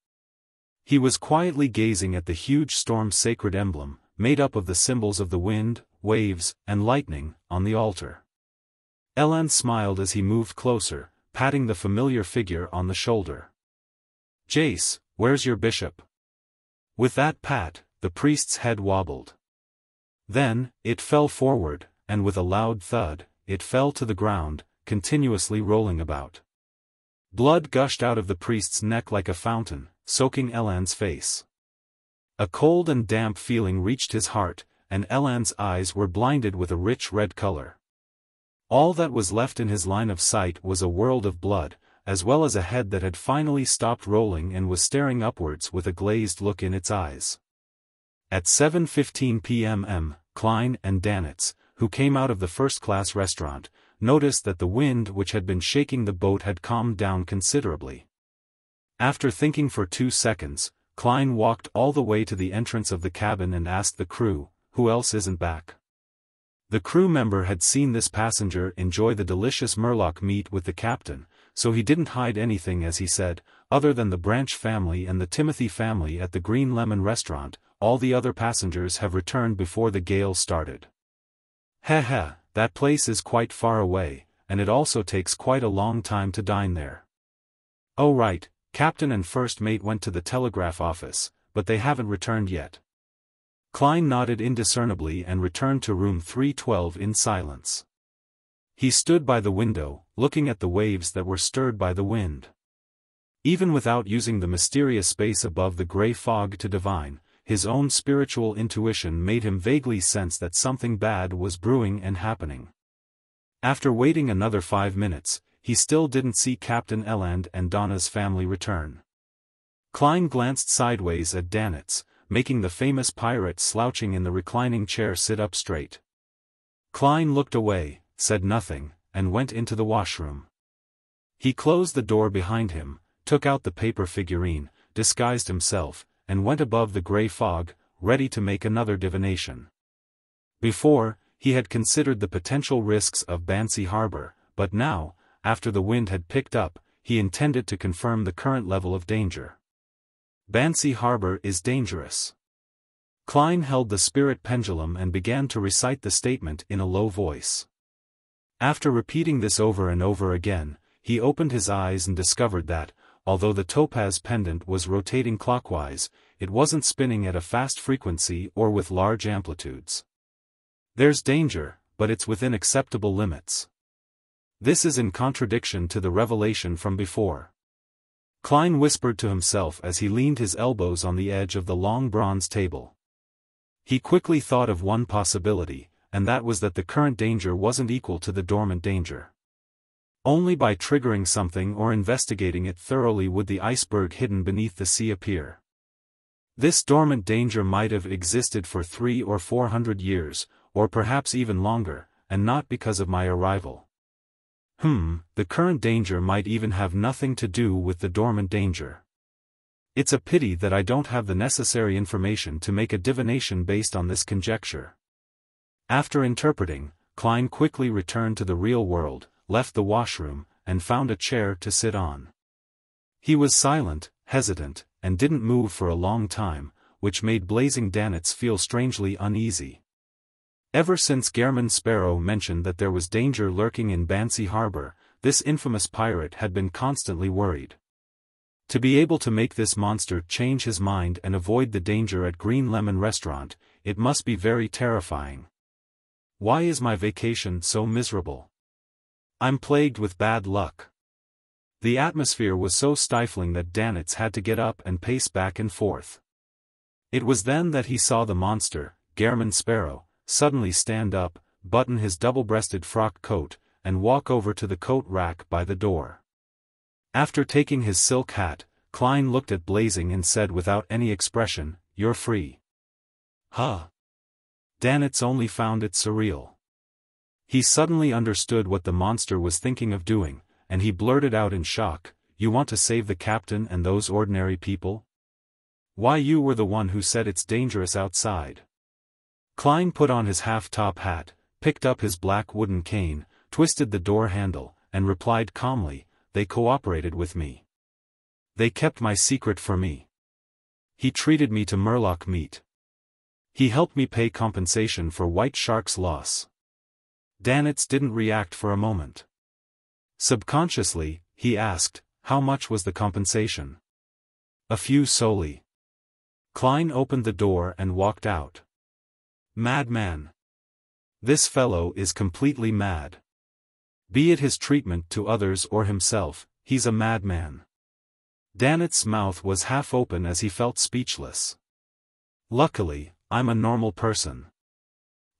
He was quietly gazing at the huge storm's sacred emblem, made up of the symbols of the wind, waves, and lightning, on the altar. Eland smiled as he moved closer, patting the familiar figure on the shoulder. Jace, where's your bishop? With that pat, the priest's head wobbled. Then, it fell forward, and with a loud thud, it fell to the ground, continuously rolling about. Blood gushed out of the priest's neck like a fountain, soaking Eland's face. A cold and damp feeling reached his heart, and Eland's eyes were blinded with a rich red color. All that was left in his line of sight was a world of blood, as well as a head that had finally stopped rolling and was staring upwards with a glazed look in its eyes. At 7:15 p.m. Klein and Danitz, who came out of the first-class restaurant, noticed that the wind which had been shaking the boat had calmed down considerably. After thinking for 2 seconds, Klein walked all the way to the entrance of the cabin and asked the crew, "Who else isn't back?" The crew member had seen this passenger enjoy the delicious Murloc meat with the captain, so he didn't hide anything as he said, "Other than the Branch family and the Timothy family at the Green Lemon restaurant, all the other passengers have returned before the gale started." "Heh, that place is quite far away, and it also takes quite a long time to dine there." "Oh right, Captain and First Mate went to the telegraph office, but they haven't returned yet." Klein nodded indiscernibly and returned to room 312 in silence. He stood by the window, looking at the waves that were stirred by the wind. Even without using the mysterious space above the gray fog to divine, his own spiritual intuition made him vaguely sense that something bad was brewing and happening. After waiting another 5 minutes, he still didn't see Captain Eland and Donna's family return. Klein glanced sideways at Danitz, making the famous pirate slouching in the reclining chair sit up straight. Klein looked away, said nothing, and went into the washroom. He closed the door behind him, took out the paper figurine, disguised himself, and went above the grey fog, ready to make another divination. Before, he had considered the potential risks of Bansy Harbor, but now, after the wind had picked up, he intended to confirm the current level of danger. Bansy Harbor is dangerous. Klein held the spirit pendulum and began to recite the statement in a low voice. After repeating this over and over again, he opened his eyes and discovered that, although the topaz pendant was rotating clockwise, it wasn't spinning at a fast frequency or with large amplitudes. There's danger, but it's within acceptable limits. This is in contradiction to the revelation from before. Klein whispered to himself as he leaned his elbows on the edge of the long bronze table. He quickly thought of one possibility, and that was that the current danger wasn't equal to the dormant danger. Only by triggering something or investigating it thoroughly would the iceberg hidden beneath the sea appear. This dormant danger might have existed for 300 or 400 years, or perhaps even longer, and not because of my arrival. The current danger might even have nothing to do with the dormant danger. It's a pity that I don't have the necessary information to make a divination based on this conjecture. After interpreting, Klein quickly returned to the real world, left the washroom, and found a chair to sit on. He was silent, hesitant, and didn't move for a long time, which made Blazing Danitz feel strangely uneasy. Ever since Gehrman Sparrow mentioned that there was danger lurking in Bansy Harbor, this infamous pirate had been constantly worried. To be able to make this monster change his mind and avoid the danger at Green Lemon Restaurant, it must be very terrifying. Why is my vacation so miserable? I'm plagued with bad luck. The atmosphere was so stifling that Danitz had to get up and pace back and forth. It was then that he saw the monster, Gehrman Sparrow, suddenly stand up, button his double-breasted frock coat, and walk over to the coat rack by the door. After taking his silk hat, Klein looked at Blazing and said without any expression, "You're free." Huh? Danitz only found it surreal. He suddenly understood what the monster was thinking of doing, and he blurted out in shock, "You want to save the captain and those ordinary people? Why, you were the one who said it's dangerous outside." Klein put on his half-top hat, picked up his black wooden cane, twisted the door handle, and replied calmly, "They cooperated with me. They kept my secret for me. He treated me to murloc meat. He helped me pay compensation for White Shark's loss." Danitz didn't react for a moment. Subconsciously, he asked, "How much was the compensation?" "A few soli." Klein opened the door and walked out. Madman. This fellow is completely mad. Be it his treatment to others or himself, he's a madman. Danitz's mouth was half open as he felt speechless. Luckily, I'm a normal person.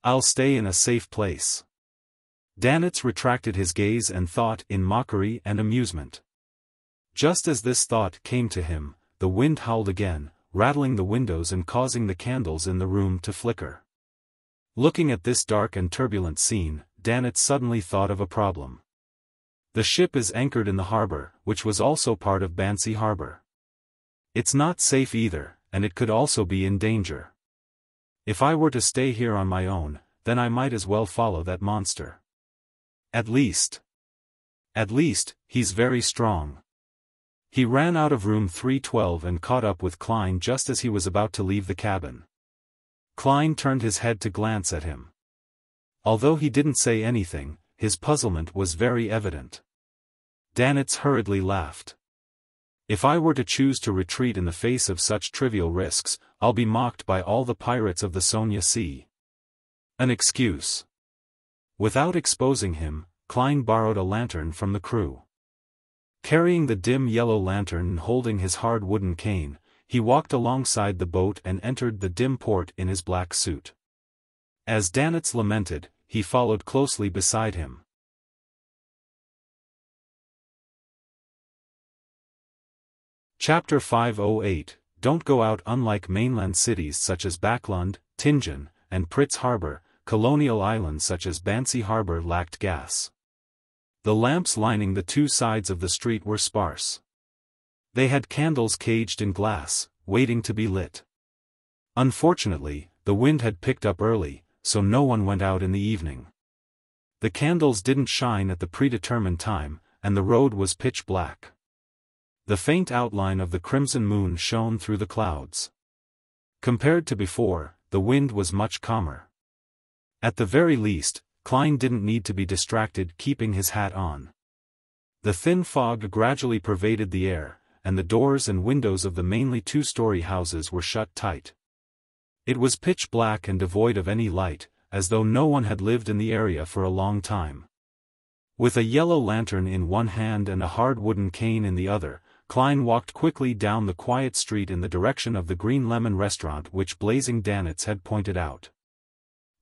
I'll stay in a safe place. Danitz retracted his gaze and thought in mockery and amusement. Just as this thought came to him, the wind howled again, rattling the windows and causing the candles in the room to flicker. Looking at this dark and turbulent scene, Danitz suddenly thought of a problem. The ship is anchored in the harbor, which was also part of Bansy Harbor. It's not safe either, and it could also be in danger. If I were to stay here on my own, then I might as well follow that monster. At least, he's very strong. He ran out of room 312 and caught up with Klein just as he was about to leave the cabin. Klein turned his head to glance at him. Although he didn't say anything, his puzzlement was very evident. Danitz hurriedly laughed. "If I were to choose to retreat in the face of such trivial risks, I'll be mocked by all the pirates of the Sonia Sea. An excuse." Without exposing him, Klein borrowed a lantern from the crew. Carrying the dim yellow lantern and holding his hard wooden cane, he walked alongside the boat and entered the dim port in his black suit. As Danitz lamented, he followed closely beside him. Chapter 508, Don't Go Out. Unlike mainland cities such as Backlund, Tingen, and Pritz Harbor, colonial islands such as Bansy Harbor lacked gas. The lamps lining the two sides of the street were sparse. They had candles caged in glass, waiting to be lit. Unfortunately, the wind had picked up early, so no one went out in the evening. The candles didn't shine at the predetermined time, and the road was pitch black. The faint outline of the crimson moon shone through the clouds. Compared to before, the wind was much calmer. At the very least, Klein didn't need to be distracted keeping his hat on. The thin fog gradually pervaded the air, and the doors and windows of the mainly two-story houses were shut tight. It was pitch black and devoid of any light, as though no one had lived in the area for a long time. With a yellow lantern in one hand and a hard wooden cane in the other, Klein walked quickly down the quiet street in the direction of the Green Lemon restaurant which Blazing Danitz had pointed out.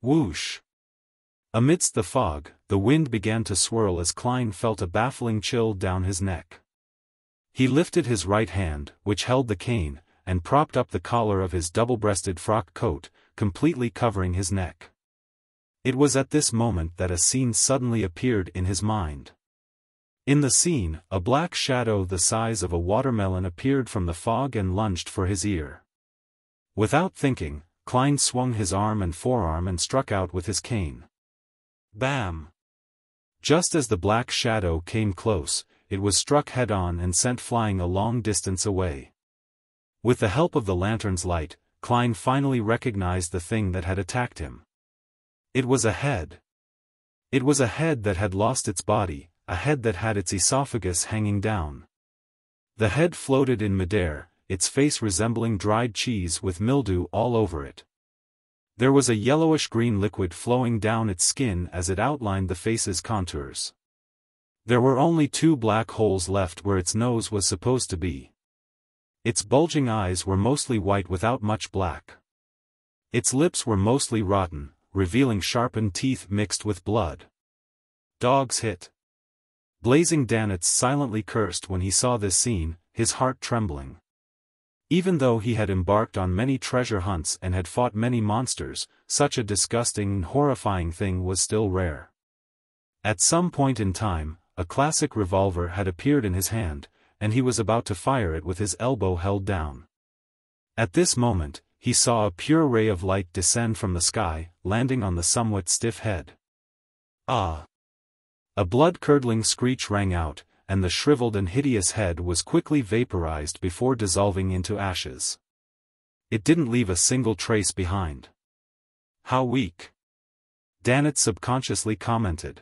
Whoosh! Amidst the fog, the wind began to swirl as Klein felt a baffling chill down his neck. He lifted his right hand, which held the cane, and propped up the collar of his double-breasted frock coat, completely covering his neck. It was at this moment that a scene suddenly appeared in his mind. In the scene, a black shadow the size of a watermelon appeared from the fog and lunged for his ear. Without thinking, Klein swung his arm and forearm and struck out with his cane. Bam! Just as the black shadow came close, it was struck head-on and sent flying a long distance away. With the help of the lantern's light, Klein finally recognized the thing that had attacked him. It was a head. It was a head that had lost its body, a head that had its esophagus hanging down. The head floated in midair, its face resembling dried cheese with mildew all over it. There was a yellowish-green liquid flowing down its skin as it outlined the face's contours. There were only two black holes left where its nose was supposed to be. Its bulging eyes were mostly white without much black. Its lips were mostly rotten, revealing sharpened teeth mixed with blood. Dog's hit. Blazing Danitz silently cursed when he saw this scene, his heart trembling. Even though he had embarked on many treasure hunts and had fought many monsters, such a disgusting and horrifying thing was still rare. At some point in time, a classic revolver had appeared in his hand, and he was about to fire it with his elbow held down. At this moment, he saw a pure ray of light descend from the sky, landing on the somewhat stiff head. Ah! A blood-curdling screech rang out, and the shriveled and hideous head was quickly vaporized before dissolving into ashes. It didn't leave a single trace behind. How weak! Danitz subconsciously commented.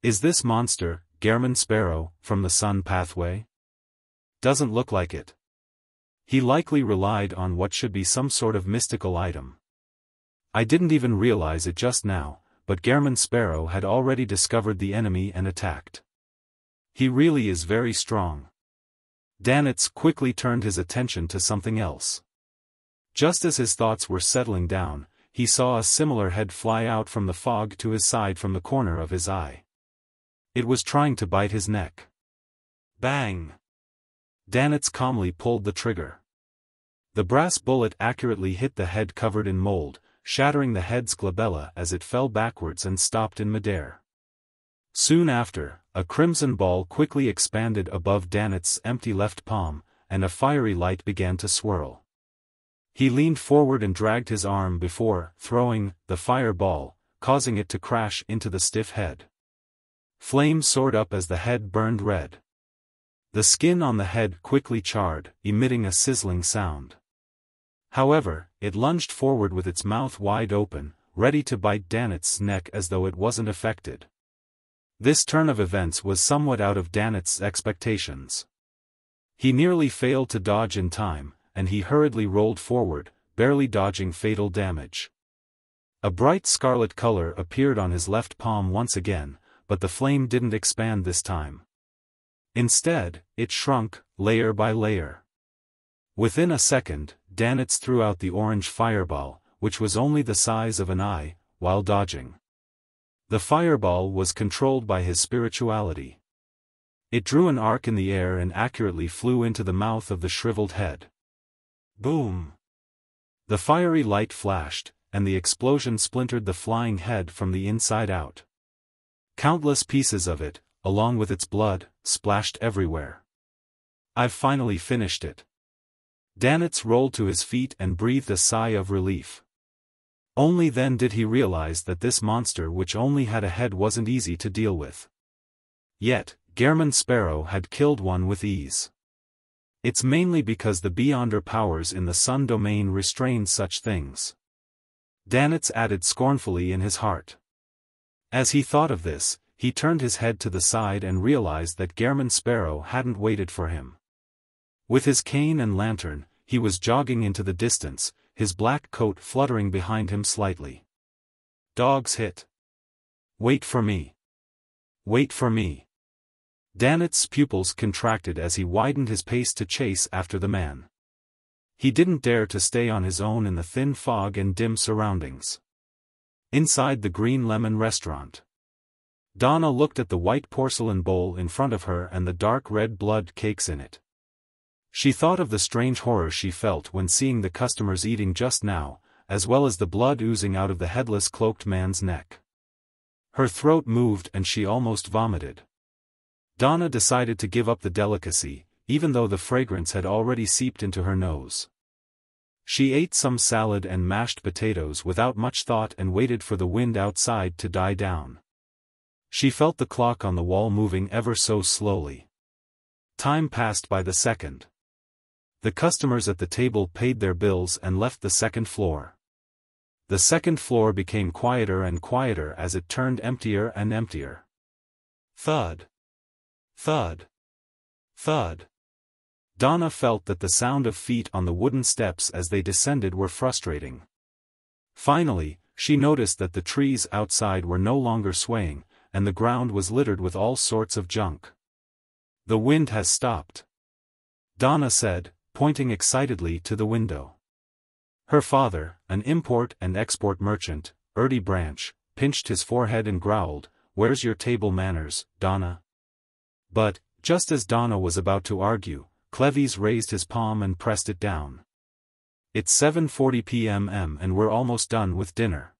Is this monster, Gehrman Sparrow, from the Sun Pathway? Doesn't look like it. He likely relied on what should be some sort of mystical item. I didn't even realize it just now, but Gehrman Sparrow had already discovered the enemy and attacked. He really is very strong. Danitz quickly turned his attention to something else. Just as his thoughts were settling down, he saw a similar head fly out from the fog to his side from the corner of his eye. It was trying to bite his neck. Bang! Danitz calmly pulled the trigger. The brass bullet accurately hit the head covered in mold, shattering the head's glabella as it fell backwards and stopped in midair. Soon after, a crimson ball quickly expanded above Danitz's empty left palm, and a fiery light began to swirl. He leaned forward and dragged his arm before throwing the fireball, causing it to crash into the stiff head. Flames soared up as the head burned red. The skin on the head quickly charred, emitting a sizzling sound. However, it lunged forward with its mouth wide open, ready to bite Danitz's neck as though it wasn't affected. This turn of events was somewhat out of Danitz's expectations. He nearly failed to dodge in time, and he hurriedly rolled forward, barely dodging fatal damage. A bright scarlet color appeared on his left palm once again, but the flame didn't expand this time. Instead, it shrunk, layer by layer. Within a second, Danitz threw out the orange fireball, which was only the size of an eye, while dodging. The fireball was controlled by his spirituality. It drew an arc in the air and accurately flew into the mouth of the shriveled head. Boom! The fiery light flashed, and the explosion splintered the flying head from the inside out. Countless pieces of it, along with its blood, splashed everywhere. "I've finally finished it." Danitz rolled to his feet and breathed a sigh of relief. Only then did he realize that this monster which only had a head wasn't easy to deal with. Yet, Gehrman Sparrow had killed one with ease. It's mainly because the Beyonder powers in the Sun domain restrained such things. Danitz added scornfully in his heart. As he thought of this, he turned his head to the side and realized that Gehrman Sparrow hadn't waited for him. With his cane and lantern, he was jogging into the distance, his black coat fluttering behind him slightly. "Dog's hit. Wait for me. Wait for me." Danitz's pupils contracted as he widened his pace to chase after the man. He didn't dare to stay on his own in the thin fog and dim surroundings. Inside the Green Lemon restaurant, Donna looked at the white porcelain bowl in front of her and the dark red blood cakes in it. She thought of the strange horror she felt when seeing the customers eating just now, as well as the blood oozing out of the headless cloaked man's neck. Her throat moved and she almost vomited. Donna decided to give up the delicacy, even though the fragrance had already seeped into her nose. She ate some salad and mashed potatoes without much thought and waited for the wind outside to die down. She felt the clock on the wall moving ever so slowly. Time passed by the second. The customers at the table paid their bills and left the second floor. The second floor became quieter and quieter as it turned emptier and emptier. Thud. Thud. Thud. Donna felt that the sound of feet on the wooden steps as they descended were frustrating. Finally, she noticed that the trees outside were no longer swaying, and the ground was littered with all sorts of junk. "The wind has stopped," Donna said, pointing excitedly to the window. Her father, an import and export merchant, Erdie Branch, pinched his forehead and growled, "Where's your table manners, Donna?" But, just as Donna was about to argue, Cleves raised his palm and pressed it down. "It's 7:40 p.m. and we're almost done with dinner.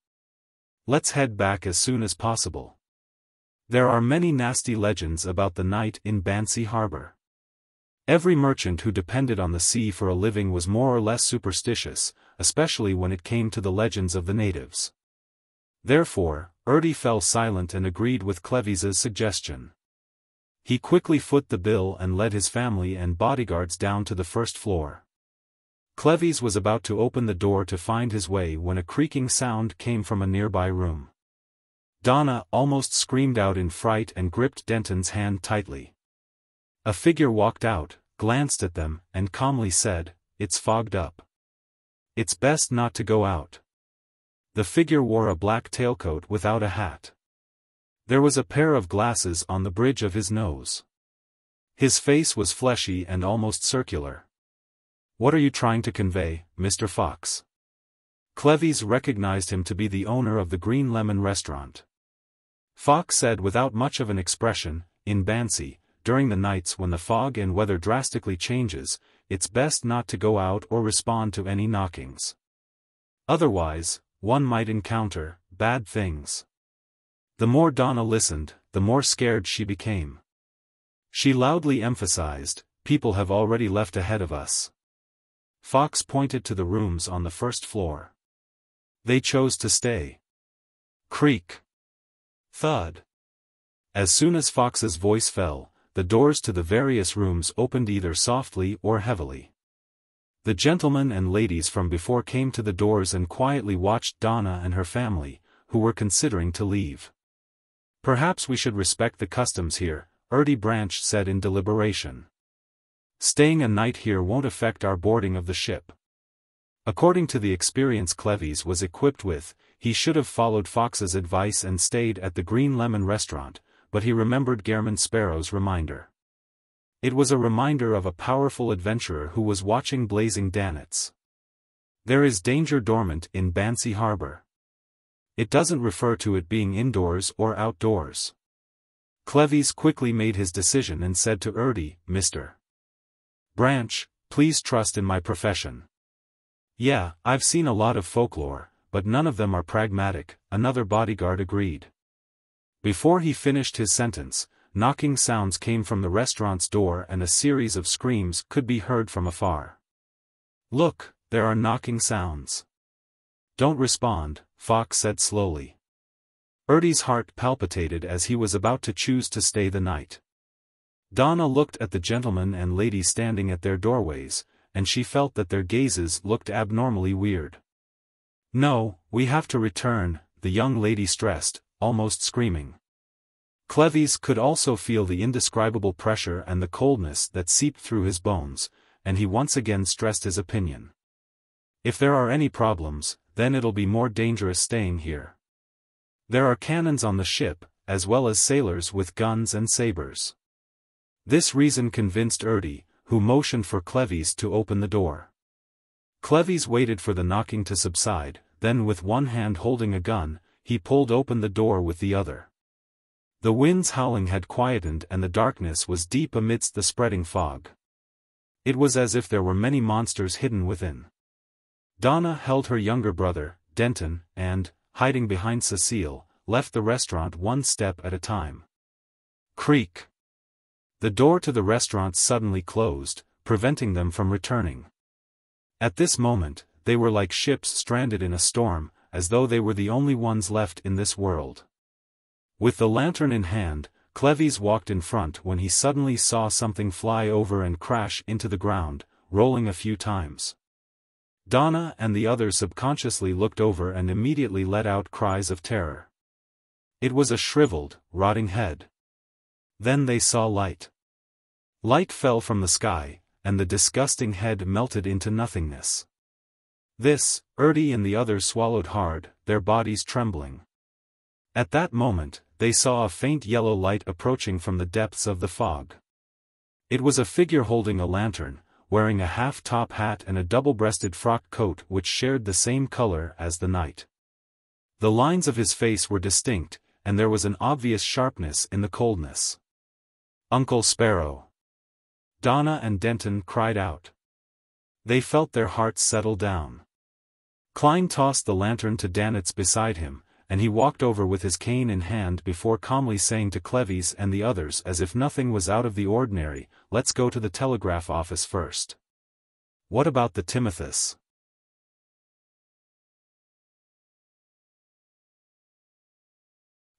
Let's head back as soon as possible." There are many nasty legends about the night in Bansy Harbor. Every merchant who depended on the sea for a living was more or less superstitious, especially when it came to the legends of the natives. Therefore, Erdie fell silent and agreed with Cleves's suggestion. He quickly foot the bill and led his family and bodyguards down to the first floor. Cleves was about to open the door to find his way when a creaking sound came from a nearby room. Donna almost screamed out in fright and gripped Denton's hand tightly. A figure walked out, glanced at them, and calmly said, "It's fogged up. It's best not to go out." The figure wore a black tailcoat without a hat. There was a pair of glasses on the bridge of his nose. His face was fleshy and almost circular. "What are you trying to convey, Mr. Fox?" Cleves recognized him to be the owner of the Green Lemon restaurant. Fox said without much of an expression, "In Bansy, during the nights when the fog and weather drastically changes, it's best not to go out or respond to any knockings. Otherwise, one might encounter bad things." The more Donna listened, the more scared she became. She loudly emphasized, "People have already left ahead of us." Fox pointed to the rooms on the first floor. "They chose to stay." Creak. Thud. As soon as Fox's voice fell, the doors to the various rooms opened either softly or heavily. The gentlemen and ladies from before came to the doors and quietly watched Donna and her family, who were considering to leave. "Perhaps we should respect the customs here," Erdie Branch said in deliberation. "Staying a night here won't affect our boarding of the ship." According to the experience Cleves was equipped with, he should have followed Fox's advice and stayed at the Green Lemon restaurant, but he remembered Gehrman Sparrow's reminder. It was a reminder of a powerful adventurer who was watching blazing Danitz. There is danger dormant in Bansy Harbor. It doesn't refer to it being indoors or outdoors. Cleves quickly made his decision and said to Erdie, "Mr. Branch, please trust in my profession. Yeah, I've seen a lot of folklore, but none of them are pragmatic, another bodyguard agreed. Before he finished his sentence, knocking sounds came from the restaurant's door and a series of screams could be heard from afar. "Look, there are knocking sounds." "Don't respond," Fox said slowly. Ertie's heart palpitated as he was about to choose to stay the night. Donna looked at the gentlemen and ladies standing at their doorways, and she felt that their gazes looked abnormally weird. "No, we have to return," the young lady stressed, almost screaming. Cleves could also feel the indescribable pressure and the coldness that seeped through his bones, and he once again stressed his opinion. "If there are any problems, then it'll be more dangerous staying here. There are cannons on the ship, as well as sailors with guns and sabers." This reason convinced Ertie, who motioned for Cleves to open the door. Cleves waited for the knocking to subside, then with one hand holding a gun, he pulled open the door with the other. The wind's howling had quietened and the darkness was deep amidst the spreading fog. It was as if there were many monsters hidden within. Donna held her younger brother, Denton, and, hiding behind Cecile, left the restaurant one step at a time. Creak. The door to the restaurant suddenly closed, preventing them from returning. At this moment, they were like ships stranded in a storm, as though they were the only ones left in this world. With the lantern in hand, Cleves walked in front when he suddenly saw something fly over and crash into the ground, rolling a few times. Donna and the others subconsciously looked over and immediately let out cries of terror. It was a shriveled, rotting head. Then they saw light. Light fell from the sky, and the disgusting head melted into nothingness. This, Ertie and the others swallowed hard, their bodies trembling. At that moment, they saw a faint yellow light approaching from the depths of the fog. It was a figure holding a lantern, wearing a half-top hat and a double-breasted frock coat which shared the same color as the night. The lines of his face were distinct, and there was an obvious sharpness in the coldness. "Uncle Sparrow!" Donna and Denton cried out. They felt their hearts settle down. Klein tossed the lantern to Danitz beside him, and he walked over with his cane in hand before calmly saying to Cleves and the others as if nothing was out of the ordinary, "Let's go to the telegraph office first." "What about the Timothus?"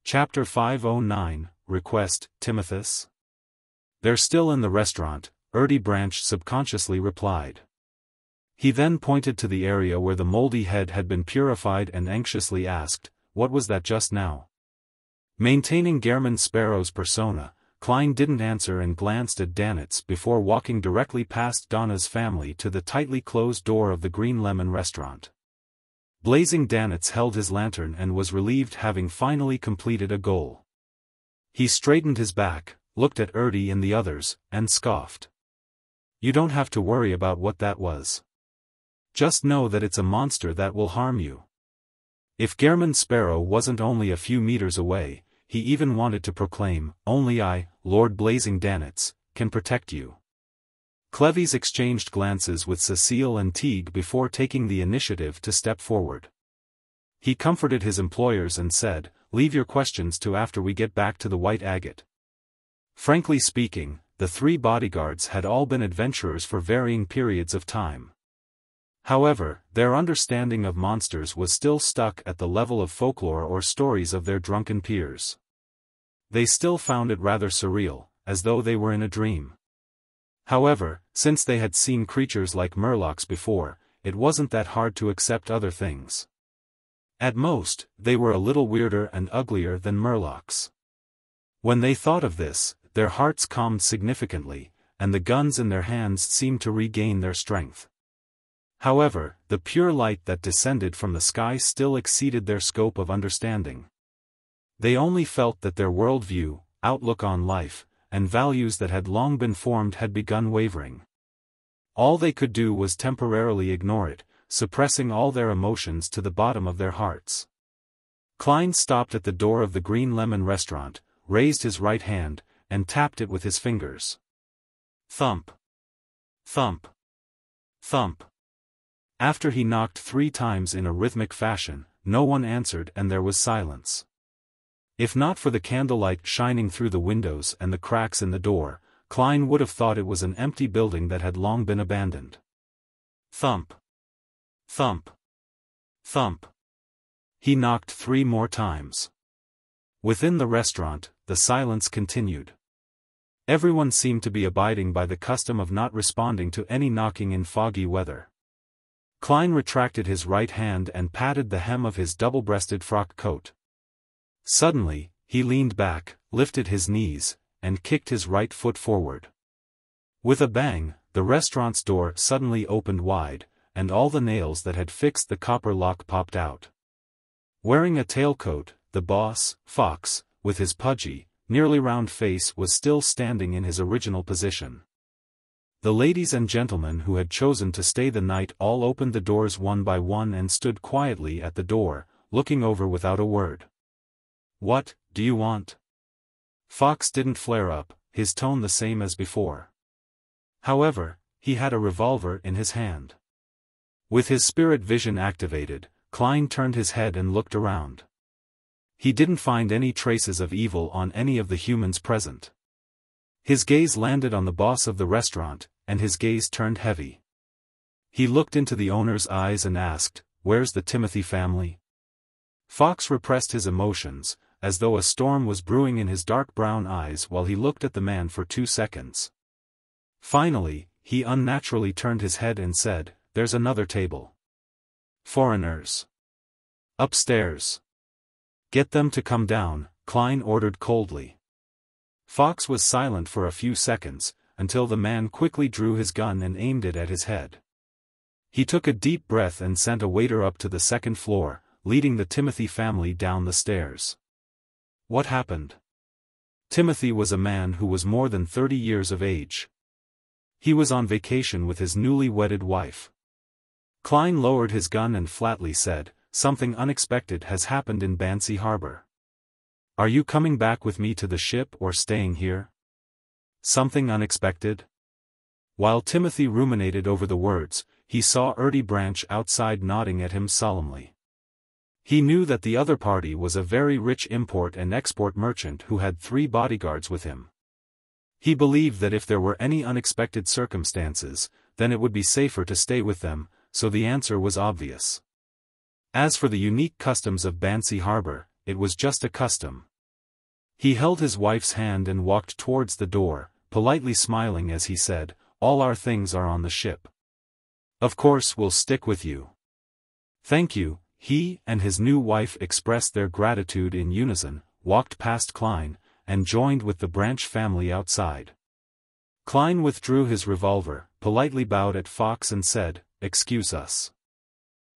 Chapter 509, Request, Timothus? "They're still in the restaurant," Ertie Branch subconsciously replied. He then pointed to the area where the moldy head had been purified and anxiously asked, "What was that just now?" Maintaining Gehrman Sparrow's persona, Klein didn't answer and glanced at Danitz before walking directly past Donna's family to the tightly closed door of the Green Lemon restaurant. Blazing Danitz held his lantern and was relieved having finally completed a goal. He straightened his back, looked at Ertie and the others, and scoffed. "You don't have to worry about what that was. Just know that it's a monster that will harm you." If Gehrman Sparrow wasn't only a few meters away, he even wanted to proclaim, "Only I, Lord Blazing Danitz, can protect you." Cleves exchanged glances with Cecile and Teague before taking the initiative to step forward. He comforted his employers and said, "Leave your questions to after we get back to the White Agate." Frankly speaking, the three bodyguards had all been adventurers for varying periods of time. However, their understanding of monsters was still stuck at the level of folklore or stories of their drunken peers. They still found it rather surreal, as though they were in a dream. However, since they had seen creatures like murlocs before, it wasn't that hard to accept other things. At most, they were a little weirder and uglier than murlocs. When they thought of this, their hearts calmed significantly, and the guns in their hands seemed to regain their strength. However, the pure light that descended from the sky still exceeded their scope of understanding. They only felt that their worldview, outlook on life, and values that had long been formed had begun wavering. All they could do was temporarily ignore it, suppressing all their emotions to the bottom of their hearts. Klein stopped at the door of the Green Lemon restaurant, raised his right hand, and tapped it with his fingers. Thump. Thump. Thump. After he knocked 3 times in a rhythmic fashion, no one answered and there was silence. If not for the candlelight shining through the windows and the cracks in the door, Klein would have thought it was an empty building that had long been abandoned. Thump. Thump. Thump. He knocked 3 more times. Within the restaurant, the silence continued. Everyone seemed to be abiding by the custom of not responding to any knocking in foggy weather. Klein retracted his right hand and patted the hem of his double-breasted frock coat. Suddenly, he leaned back, lifted his knees, and kicked his right foot forward. With a bang, the restaurant's door suddenly opened wide, and all the nails that had fixed the copper lock popped out. Wearing a tailcoat, the boss, Fox, with his pudgy, nearly round face was still standing in his original position. The ladies and gentlemen who had chosen to stay the night all opened the doors one by one and stood quietly at the door, looking over without a word. "What do you want?" Fox didn't flare up, his tone the same as before. However, he had a revolver in his hand. With his spirit vision activated, Klein turned his head and looked around. He didn't find any traces of evil on any of the humans present. His gaze landed on the boss of the restaurant, and his gaze turned heavy. He looked into the owner's eyes and asked, "Where's the Timothy family?" Fox repressed his emotions, as though a storm was brewing in his dark brown eyes while he looked at the man for 2 seconds. Finally, he unnaturally turned his head and said, "There's another table. Foreigners. Upstairs." "Get them to come down," Klein ordered coldly. Fox was silent for a few seconds, until the man quickly drew his gun and aimed it at his head. He took a deep breath and sent a waiter up to the 2nd floor, leading the Timothy family down the stairs. What happened? Timothy was a man who was more than 30 years of age. He was on vacation with his newly wedded wife. Klein lowered his gun and flatly said, "Something unexpected has happened in Bansy Harbor. Are you coming back with me to the ship or staying here?" "Something unexpected?" While Timothy ruminated over the words, he saw Ertie Branch outside nodding at him solemnly. He knew that the other party was a very rich import and export merchant who had 3 bodyguards with him. He believed that if there were any unexpected circumstances, then it would be safer to stay with them, so the answer was obvious. As for the unique customs of Bansy Harbor, it was just a custom. He held his wife's hand and walked towards the door, politely smiling as he said, "All our things are on the ship. Of course we'll stick with you." "Thank you." He and his new wife expressed their gratitude in unison, walked past Klein, and joined with the Branch family outside. Klein withdrew his revolver, politely bowed at Fox and said, "Excuse us."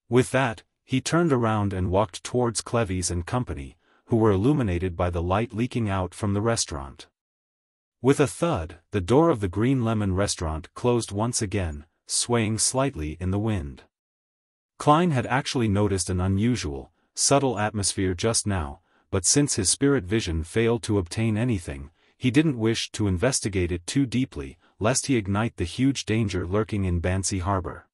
With that, he turned around and walked towards Cleves and company, who were illuminated by the light leaking out from the restaurant. With a thud, the door of the Green Lemon restaurant closed once again, swaying slightly in the wind. Klein had actually noticed an unusual, subtle atmosphere just now, but since his spirit vision failed to obtain anything, he didn't wish to investigate it too deeply, lest he ignite the huge danger lurking in Bansy Harbor.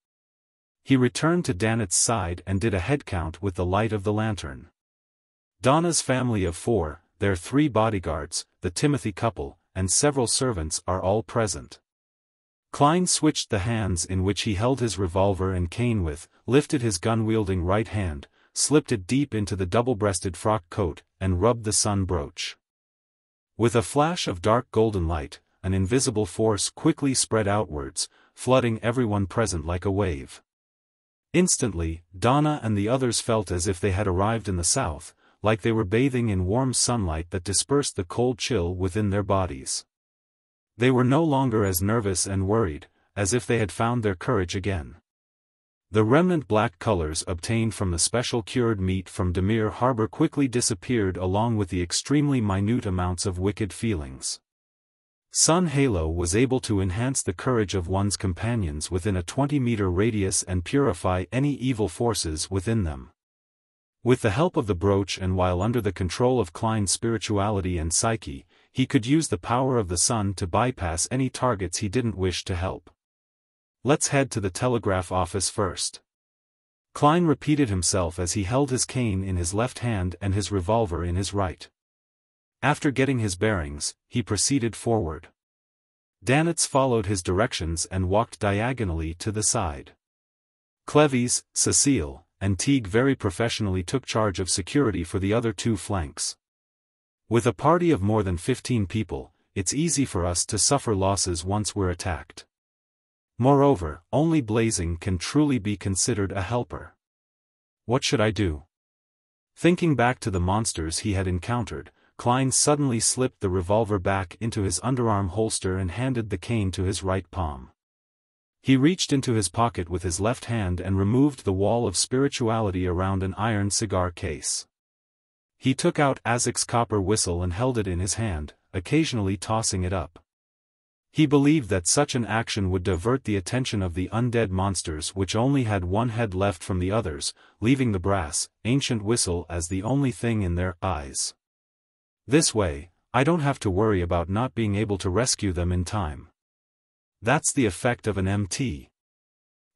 He returned to Danet's side and did a head count with the light of the lantern. Donna's family of 4, their 3 bodyguards, the Timothy couple, and several servants are all present. Klein switched the hands in which he held his revolver and cane with, lifted his gun-wielding right hand, slipped it deep into the double-breasted frock coat, and rubbed the sun brooch. With a flash of dark golden light, an invisible force quickly spread outwards, flooding everyone present like a wave. Instantly, Donna and the others felt as if they had arrived in the south, like they were bathing in warm sunlight that dispersed the cold chill within their bodies. They were no longer as nervous and worried, as if they had found their courage again. The remnant black colors obtained from the special cured meat from Demir Harbor quickly disappeared along with the extremely minute amounts of wicked feelings. Sun Halo was able to enhance the courage of one's companions within a 20-meter radius and purify any evil forces within them. With the help of the brooch and while under the control of Klein's spirituality and psyche, he could use the power of the sun to bypass any targets he didn't wish to help. "Let's head to the telegraph office first." Klein repeated himself as he held his cane in his left hand and his revolver in his right. After getting his bearings, he proceeded forward. Danitz followed his directions and walked diagonally to the side. Clevis, Cecile, and Teague very professionally took charge of security for the other two flanks. With a party of more than 15 people, it's easy for us to suffer losses once we're attacked. Moreover, only Blazing can truly be considered a helper. What should I do? Thinking back to the monsters he had encountered, Klein suddenly slipped the revolver back into his underarm holster and handed the cane to his right palm. He reached into his pocket with his left hand and removed the wall of spirituality around an iron cigar case. He took out Azik's copper whistle and held it in his hand, occasionally tossing it up. He believed that such an action would divert the attention of the undead monsters, which only had one head left from the others, leaving the brass, ancient whistle as the only thing in their eyes. This way, I don't have to worry about not being able to rescue them in time. That's the effect of an MT.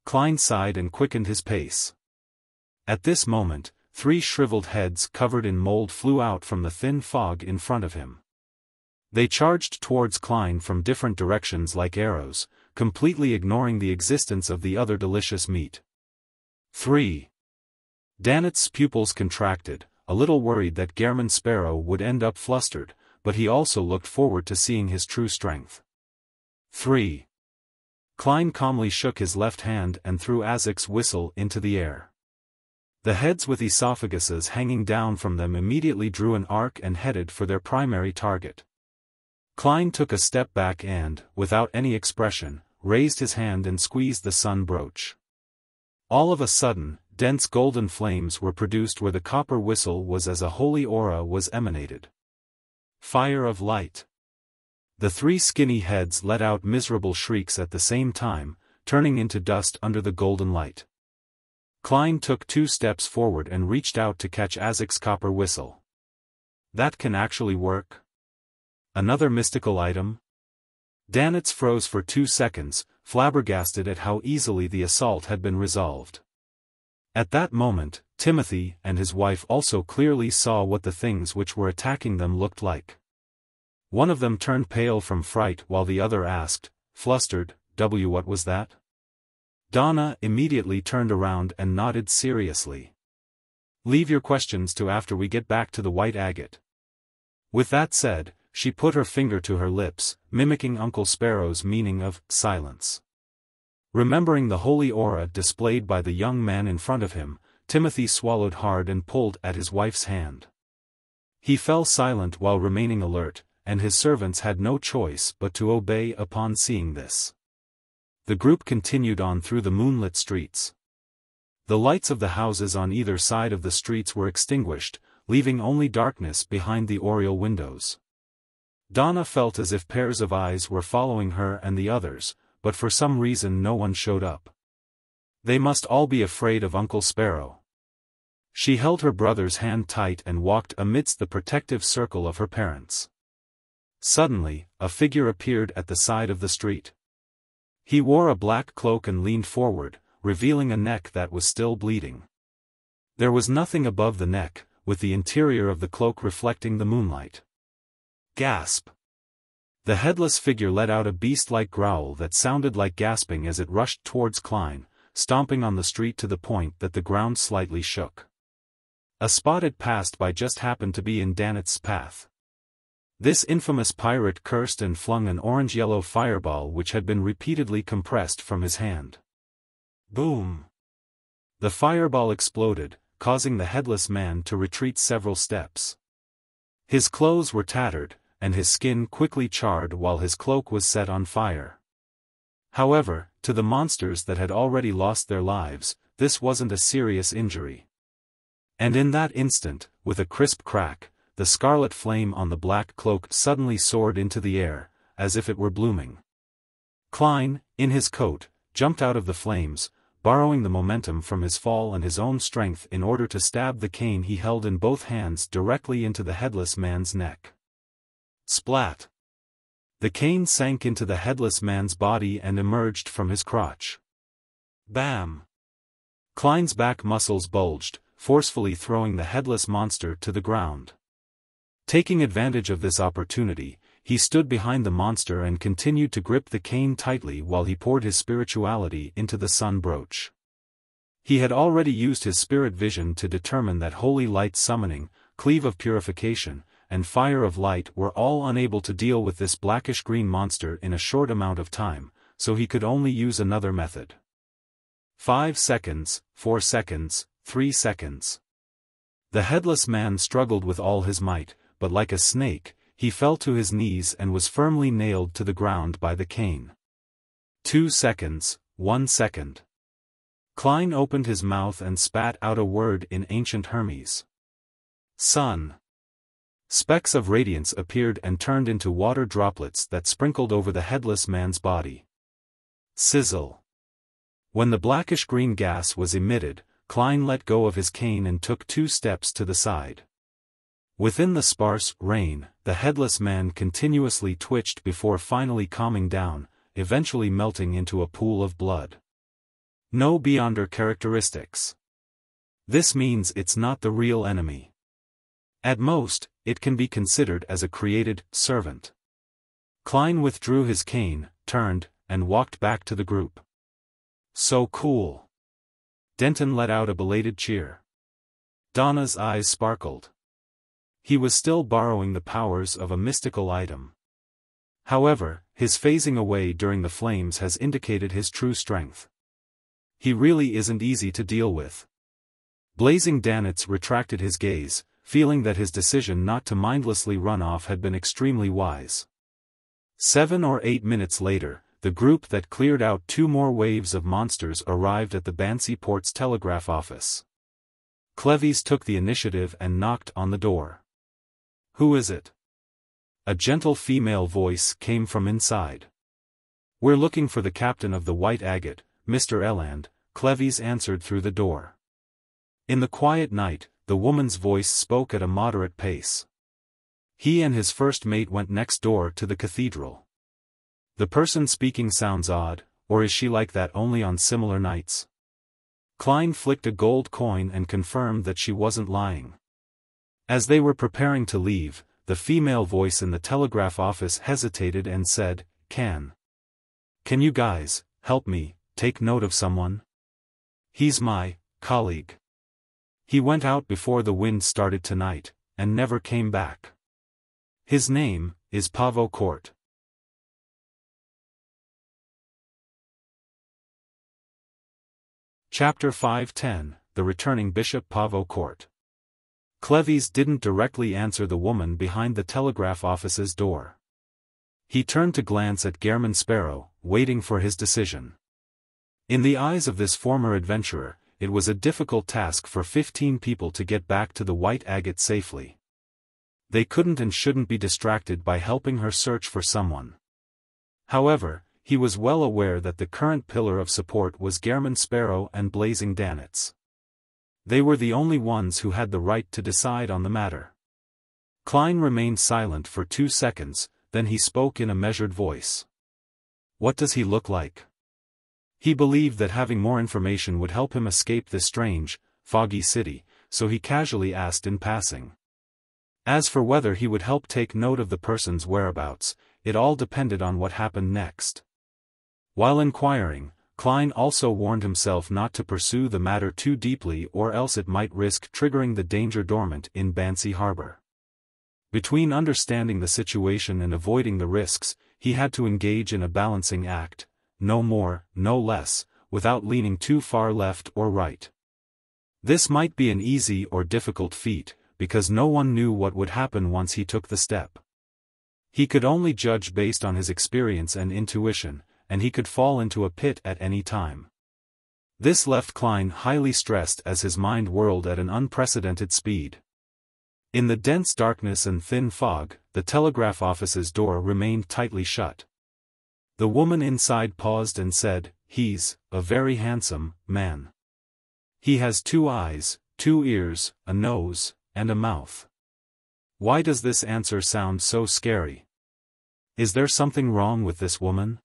Klein sighed and quickened his pace. At this moment, 3 shriveled heads covered in mold flew out from the thin fog in front of him. They charged towards Klein from different directions like arrows, completely ignoring the existence of the other delicious meat. 3. Danitz's pupils contracted, a little worried that Gehrman Sparrow would end up flustered, but he also looked forward to seeing his true strength. 3. Klein calmly shook his left hand and threw Azik's whistle into the air. The heads with esophaguses hanging down from them immediately drew an arc and headed for their primary target. Klein took a step back and, without any expression, raised his hand and squeezed the sun brooch. All of a sudden, dense golden flames were produced where the copper whistle was, as a holy aura was emanated. Fire of light. The 3 skinny heads let out miserable shrieks at the same time, turning into dust under the golden light. Klein took 2 steps forward and reached out to catch Azik's copper whistle. That can actually work? Another mystical item? Danitz froze for 2 seconds, flabbergasted at how easily the assault had been resolved. At that moment, Timothy and his wife also clearly saw what the things which were attacking them looked like. One of them turned pale from fright while the other asked, flustered, what was that? Donna immediately turned around and nodded seriously. Leave your questions to after we get back to the white agate. With that said, she put her finger to her lips, mimicking Uncle Sparrow's meaning of silence. Remembering the holy aura displayed by the young man in front of him, Timothy swallowed hard and pulled at his wife's hand. He fell silent while remaining alert, and his servants had no choice but to obey upon seeing this. The group continued on through the moonlit streets. The lights of the houses on either side of the streets were extinguished, leaving only darkness behind the oriel windows. Donna felt as if pairs of eyes were following her and the others, but for some reason no one showed up. They must all be afraid of Uncle Sparrow. She held her brother's hand tight and walked amidst the protective circle of her parents. Suddenly, a figure appeared at the side of the street. He wore a black cloak and leaned forward, revealing a neck that was still bleeding. There was nothing above the neck, with the interior of the cloak reflecting the moonlight. Gasp! The headless figure let out a beast-like growl that sounded like gasping as it rushed towards Klein, stomping on the street to the point that the ground slightly shook. A spot it passed by just happened to be in Danitz's path. This infamous pirate cursed and flung an orange-yellow fireball which had been repeatedly compressed from his hand. Boom! The fireball exploded, causing the headless man to retreat several steps. His clothes were tattered, and his skin quickly charred while his cloak was set on fire. However, to the monsters that had already lost their lives, this wasn't a serious injury. And in that instant, with a crisp crack, the scarlet flame on the black cloak suddenly soared into the air, as if it were blooming. Klein, in his coat, jumped out of the flames, borrowing the momentum from his fall and his own strength in order to stab the cane he held in both hands directly into the headless man's neck. Splat! The cane sank into the headless man's body and emerged from his crotch. Bam! Klein's back muscles bulged, forcefully throwing the headless monster to the ground. Taking advantage of this opportunity, he stood behind the monster and continued to grip the cane tightly while he poured his spirituality into the sun brooch. He had already used his spirit vision to determine that holy light summoning, cleave of purification, and fire of light were all unable to deal with this blackish-green monster in a short amount of time, so he could only use another method. 5 seconds, 4 seconds, 3 seconds. The headless man struggled with all his might, but like a snake, he fell to his knees and was firmly nailed to the ground by the cane. 2 seconds, 1 second. Klein opened his mouth and spat out a word in ancient Hermes. Sun. Specks of radiance appeared and turned into water droplets that sprinkled over the headless man's body. Sizzle. When the blackish-green gas was emitted, Klein let go of his cane and took 2 steps to the side. Within the sparse rain, the headless man continuously twitched before finally calming down, eventually melting into a pool of blood. No beyonder characteristics. This means it's not the real enemy. At most, it can be considered as a created servant. Klein withdrew his cane, turned, and walked back to the group. So cool. Denton let out a belated cheer. Donna's eyes sparkled. He was still borrowing the powers of a mystical item. However, his phasing away during the flames has indicated his true strength. He really isn't easy to deal with. Blazing Danitz retracted his gaze, feeling that his decision not to mindlessly run off had been extremely wise. 7 or 8 minutes later, the group that cleared out 2 more waves of monsters arrived at the Bansy port's telegraph office. Cleves took the initiative and knocked on the door. "Who is it?" A gentle female voice came from inside. "We're looking for the captain of the White Agate, Mr. Eland," Cleves answered through the door. In the quiet night, the woman's voice spoke at a moderate pace. "He and his first mate went next door to the cathedral." The person speaking sounds odd, or is she like that only on similar nights? Klein flicked a gold coin and confirmed that she wasn't lying. As they were preparing to leave, the female voice in the telegraph office hesitated and said, Can you guys help me take note of someone? He's my colleague. He went out before the wind started tonight, and never came back. His name is Pavo Court." Chapter 510, The Returning Bishop. Pavo Court. Cleves didn't directly answer the woman behind the telegraph office's door. He turned to glance at Gehrman Sparrow, waiting for his decision. In the eyes of this former adventurer, it was a difficult task for 15 people to get back to the White Agate safely. They couldn't and shouldn't be distracted by helping her search for someone. However, he was well aware that the current pillar of support was Gehrman Sparrow and Blazing Danitz. They were the only ones who had the right to decide on the matter. Klein remained silent for 2 seconds, then he spoke in a measured voice. "What does he look like?" He believed that having more information would help him escape this strange, foggy city, so he casually asked in passing. As for whether he would help take note of the person's whereabouts, it all depended on what happened next. While inquiring, Klein also warned himself not to pursue the matter too deeply or else it might risk triggering the danger dormant in Bansy Harbor. Between understanding the situation and avoiding the risks, he had to engage in a balancing act, no more, no less, without leaning too far left or right. This might be an easy or difficult feat, because no one knew what would happen once he took the step. He could only judge based on his experience and intuition, and he could fall into a pit at any time. This left Klein highly stressed as his mind whirled at an unprecedented speed. In the dense darkness and thin fog, the telegraph office's door remained tightly shut. The woman inside paused and said, "He's a very handsome man. He has 2 eyes, 2 ears, a nose, and a mouth." Why does this answer sound so scary? Is there something wrong with this woman?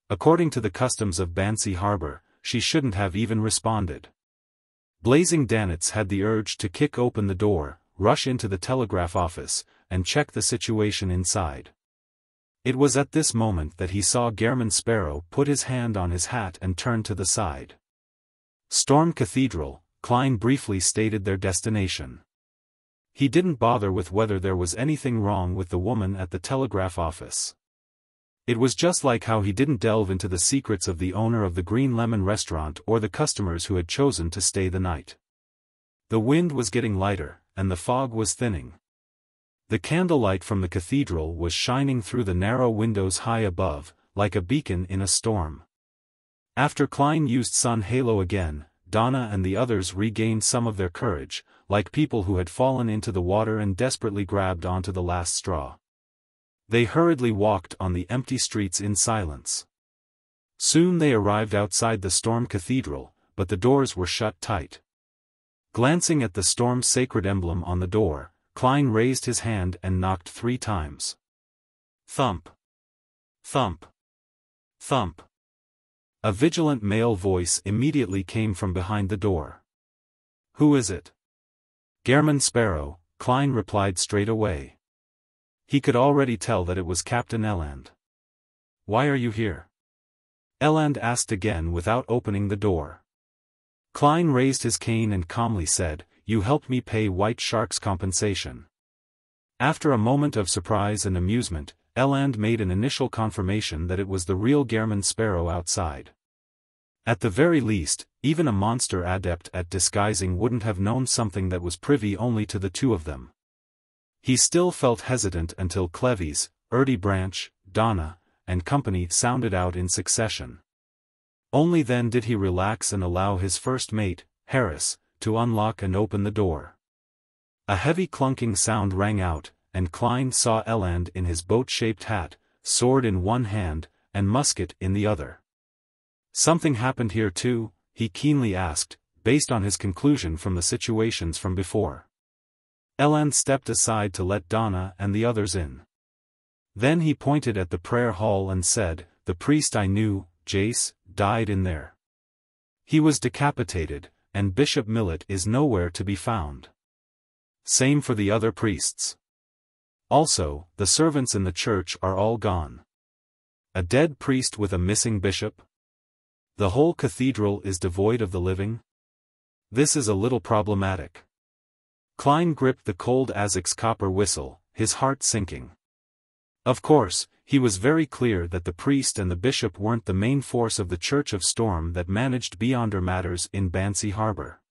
According to the customs of Bansy Harbor, she shouldn't have even responded. Blazing Danitz had the urge to kick open the door, rush into the telegraph office, and check the situation inside. It was at this moment that he saw Gehrman Sparrow put his hand on his hat and turn to the side. Storm Cathedral, Klein briefly stated their destination. He didn't bother with whether there was anything wrong with the woman at the telegraph office. It was just like how he didn't delve into the secrets of the owner of the Green Lemon restaurant or the customers who had chosen to stay the night. The wind was getting lighter, and the fog was thinning. The candlelight from the cathedral was shining through the narrow windows high above, like a beacon in a storm. After Klein used Sun Halo again, Donna and the others regained some of their courage, like people who had fallen into the water and desperately grabbed onto the last straw. They hurriedly walked on the empty streets in silence. Soon they arrived outside the Storm Cathedral, but the doors were shut tight. Glancing at the Storm's sacred emblem on the door, Klein raised his hand and knocked 3 times. Thump. Thump. Thump. A vigilant male voice immediately came from behind the door. "Who is it?" "Gehrman Sparrow," Klein replied straight away. He could already tell that it was Captain Eland. "Why are you here?" Eland asked again without opening the door. Klein raised his cane and calmly said, "You helped me pay White Shark's compensation." After a moment of surprise and amusement, Eland made an initial confirmation that it was the real Gehrman Sparrow outside. At the very least, even a monster adept at disguising wouldn't have known something that was privy only to the two of them. He still felt hesitant until Cleves, Erdy Branch, Donna, and company sounded out in succession. Only then did he relax and allow his first mate, Harris, to unlock and open the door. A heavy clunking sound rang out, and Klein saw Eland in his boat-shaped hat, sword in one hand, and musket in the other. "Something happened here too?" he keenly asked, based on his conclusion from the situations from before. Eland stepped aside to let Donna and the others in. Then he pointed at the prayer hall and said, "The priest I knew, Jace, died in there. He was decapitated, and Bishop Millet is nowhere to be found. Same for the other priests. Also, the servants in the church are all gone. A dead priest with a missing bishop? The whole cathedral is devoid of the living? This is a little problematic." Klein gripped the cold Azik's copper whistle, his heart sinking. Of course, he was very clear that the priest and the bishop weren't the main force of the Church of Storm that managed Beyonder matters in Bansy Harbor.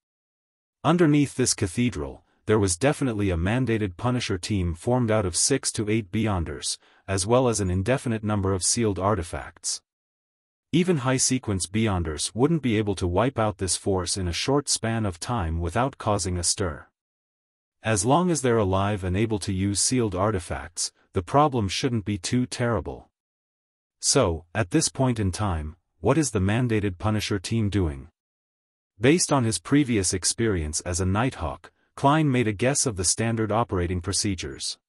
Underneath this cathedral, there was definitely a mandated Punisher team formed out of 6 to 8 Beyonders, as well as an indefinite number of sealed artifacts. Even high-sequence Beyonders wouldn't be able to wipe out this force in a short span of time without causing a stir. As long as they're alive and able to use sealed artifacts, the problem shouldn't be too terrible. So, at this point in time, what is the mandated Punisher team doing? Based on his previous experience as a Nighthawk, Klein made a guess of the standard operating procedures.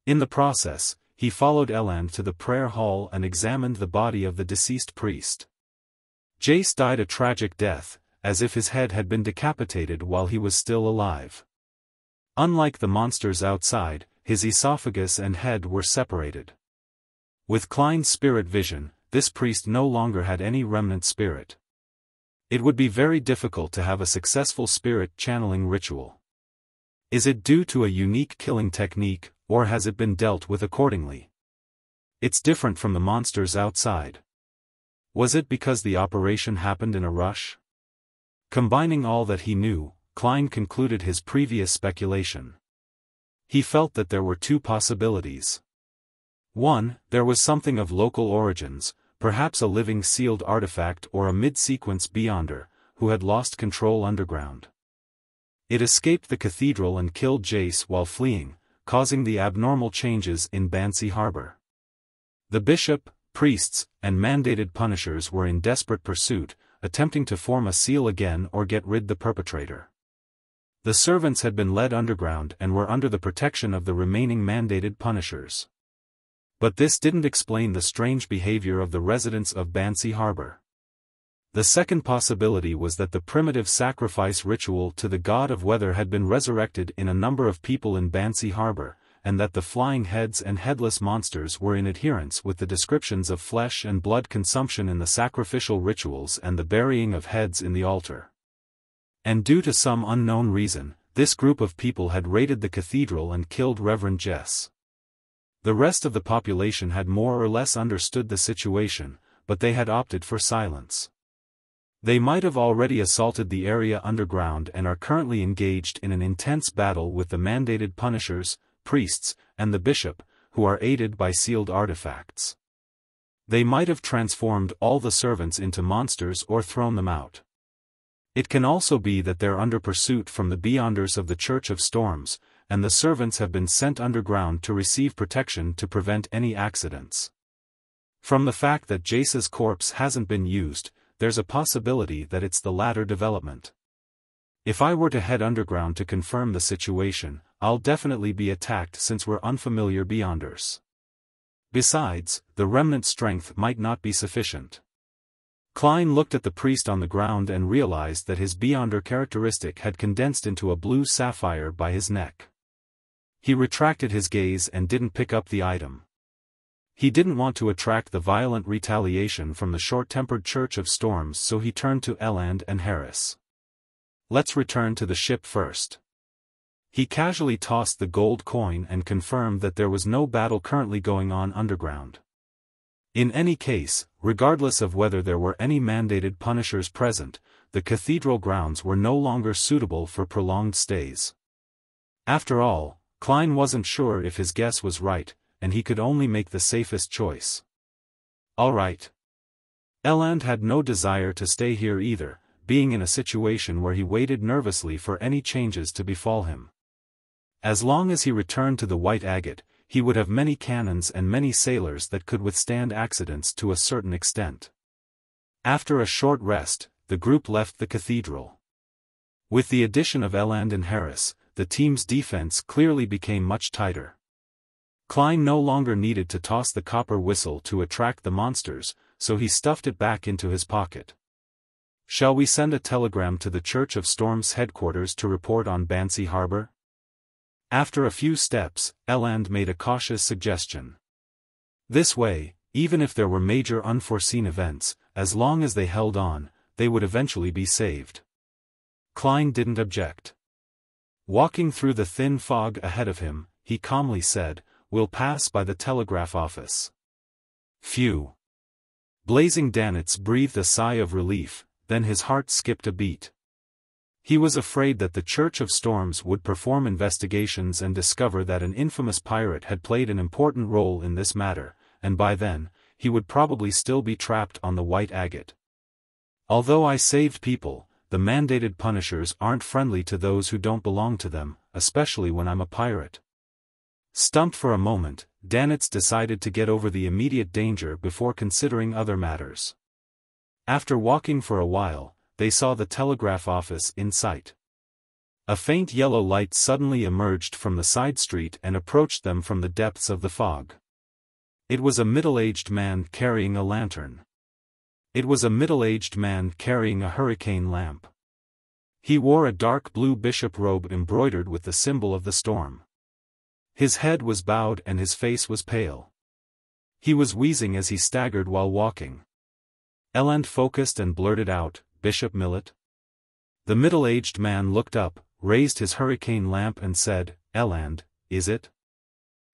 In the process, he followed Eland to the prayer hall and examined the body of the deceased priest. Jace died a tragic death, as if his head had been decapitated while he was still alive. Unlike the monsters outside, his esophagus and head were separated. With Klein's spirit vision, this priest no longer had any remnant spirit. It would be very difficult to have a successful spirit channeling ritual. Is it due to a unique killing technique, or has it been dealt with accordingly? It's different from the monsters outside. Was it because the operation happened in a rush? Combining all that he knew, Klein concluded his previous speculation. He felt that there were 2 possibilities. 1, there was something of local origins, perhaps a living sealed artifact or a mid-sequence Beyonder, who had lost control underground. It escaped the cathedral and killed Jace while fleeing, causing the abnormal changes in Bansy Harbor. The bishop, priests, and mandated punishers were in desperate pursuit, attempting to form a seal again or get rid the perpetrator. The servants had been led underground and were under the protection of the remaining mandated punishers. But this didn't explain the strange behavior of the residents of Bansy Harbor. The second possibility was that the primitive sacrifice ritual to the god of weather had been resurrected in a number of people in Bansy Harbor, and that the flying heads and headless monsters were in adherence with the descriptions of flesh and blood consumption in the sacrificial rituals and the burying of heads in the altar. And due to some unknown reason, this group of people had raided the cathedral and killed Reverend Jess. The rest of the population had more or less understood the situation, but they had opted for silence. They might have already assaulted the area underground and are currently engaged in an intense battle with the mandated punishers, priests, and the bishop, who are aided by sealed artifacts. They might have transformed all the servants into monsters or thrown them out. It can also be that they're under pursuit from the Beyonders of the Church of Storms, and the servants have been sent underground to receive protection to prevent any accidents. From the fact that Jace's corpse hasn't been used, there's a possibility that it's the latter development. If I were to head underground to confirm the situation, I'll definitely be attacked since we're unfamiliar Beyonders. Besides, the remnant strength might not be sufficient. Klein looked at the priest on the ground and realized that his Beyonder characteristic had condensed into a blue sapphire by his neck. He retracted his gaze and didn't pick up the item. He didn't want to attract the violent retaliation from the short-tempered Church of Storms, so he turned to Eland and Harris. Let's return to the ship first. He casually tossed the gold coin and confirmed that there was no battle currently going on underground. In any case, regardless of whether there were any mandated punishers present, the cathedral grounds were no longer suitable for prolonged stays. After all, Klein wasn't sure if his guess was right, and he could only make the safest choice. All right. Eland had no desire to stay here either, being in a situation where he waited nervously for any changes to befall him. As long as he returned to the White Agate, he would have many cannons and many sailors that could withstand accidents to a certain extent. After a short rest, the group left the cathedral. With the addition of Eland and Harris, the team's defense clearly became much tighter. Klein no longer needed to toss the copper whistle to attract the monsters, so he stuffed it back into his pocket. Shall we send a telegram to the Church of Storms headquarters to report on Bansy Harbor? After a few steps, Eland made a cautious suggestion. This way, even if there were major unforeseen events, as long as they held on, they would eventually be saved. Klein didn't object. Walking through the thin fog ahead of him, he calmly said, "We'll pass by the telegraph office." Phew. Blazing Danitz breathed a sigh of relief, then his heart skipped a beat. He was afraid that the Church of Storms would perform investigations and discover that an infamous pirate had played an important role in this matter, and by then, he would probably still be trapped on the White Agate. Although I saved people, the mandated punishers aren't friendly to those who don't belong to them, especially when I'm a pirate. Stumped for a moment, Danitz decided to get over the immediate danger before considering other matters. After walking for a while, they saw the telegraph office in sight. A faint yellow light suddenly emerged from the side street and approached them from the depths of the fog. It was a middle-aged man carrying a lantern. It was a middle-aged man carrying a hurricane lamp. He wore a dark blue bishop robe embroidered with the symbol of the storm. His head was bowed and his face was pale. He was wheezing as he staggered while walking. Eland focused and blurted out, "Bishop Millet?" The middle-aged man looked up, raised his hurricane lamp and said, "Eland, is it?"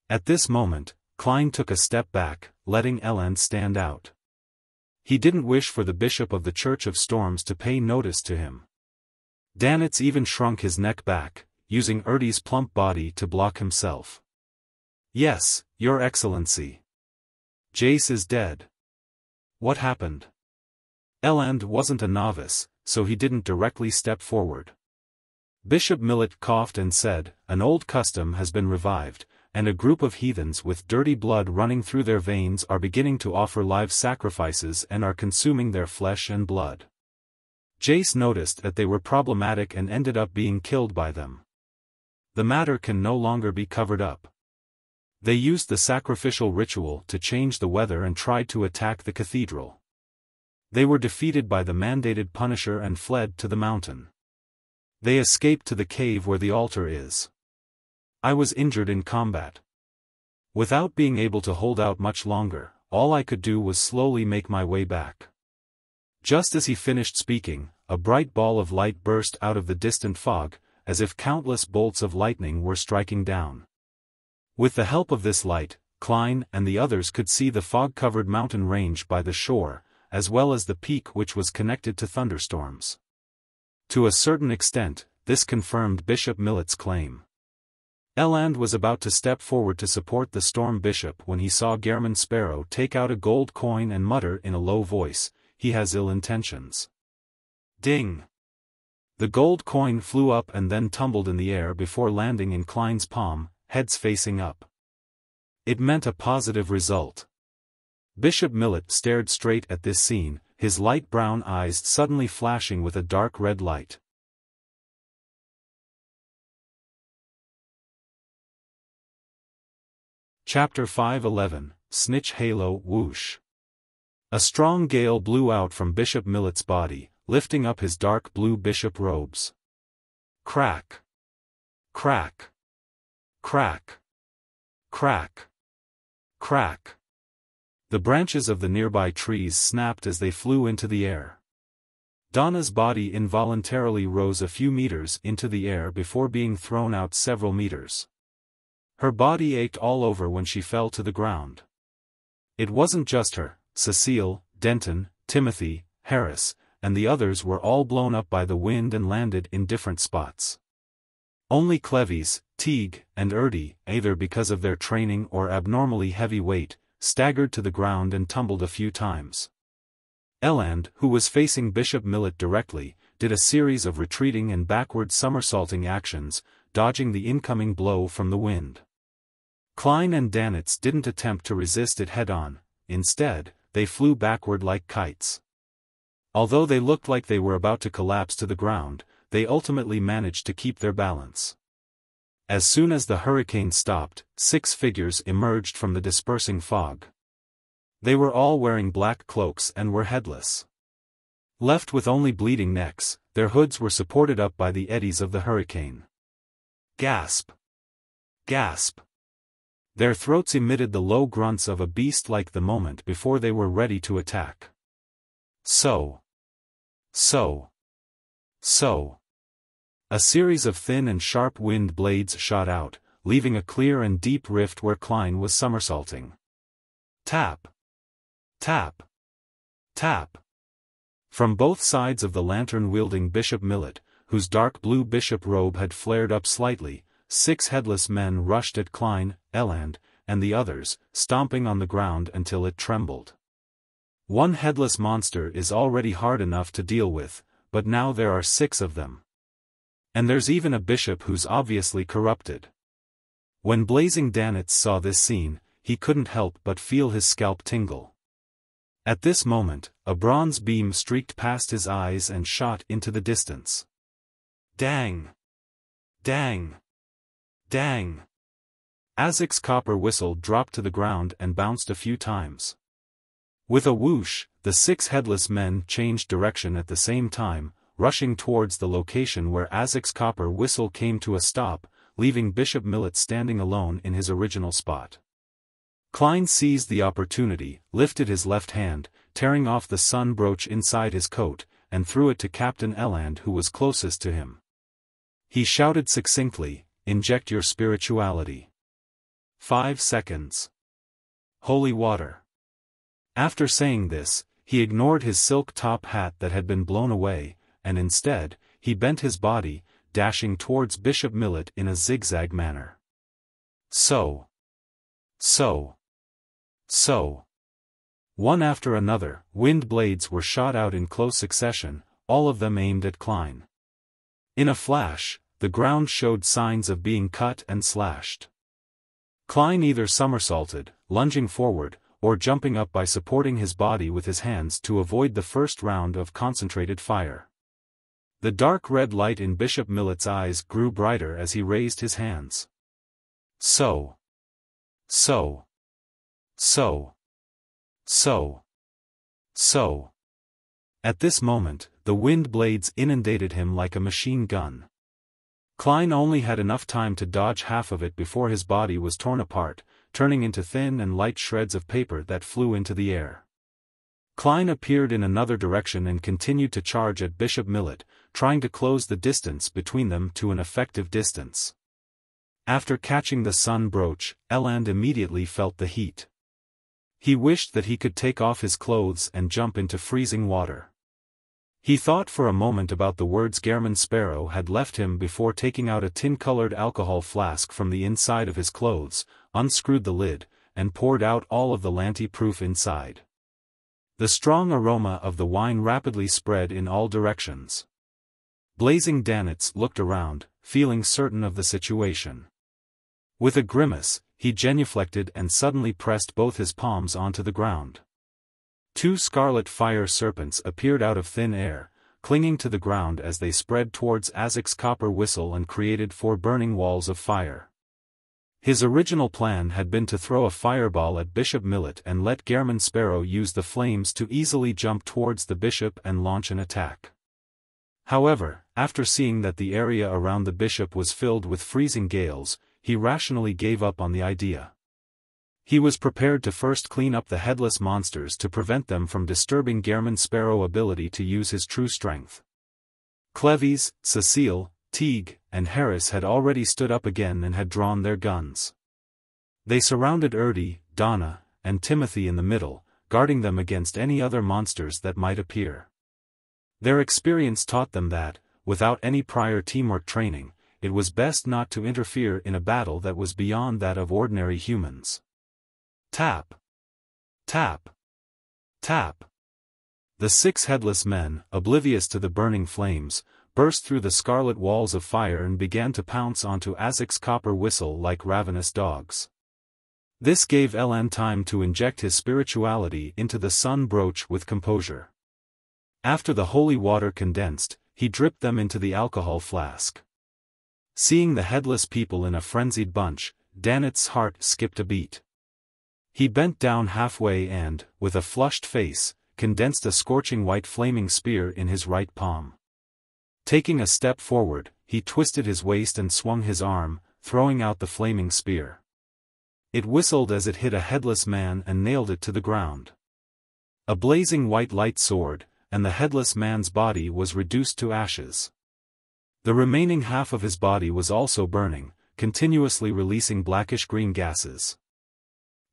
At this moment, Klein took a step back, letting Eland stand out. He didn't wish for the bishop of the Church of Storms to pay notice to him. Danitz even shrunk his neck back, using Ertie's plump body to block himself. "Yes, Your Excellency. Jace is dead." "What happened?" Eland wasn't a novice, so he didn't directly step forward. Bishop Millet coughed and said, "An old custom has been revived, and a group of heathens with dirty blood running through their veins are beginning to offer live sacrifices and are consuming their flesh and blood. Jace noticed that they were problematic and ended up being killed by them. The matter can no longer be covered up. They used the sacrificial ritual to change the weather and tried to attack the cathedral. They were defeated by the mandated Punisher and fled to the mountain. They escaped to the cave where the altar is. I was injured in combat. Without being able to hold out much longer, all I could do was slowly make my way back. Just as he finished speaking, a bright ball of light burst out of the distant fog, as if countless bolts of lightning were striking down. With the help of this light, Klein and the others could see the fog-covered mountain range by the shore, as well as the peak which was connected to thunderstorms. To a certain extent, this confirmed Bishop Millet's claim. Eland was about to step forward to support the Storm Bishop when he saw Gehrman Sparrow take out a gold coin and mutter in a low voice, "He has ill intentions." Ding! The gold coin flew up and then tumbled in the air before landing in Klein's palm, heads facing up. It meant a positive result. Bishop Millet stared straight at this scene, his light brown eyes suddenly flashing with a dark red light. Chapter 5:11, Snitch Halo Whoosh. A strong gale blew out from Bishop Millet's body, lifting up his dark blue bishop robes. Crack! Crack! Crack! Crack! Crack! The branches of the nearby trees snapped as they flew into the air. Donna's body involuntarily rose a few meters into the air before being thrown out several meters. Her body ached all over when she fell to the ground. It wasn't just her, Cecile, Denton, Timothy, Harris, and the others were all blown up by the wind and landed in different spots. Only Cleves, Teague, and Erdy, either because of their training or abnormally heavy weight, staggered to the ground and tumbled a few times. Eland, who was facing Bishop Millet directly, did a series of retreating and backward somersaulting actions, dodging the incoming blow from the wind. Klein and Danitz didn't attempt to resist it head-on, instead, they flew backward like kites. Although they looked like they were about to collapse to the ground, they ultimately managed to keep their balance. As soon as the hurricane stopped, 6 figures emerged from the dispersing fog. They were all wearing black cloaks and were headless. Left with only bleeding necks, their hoods were supported up by the eddies of the hurricane. Gasp! Gasp! Their throats emitted the low grunts of a beast like the moment before they were ready to attack. So. A series of thin and sharp wind blades shot out, leaving a clear and deep rift where Klein was somersaulting. Tap! Tap! Tap! From both sides of the lantern-wielding Bishop Millet, whose dark blue bishop robe had flared up slightly, 6 headless men rushed at Klein, Eland, and the others, stomping on the ground until it trembled. One headless monster is already hard enough to deal with, but now there are 6 of them. And there's even a bishop who's obviously corrupted. When Blazing Danitz saw this scene, he couldn't help but feel his scalp tingle. At this moment, a bronze beam streaked past his eyes and shot into the distance. Dang! Dang! Dang! Azik's copper whistle dropped to the ground and bounced a few times. With a whoosh, the 6 headless men changed direction at the same time, rushing towards the location where Azik's copper whistle came to a stop, leaving Bishop Millet standing alone in his original spot. Klein seized the opportunity, lifted his left hand, tearing off the sun brooch inside his coat, and threw it to Captain Eland who was closest to him. He shouted succinctly, "Inject your spirituality." 5 seconds. Holy water. After saying this, he ignored his silk top hat that had been blown away, and instead, he bent his body, dashing towards Bishop Millet in a zigzag manner. So. One after another, wind blades were shot out in close succession, all of them aimed at Klein. In a flash, the ground showed signs of being cut and slashed. Klein either somersaulted, lunging forward, or jumping up by supporting his body with his hands to avoid the first round of concentrated fire. The dark red light in Bishop Millet's eyes grew brighter as he raised his hands. So. At this moment, the wind blades inundated him like a machine gun. Klein only had enough time to dodge half of it before his body was torn apart, turning into thin and light shreds of paper that flew into the air. Klein appeared in another direction and continued to charge at Bishop Millet, trying to close the distance between them to an effective distance. After catching the sun brooch, Eland immediately felt the heat. He wished that he could take off his clothes and jump into freezing water. He thought for a moment about the words Gehrman Sparrow had left him before taking out a tin-colored alcohol flask from the inside of his clothes, unscrewed the lid, and poured out all of the Lanty-proof inside. The strong aroma of the wine rapidly spread in all directions. Blazing Danitz looked around, feeling certain of the situation. With a grimace, he genuflected and suddenly pressed both his palms onto the ground. Two scarlet fire serpents appeared out of thin air, clinging to the ground as they spread towards Azik's copper whistle and created 4 burning walls of fire. His original plan had been to throw a fireball at Bishop Millet and let Gehrman Sparrow use the flames to easily jump towards the bishop and launch an attack. However, after seeing that the area around the bishop was filled with freezing gales, he rationally gave up on the idea. He was prepared to first clean up the headless monsters to prevent them from disturbing Gehrman Sparrow's ability to use his true strength. Cleves, Cecile, Teague, and Harris had already stood up again and had drawn their guns. They surrounded Erdi, Donna, and Timothy in the middle, guarding them against any other monsters that might appear. Their experience taught them that, without any prior teamwork training, it was best not to interfere in a battle that was beyond that of ordinary humans. Tap! Tap! Tap! The 6 headless men, oblivious to the burning flames, burst through the scarlet walls of fire and began to pounce onto Azik's copper whistle like ravenous dogs. This gave Elan time to inject his spirituality into the sun brooch with composure. After the holy water condensed, he dripped them into the alcohol flask. Seeing the headless people in a frenzied bunch, Danitz's heart skipped a beat. He bent down halfway and, with a flushed face, condensed a scorching white flaming spear in his right palm. Taking a step forward, he twisted his waist and swung his arm, throwing out the flaming spear. It whistled as it hit a headless man and nailed it to the ground. A blazing white light soared, and the headless man's body was reduced to ashes. The remaining half of his body was also burning, continuously releasing blackish-green gases.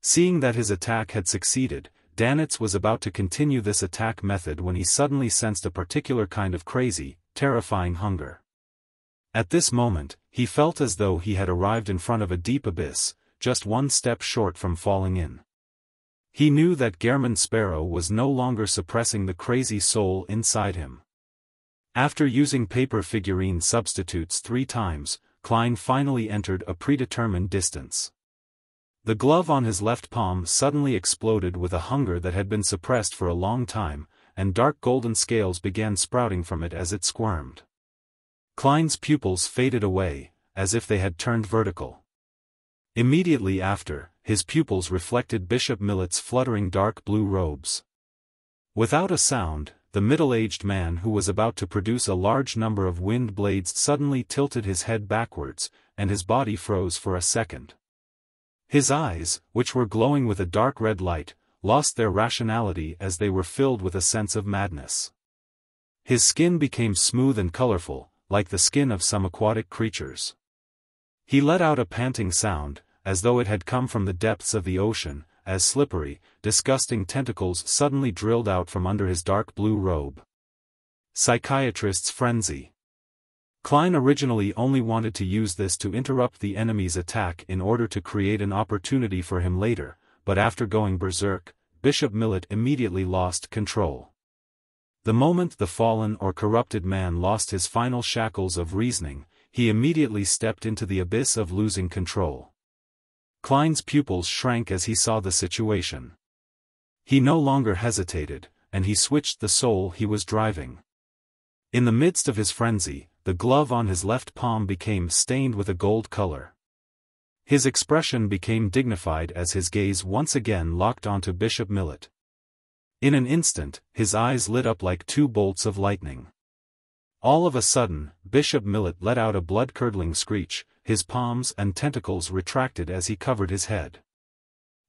Seeing that his attack had succeeded, Danitz was about to continue this attack method when he suddenly sensed a particular kind of crazy, terrifying hunger. At this moment, he felt as though he had arrived in front of a deep abyss, just one step short from falling in. He knew that Gehrman Sparrow was no longer suppressing the crazy soul inside him. After using paper figurine substitutes 3 times, Klein finally entered a predetermined distance. The glove on his left palm suddenly exploded with a hunger that had been suppressed for a long time, and dark golden scales began sprouting from it as it squirmed. Klein's pupils faded away, as if they had turned vertical. Immediately after, his pupils reflected Bishop Millet's fluttering dark blue robes. Without a sound, the middle-aged man who was about to produce a large number of wind blades suddenly tilted his head backwards, and his body froze for a second. His eyes, which were glowing with a dark red light, lost their rationality as they were filled with a sense of madness. His skin became smooth and colorful, like the skin of some aquatic creatures. He let out a panting sound, as though it had come from the depths of the ocean, as slippery, disgusting tentacles suddenly drilled out from under his dark blue robe. Psychiatrist's frenzy. Klein originally only wanted to use this to interrupt the enemy's attack in order to create an opportunity for him later, but after going berserk, Bishop Millet immediately lost control. The moment the fallen or corrupted man lost his final shackles of reasoning, he immediately stepped into the abyss of losing control. Klein's pupils shrank as he saw the situation. He no longer hesitated, and he switched the soul he was driving. In the midst of his frenzy, the glove on his left palm became stained with a gold color. His expression became dignified as his gaze once again locked onto Bishop Millet. In an instant, his eyes lit up like two bolts of lightning. All of a sudden, Bishop Millet let out a blood-curdling screech, his palms and tentacles retracted as he covered his head.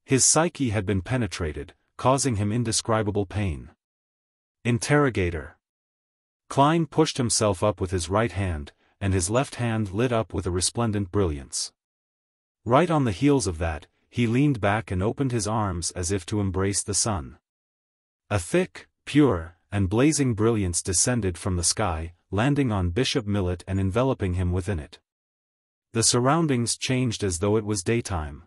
His psyche had been penetrated, causing him indescribable pain. Interrogator. Klein pushed himself up with his right hand, and his left hand lit up with a resplendent brilliance. Right on the heels of that, he leaned back and opened his arms as if to embrace the sun. A thick, pure, and blazing brilliance descended from the sky, landing on Bishop Millet and enveloping him within it. The surroundings changed as though it was daytime.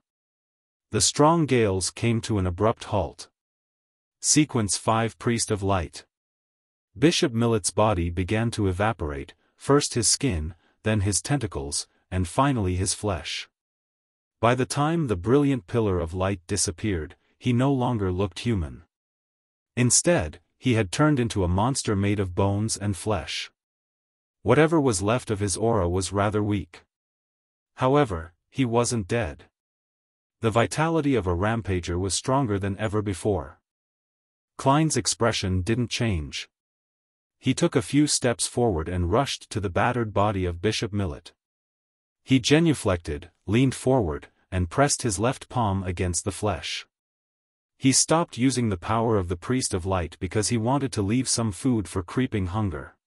The strong gales came to an abrupt halt. Sequence 5 Priest of Light. Bishop Millet's body began to evaporate, first his skin, then his tentacles, and finally his flesh. By the time the brilliant pillar of light disappeared, he no longer looked human. Instead, he had turned into a monster made of bones and flesh. Whatever was left of his aura was rather weak. However, he wasn't dead. The vitality of a rampager was stronger than ever before. Klein's expression didn't change. He took a few steps forward and rushed to the battered body of Bishop Millet. He genuflected, leaned forward, and pressed his left palm against the flesh. He stopped using the power of the Priest of Light because he wanted to leave some food for creeping hunger.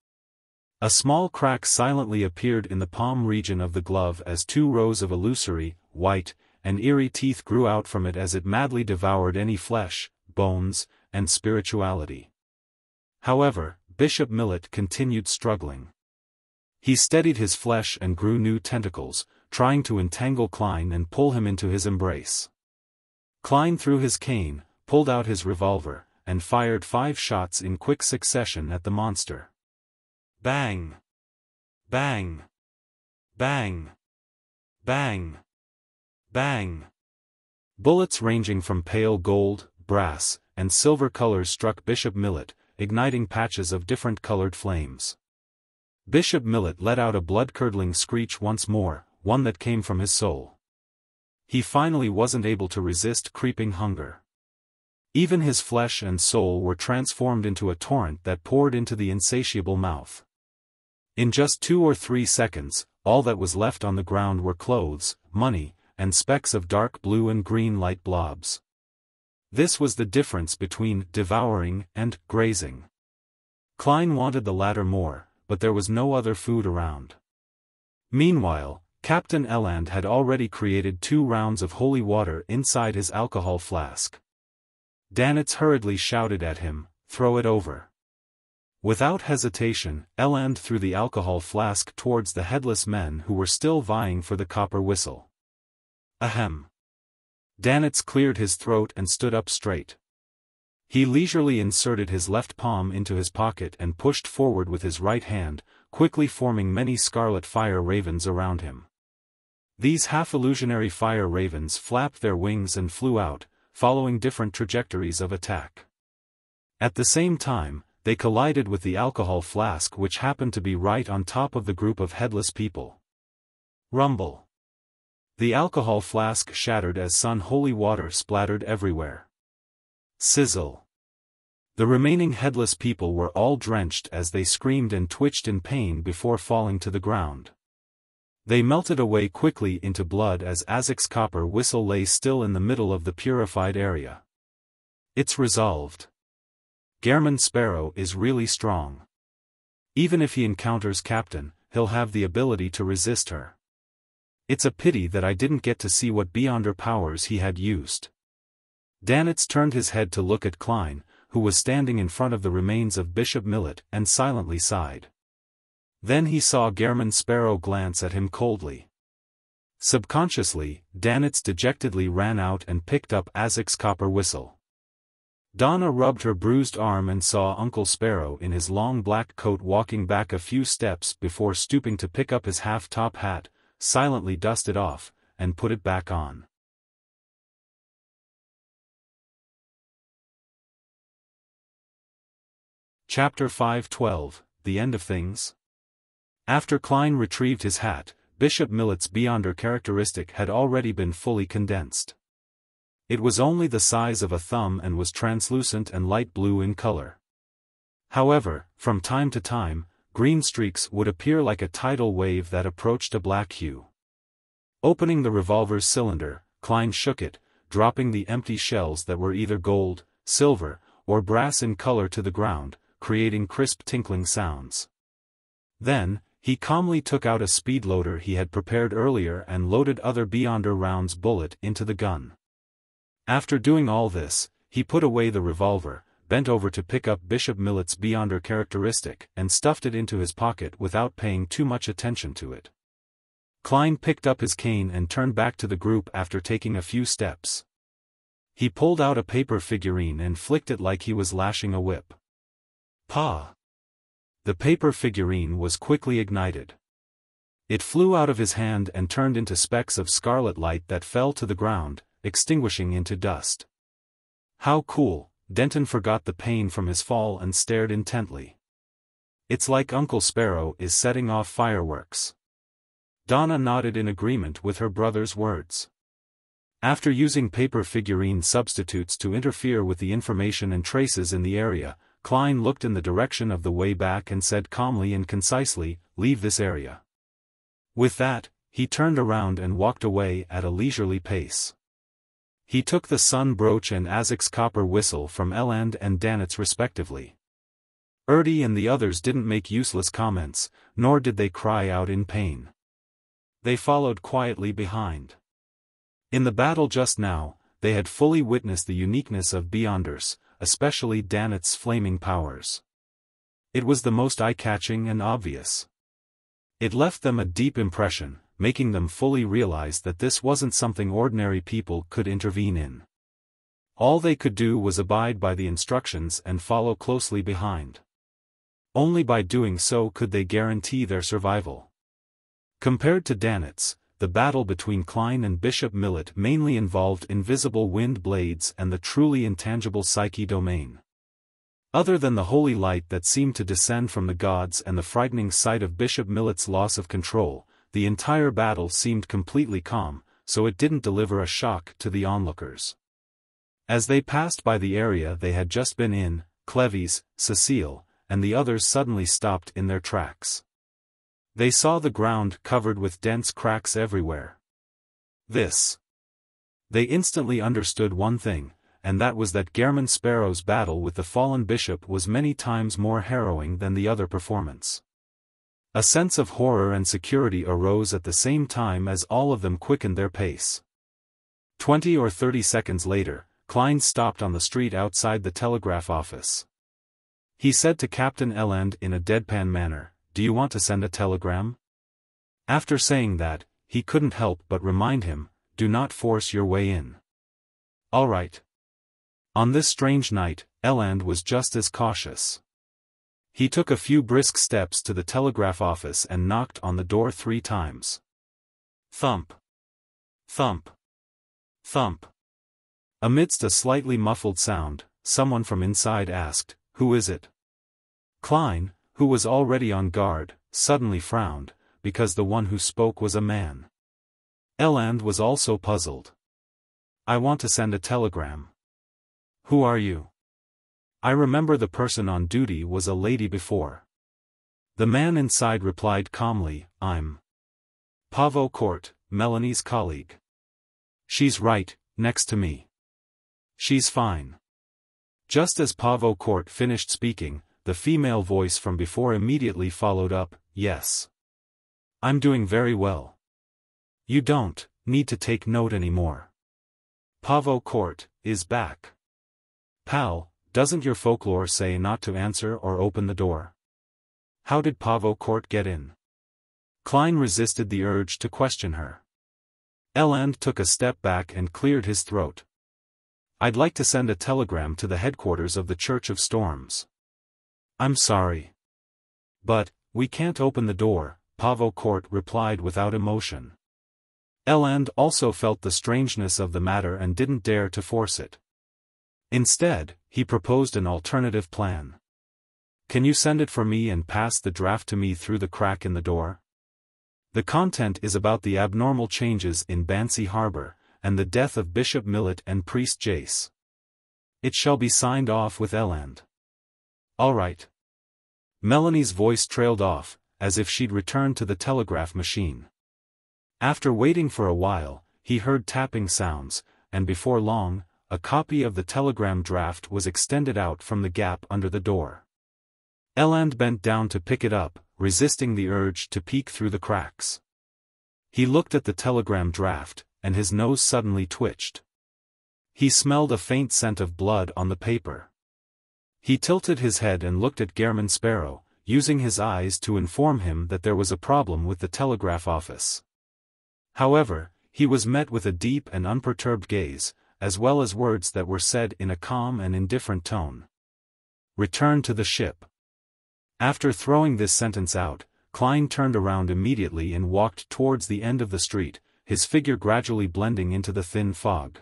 A small crack silently appeared in the palm region of the glove as 2 rows of illusory, white, and eerie teeth grew out from it as it madly devoured any flesh, bones, and spirituality. However, Bishop Millet continued struggling. He steadied his flesh and grew new tentacles, trying to entangle Klein and pull him into his embrace. Klein threw his cane, pulled out his revolver, and fired 5 shots in quick succession at the monster. Bang! Bang! Bang! Bang! Bang! Bullets ranging from pale gold, brass, and silver colors struck Bishop Millet, igniting patches of different colored flames. Bishop Millet let out a blood-curdling screech once more, one that came from his soul. He finally wasn't able to resist creeping hunger. Even his flesh and soul were transformed into a torrent that poured into the insatiable mouth. In just 2 or 3 seconds, all that was left on the ground were clothes, money, and specks of dark blue and green light blobs. This was the difference between devouring and grazing. Klein wanted the latter more, but there was no other food around. Meanwhile, Captain Eland had already created 2 rounds of holy water inside his alcohol flask. Danitz hurriedly shouted at him, "Throw it over." Without hesitation, Eland threw the alcohol flask towards the headless men who were still vying for the copper whistle. Ahem. Danitz cleared his throat and stood up straight. He leisurely inserted his left palm into his pocket and pushed forward with his right hand, quickly forming many scarlet fire ravens around him. These half-illusionary fire ravens flapped their wings and flew out, following different trajectories of attack. At the same time, they collided with the alcohol flask which happened to be right on top of the group of headless people. Rumble. The alcohol flask shattered as sun holy water splattered everywhere. Sizzle. The remaining headless people were all drenched as they screamed and twitched in pain before falling to the ground. They melted away quickly into blood as Azik's copper whistle lay still in the middle of the purified area. It's resolved. Gehrman Sparrow is really strong. Even if he encounters Captain, he'll have the ability to resist her. It's a pity that I didn't get to see what beyonder powers he had used. Danitz turned his head to look at Klein, who was standing in front of the remains of Bishop Millet, and silently sighed. Then he saw Gehrman Sparrow glance at him coldly. Subconsciously, Danitz dejectedly ran out and picked up Azik's copper whistle. Donna rubbed her bruised arm and saw Uncle Sparrow in his long black coat walking back a few steps before stooping to pick up his half-top hat, silently dust it off, and put it back on. Chapter 5:12, The End of Things. After Klein retrieved his hat, Bishop Millet's beyonder characteristic had already been fully condensed. It was only the size of a thumb and was translucent and light blue in color. However, from time to time, green streaks would appear like a tidal wave that approached a black hue. Opening the revolver's cylinder, Klein shook it, dropping the empty shells that were either gold, silver, or brass in color to the ground, creating crisp tinkling sounds. Then, he calmly took out a speed loader he had prepared earlier and loaded other Beyonder rounds bullet into the gun. After doing all this, he put away the revolver, bent over to pick up Bishop Millet's Beyonder characteristic and stuffed it into his pocket without paying too much attention to it. Klein picked up his cane and turned back to the group after taking a few steps. He pulled out a paper figurine and flicked it like he was lashing a whip. Pa! The paper figurine was quickly ignited. It flew out of his hand and turned into specks of scarlet light that fell to the ground, extinguishing into dust. How cool! Denton forgot the pain from his fall and stared intently. It's like Uncle Sparrow is setting off fireworks. Donna nodded in agreement with her brother's words. After using paper figurine substitutes to interfere with the information and traces in the area, Klein looked in the direction of the way back and said calmly and concisely, "Leave this area." With that, he turned around and walked away at a leisurely pace. He took the sun brooch and Azik's copper whistle from Eland and Danitz respectively. Erdy and the others didn't make useless comments, nor did they cry out in pain. They followed quietly behind. In the battle just now, they had fully witnessed the uniqueness of Beyonders, especially Danitz's flaming powers. It was the most eye-catching and obvious. It left them a deep impression, making them fully realize that this wasn't something ordinary people could intervene in. All they could do was abide by the instructions and follow closely behind. Only by doing so could they guarantee their survival. Compared to Danitz, the battle between Klein and Bishop Millet mainly involved invisible wind blades and the truly intangible psyche domain. Other than the holy light that seemed to descend from the gods and the frightening sight of Bishop Millet's loss of control, the entire battle seemed completely calm, so it didn't deliver a shock to the onlookers. As they passed by the area they had just been in, Cleves, Cecile, and the others suddenly stopped in their tracks. They saw the ground covered with dense cracks everywhere. They instantly understood one thing, and that was that Gehrman Sparrow's battle with the fallen bishop was many times more harrowing than the other performance. A sense of horror and security arose at the same time as all of them quickened their pace. 20 or 30 seconds later, Klein stopped on the street outside the telegraph office. He said to Captain Eland in a deadpan manner, "Do you want to send a telegram?" After saying that, he couldn't help but remind him, "Do not force your way in." All right. On this strange night, Eland was just as cautious. He took a few brisk steps to the telegraph office and knocked on the door 3 times. Thump. Thump. Thump. Amidst a slightly muffled sound, someone from inside asked, "Who is it?" Klein, who was already on guard, suddenly frowned, because the one who spoke was a man. Eland was also puzzled. "I want to send a telegram." "Who are you?" "I remember the person on duty was a lady before." The man inside replied calmly, "I'm Pavo Court, Melanie's colleague. She's right, next to me. She's fine." Just as Pavo Court finished speaking, the female voice from before immediately followed up, "Yes. I'm doing very well. You don't need to take note anymore. Pavo Court is back. Pal, doesn't your folklore say not to answer or open the door? How did Pavo Court get in?" Klein resisted the urge to question her. Eland took a step back and cleared his throat. "I'd like to send a telegram to the headquarters of the Church of Storms." "I'm sorry. But, we can't open the door," Pavo Court replied without emotion. Eland also felt the strangeness of the matter and didn't dare to force it. Instead, he proposed an alternative plan. "Can you send it for me and pass the draft to me through the crack in the door? The content is about the abnormal changes in Bansy Harbor, and the death of Bishop Millet and Priest Jace. It shall be signed off with Eland. All right. Melanie's voice trailed off, as if she'd returned to the telegraph machine. After waiting for a while, he heard tapping sounds, and before long, a copy of the telegram draft was extended out from the gap under the door. Eland bent down to pick it up, resisting the urge to peek through the cracks. He looked at the telegram draft, and his nose suddenly twitched. He smelled a faint scent of blood on the paper. He tilted his head and looked at Gehrman Sparrow, using his eyes to inform him that there was a problem with the telegraph office. However, he was met with a deep and unperturbed gaze, as well as words that were said in a calm and indifferent tone. Return to the ship. After throwing this sentence out, Klein turned around immediately and walked towards the end of the street, his figure gradually blending into the thin fog.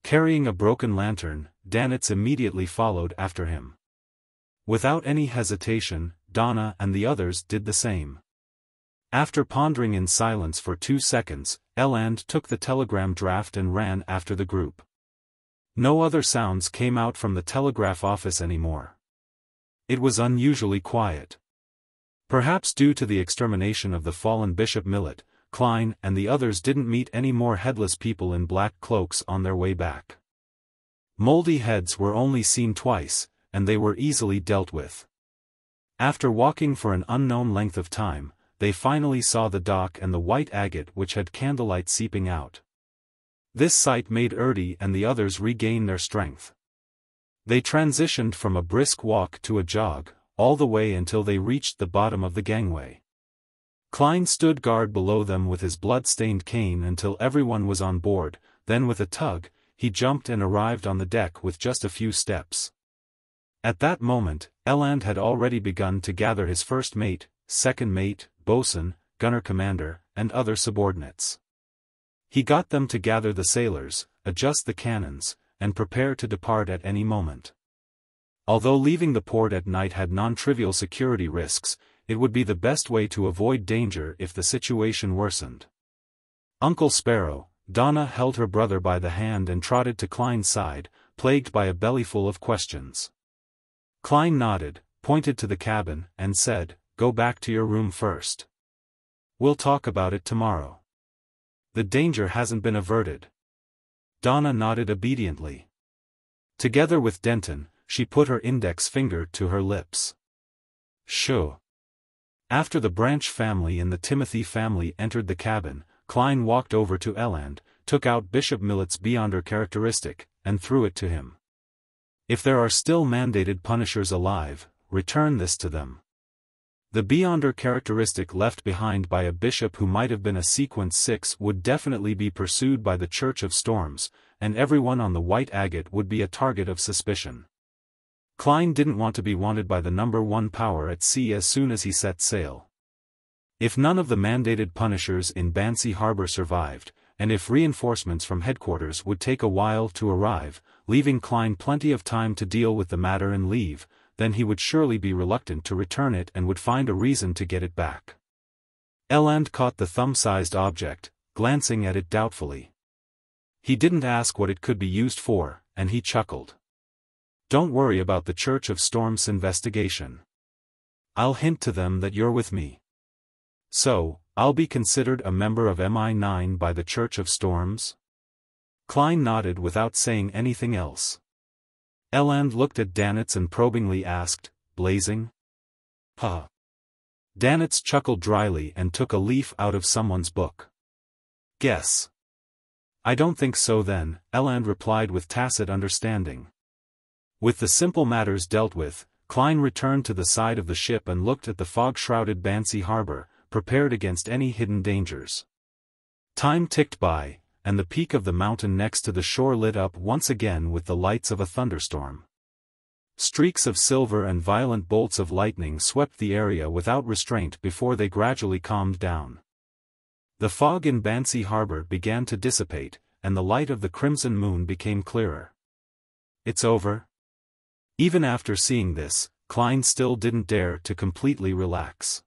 Carrying a broken lantern, Danitz immediately followed after him. Without any hesitation, Donna and the others did the same. After pondering in silence for 2 seconds, Eland took the telegram draft and ran after the group. No other sounds came out from the telegraph office anymore. It was unusually quiet. Perhaps due to the extermination of the fallen Bishop Millet, Klein and the others didn't meet any more headless people in black cloaks on their way back. Moldy heads were only seen twice, and they were easily dealt with. After walking for an unknown length of time, they finally saw the dock and the white agate which had candlelight seeping out. This sight made Erdi and the others regain their strength. They transitioned from a brisk walk to a jog, all the way until they reached the bottom of the gangway. Klein stood guard below them with his blood-stained cane until everyone was on board, then with a tug, he jumped and arrived on the deck with just a few steps. At that moment, Eland had already begun to gather his first mate, second mate, bosun, gunner commander, and other subordinates. He got them to gather the sailors, adjust the cannons, and prepare to depart at any moment. Although leaving the port at night had non-trivial security risks, it would be the best way to avoid danger if the situation worsened. Uncle Sparrow, Donna held her brother by the hand and trotted to Klein's side, plagued by a bellyful of questions. Klein nodded, pointed to the cabin, and said, "Go back to your room first. We'll talk about it tomorrow. The danger hasn't been averted." Donna nodded obediently. Together with Denton, she put her index finger to her lips. "Shoo." After the Branch family and the Timothy family entered the cabin, Klein walked over to Eland, took out Bishop Millet's Beyonder characteristic, and threw it to him. "If there are still mandated punishers alive, return this to them." The Beyonder characteristic left behind by a bishop who might have been a Sequence 6 would definitely be pursued by the Church of Storms, and everyone on the White Agate would be a target of suspicion. Klein didn't want to be wanted by the number 1 power at sea as soon as he set sail. If none of the mandated punishers in Bansy Harbor survived, and if reinforcements from headquarters would take a while to arrive, leaving Klein plenty of time to deal with the matter and leave, then he would surely be reluctant to return it and would find a reason to get it back. Eland caught the thumb-sized object, glancing at it doubtfully. He didn't ask what it could be used for, and he chuckled. "Don't worry about the Church of Storms' investigation. I'll hint to them that you're with me. So, I'll be considered a member of MI9 by the Church of Storms?" Klein nodded without saying anything else. Eland looked at Danitz and probingly asked, "Blazing?" "Huh." Danitz chuckled dryly and took a leaf out of someone's book. "Guess." "I don't think so then," Eland replied with tacit understanding. With the simple matters dealt with, Klein returned to the side of the ship and looked at the fog-shrouded Bansy Harbor, prepared against any hidden dangers. Time ticked by, and the peak of the mountain next to the shore lit up once again with the lights of a thunderstorm. Streaks of silver and violent bolts of lightning swept the area without restraint before they gradually calmed down. The fog in Bansy Harbor began to dissipate, and the light of the crimson moon became clearer. "It's over?" Even after seeing this, Klein still didn't dare to completely relax.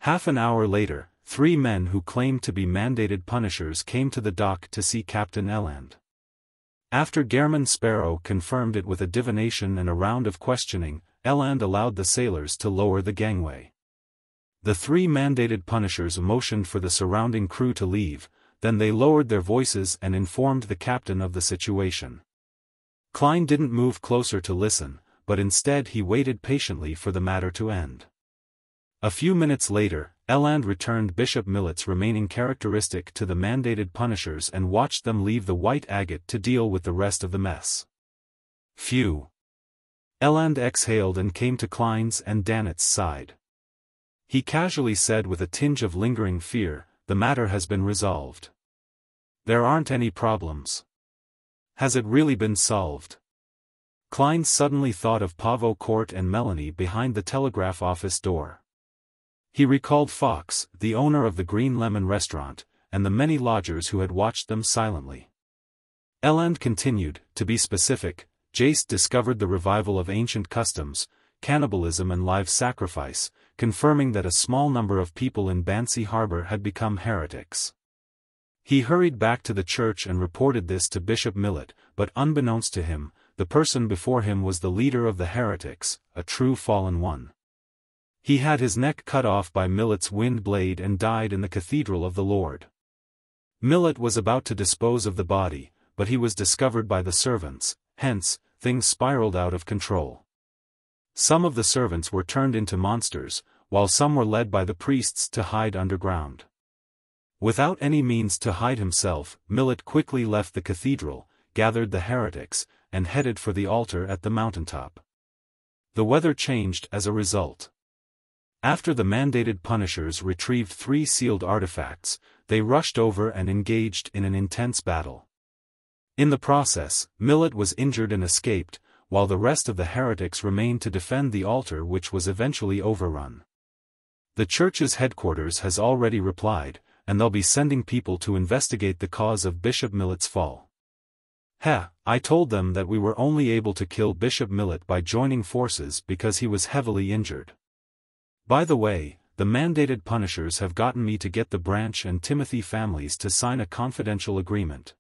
Half an hour later, 3 men who claimed to be mandated punishers came to the dock to see Captain Eland. After Gehrman Sparrow confirmed it with a divination and a round of questioning, Eland allowed the sailors to lower the gangway. The 3 mandated punishers motioned for the surrounding crew to leave, then they lowered their voices and informed the captain of the situation. Klein didn't move closer to listen, but instead he waited patiently for the matter to end. A few minutes later, Eland returned Bishop Millet's remaining characteristic to the mandated punishers and watched them leave the white agate to deal with the rest of the mess. Phew. Eland exhaled and came to Klein's and Dannett's side. He casually said with a tinge of lingering fear, "The matter has been resolved. There aren't any problems. Has it really been solved?" Klein suddenly thought of Pavo Court and Melanie behind the telegraph office door. He recalled Fox, the owner of the Green Lemon restaurant, and the many lodgers who had watched them silently. Eland continued, "To be specific, Jace discovered the revival of ancient customs, cannibalism and live sacrifice, confirming that a small number of people in Bansy Harbor had become heretics. He hurried back to the church and reported this to Bishop Millet, but unbeknownst to him, the person before him was the leader of the heretics, a true fallen one. He had his neck cut off by Millet's wind blade and died in the Cathedral of the Lord. Millet was about to dispose of the body, but he was discovered by the servants, hence, things spiraled out of control. Some of the servants were turned into monsters, while some were led by the priests to hide underground. Without any means to hide himself, Millet quickly left the cathedral, gathered the heretics, and headed for the altar at the mountaintop. The weather changed as a result. After the mandated punishers retrieved 3 sealed artifacts, they rushed over and engaged in an intense battle. In the process, Millet was injured and escaped, while the rest of the heretics remained to defend the altar, which was eventually overrun. The church's headquarters has already replied, and they'll be sending people to investigate the cause of Bishop Millet's fall. I told them that we were only able to kill Bishop Millet by joining forces because he was heavily injured. By the way, the mandated punishers have gotten me to get the Branch and Timothy families to sign a confidential agreement."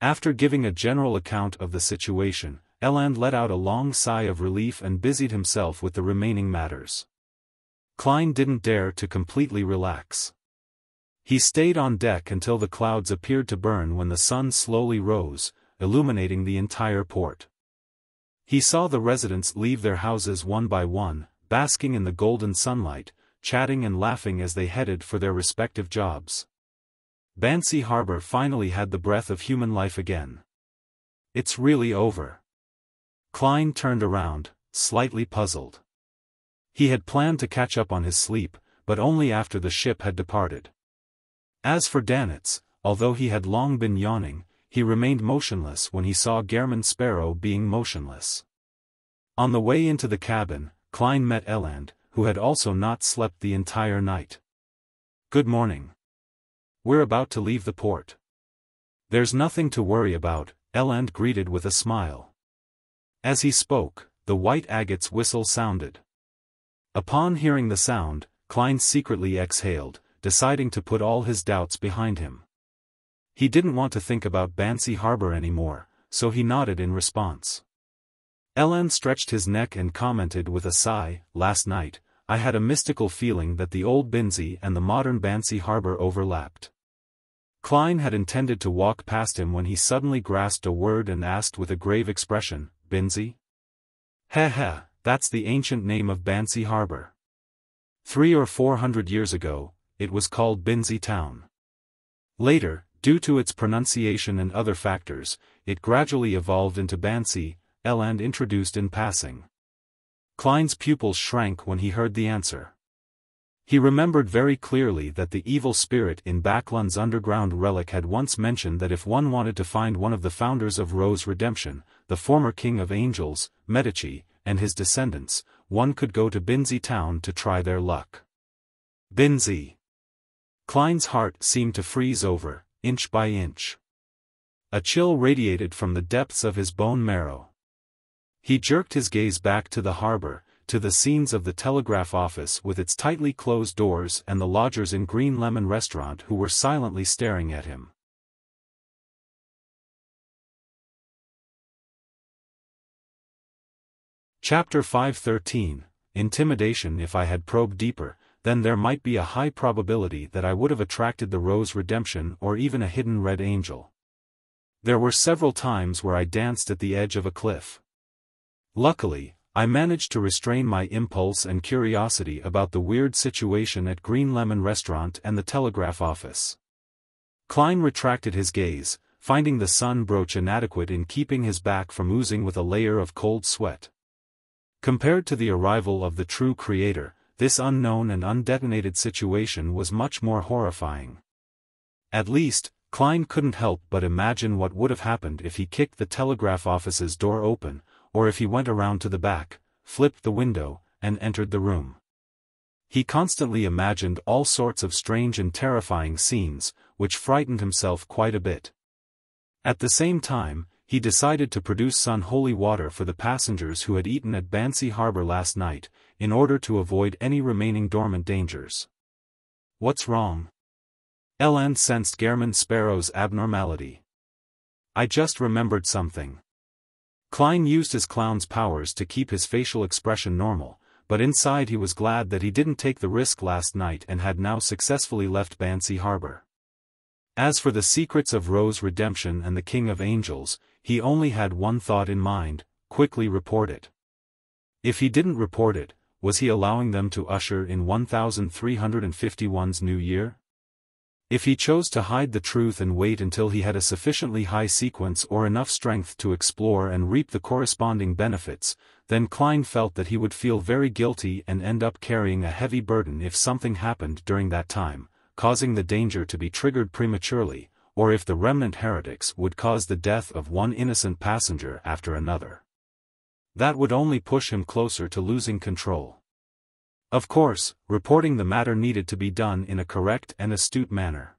After giving a general account of the situation, Eland let out a long sigh of relief and busied himself with the remaining matters. Klein didn't dare to completely relax. He stayed on deck until the clouds appeared to burn when the sun slowly rose, illuminating the entire port. He saw the residents leave their houses one by one, basking in the golden sunlight, chatting and laughing as they headed for their respective jobs. Bansy Harbor finally had the breath of human life again. "It's really over." Klein turned around, slightly puzzled. He had planned to catch up on his sleep, but only after the ship had departed. As for Danitz, although he had long been yawning, he remained motionless when he saw Gehrman Sparrow being motionless. On the way into the cabin, Klein met Eland, who had also not slept the entire night. "Good morning. We're about to leave the port." "There's nothing to worry about," Eland greeted with a smile. As he spoke, the white agate's whistle sounded. Upon hearing the sound, Klein secretly exhaled, deciding to put all his doubts behind him. He didn't want to think about Bansy Harbor anymore, so he nodded in response. Eland stretched his neck and commented with a sigh, "Last night, I had a mystical feeling that the old Bansy and the modern Bansy Harbor overlapped." Klein had intended to walk past him when he suddenly grasped a word and asked with a grave expression, "Bansy?" That's the ancient name of Bansy Harbor. 300 or 400 years ago, it was called Bansy Town. Later, due to its pronunciation and other factors, it gradually evolved into Bansy, Eland introduced in passing. Klein's pupils shrank when he heard the answer. He remembered very clearly that the evil spirit in Backlund's underground relic had once mentioned that if one wanted to find one of the founders of Rose Redemption, the former king of angels, Medici, and his descendants, one could go to Bansy Town to try their luck. Bansy. Klein's heart seemed to freeze over, inch by inch. A chill radiated from the depths of his bone marrow. He jerked his gaze back to the harbor, to the scenes of the telegraph office with its tightly closed doors and the lodgers in Green Lemon restaurant who were silently staring at him. Chapter 513, Intimidation. If I had probed deeper, then there might be a high probability that I would have attracted the Rose Redemption or even a hidden Red Angel. There were several times where I danced at the edge of a cliff. Luckily, I managed to restrain my impulse and curiosity about the weird situation at Green Lemon restaurant and the telegraph office. Klein retracted his gaze, finding the sun brooch inadequate in keeping his back from oozing with a layer of cold sweat. Compared to the arrival of the true creator, this unknown and undetonated situation was much more horrifying. At least, Klein couldn't help but imagine what would have happened if he kicked the telegraph office's door open, or if he went around to the back, flipped the window, and entered the room. He constantly imagined all sorts of strange and terrifying scenes, which frightened himself quite a bit. At the same time, he decided to produce some holy water for the passengers who had eaten at Bansy Harbor last night, in order to avoid any remaining dormant dangers. What's wrong? Eland sensed Gehrman Sparrow's abnormality. I just remembered something. Klein used his clown's powers to keep his facial expression normal, but inside he was glad that he didn't take the risk last night and had now successfully left Bansy Harbor. As for the secrets of Rose Redemption and the King of Angels, he only had one thought in mind: quickly report it. If he didn't report it, was he allowing them to usher in 1351's new year? If he chose to hide the truth and wait until he had a sufficiently high sequence or enough strength to explore and reap the corresponding benefits, then Klein felt that he would feel very guilty and end up carrying a heavy burden if something happened during that time, causing the danger to be triggered prematurely, or if the remnant heretics would cause the death of one innocent passenger after another. That would only push him closer to losing control. Of course, reporting the matter needed to be done in a correct and astute manner.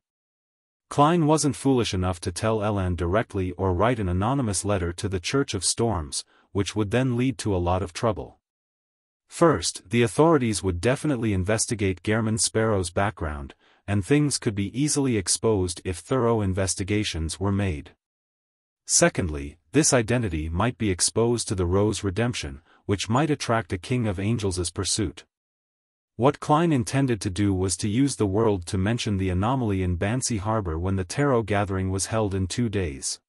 Klein wasn't foolish enough to tell Eland directly or write an anonymous letter to the Church of Storms, which would then lead to a lot of trouble. First, the authorities would definitely investigate Gehrman Sparrow's background, and things could be easily exposed if thorough investigations were made. Secondly, this identity might be exposed to the Rose Redemption, which might attract a King of Angels' pursuit. What Klein intended to do was to use the world to mention the anomaly in Bansy Harbor when the tarot gathering was held in 2 days.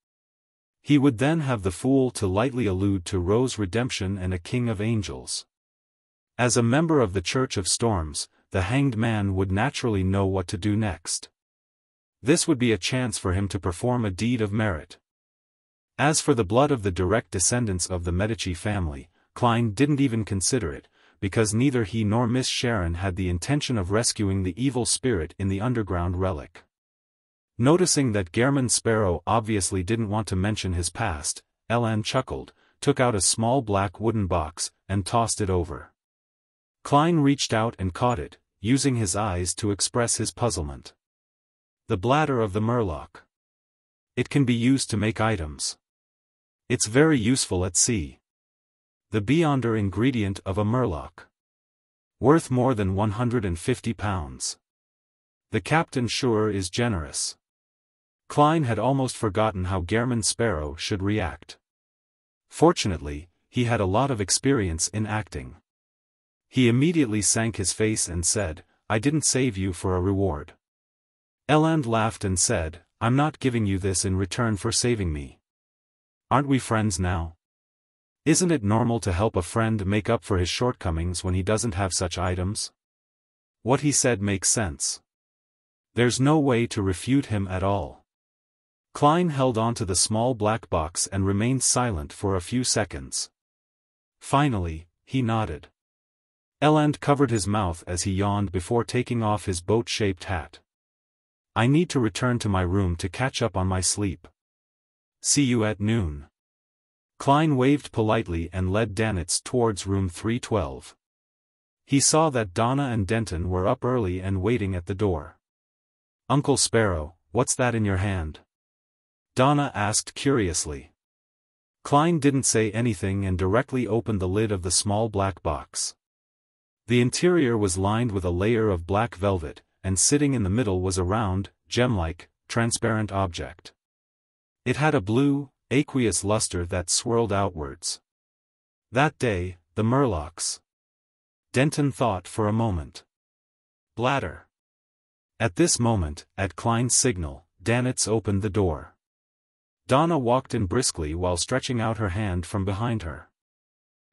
He would then have the fool to lightly allude to Rose Redemption and a King of Angels. As a member of the Church of Storms, the hanged man would naturally know what to do next. This would be a chance for him to perform a deed of merit. As for the blood of the direct descendants of the Medici family, Klein didn't even consider it, because neither he nor Miss Sharon had the intention of rescuing the evil spirit in the underground relic. Noticing that Gehrman Sparrow obviously didn't want to mention his past, Eland chuckled, took out a small black wooden box, and tossed it over. Klein reached out and caught it, using his eyes to express his puzzlement. The bladder of the murloc. It can be used to make items. It's very useful at sea. The beyonder ingredient of a murloc. Worth more than 150 pounds. The captain sure is generous. Klein had almost forgotten how Gehrman Sparrow should react. Fortunately, he had a lot of experience in acting. He immediately sank his face and said, "I didn't save you for a reward." Eland laughed and said, "I'm not giving you this in return for saving me. Aren't we friends now? Isn't it normal to help a friend make up for his shortcomings when he doesn't have such items?" What he said makes sense. There's no way to refute him at all. Klein held onto the small black box and remained silent for a few seconds. Finally, he nodded. Eland covered his mouth as he yawned before taking off his boat-shaped hat. "I need to return to my room to catch up on my sleep. See you at noon." Klein waved politely and led Danitz towards room 312. He saw that Donna and Denton were up early and waiting at the door. "Uncle Sparrow, what's that in your hand?" Donna asked curiously. Klein didn't say anything and directly opened the lid of the small black box. The interior was lined with a layer of black velvet, and sitting in the middle was a round, gem-like, transparent object. It had a blue, aqueous luster that swirled outwards. That day, the Murlocs. Denton thought for a moment. Bladder. At this moment, at Klein's signal, Danitz opened the door. Donna walked in briskly while stretching out her hand from behind her.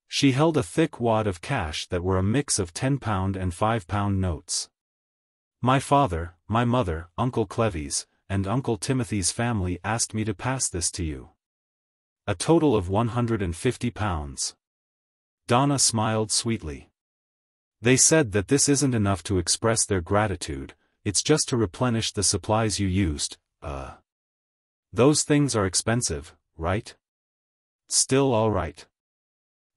She held a thick wad of cash that were a mix of £10 and £5 notes. My father, my mother, Uncle Clevy's, and Uncle Timothy's family asked me to pass this to you. A total of £150. Donna smiled sweetly. They said that this isn't enough to express their gratitude, it's just to replenish the supplies you used. Those things are expensive, right? Still all right.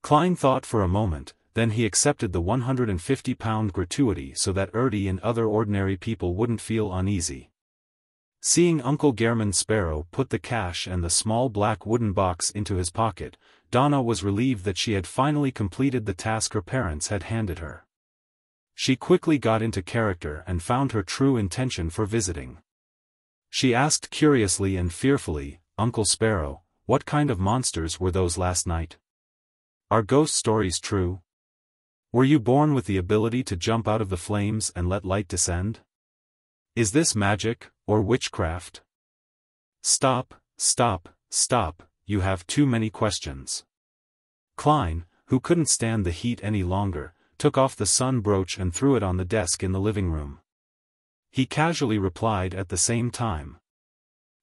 Klein thought for a moment, then he accepted the £150 gratuity so that Erdy and other ordinary people wouldn't feel uneasy. Seeing Uncle Gehrman Sparrow put the cash and the small black wooden box into his pocket, Donna was relieved that she had finally completed the task her parents had handed her. She quickly got into character and found her true intention for visiting. She asked curiously and fearfully, Uncle Sparrow, what kind of monsters were those last night? Are ghost stories true? Were you born with the ability to jump out of the flames and let light descend? Is this magic, or witchcraft? Stop, stop, stop, you have too many questions. Klein, who couldn't stand the heat any longer, took off the sun brooch and threw it on the desk in the living room. He casually replied at the same time.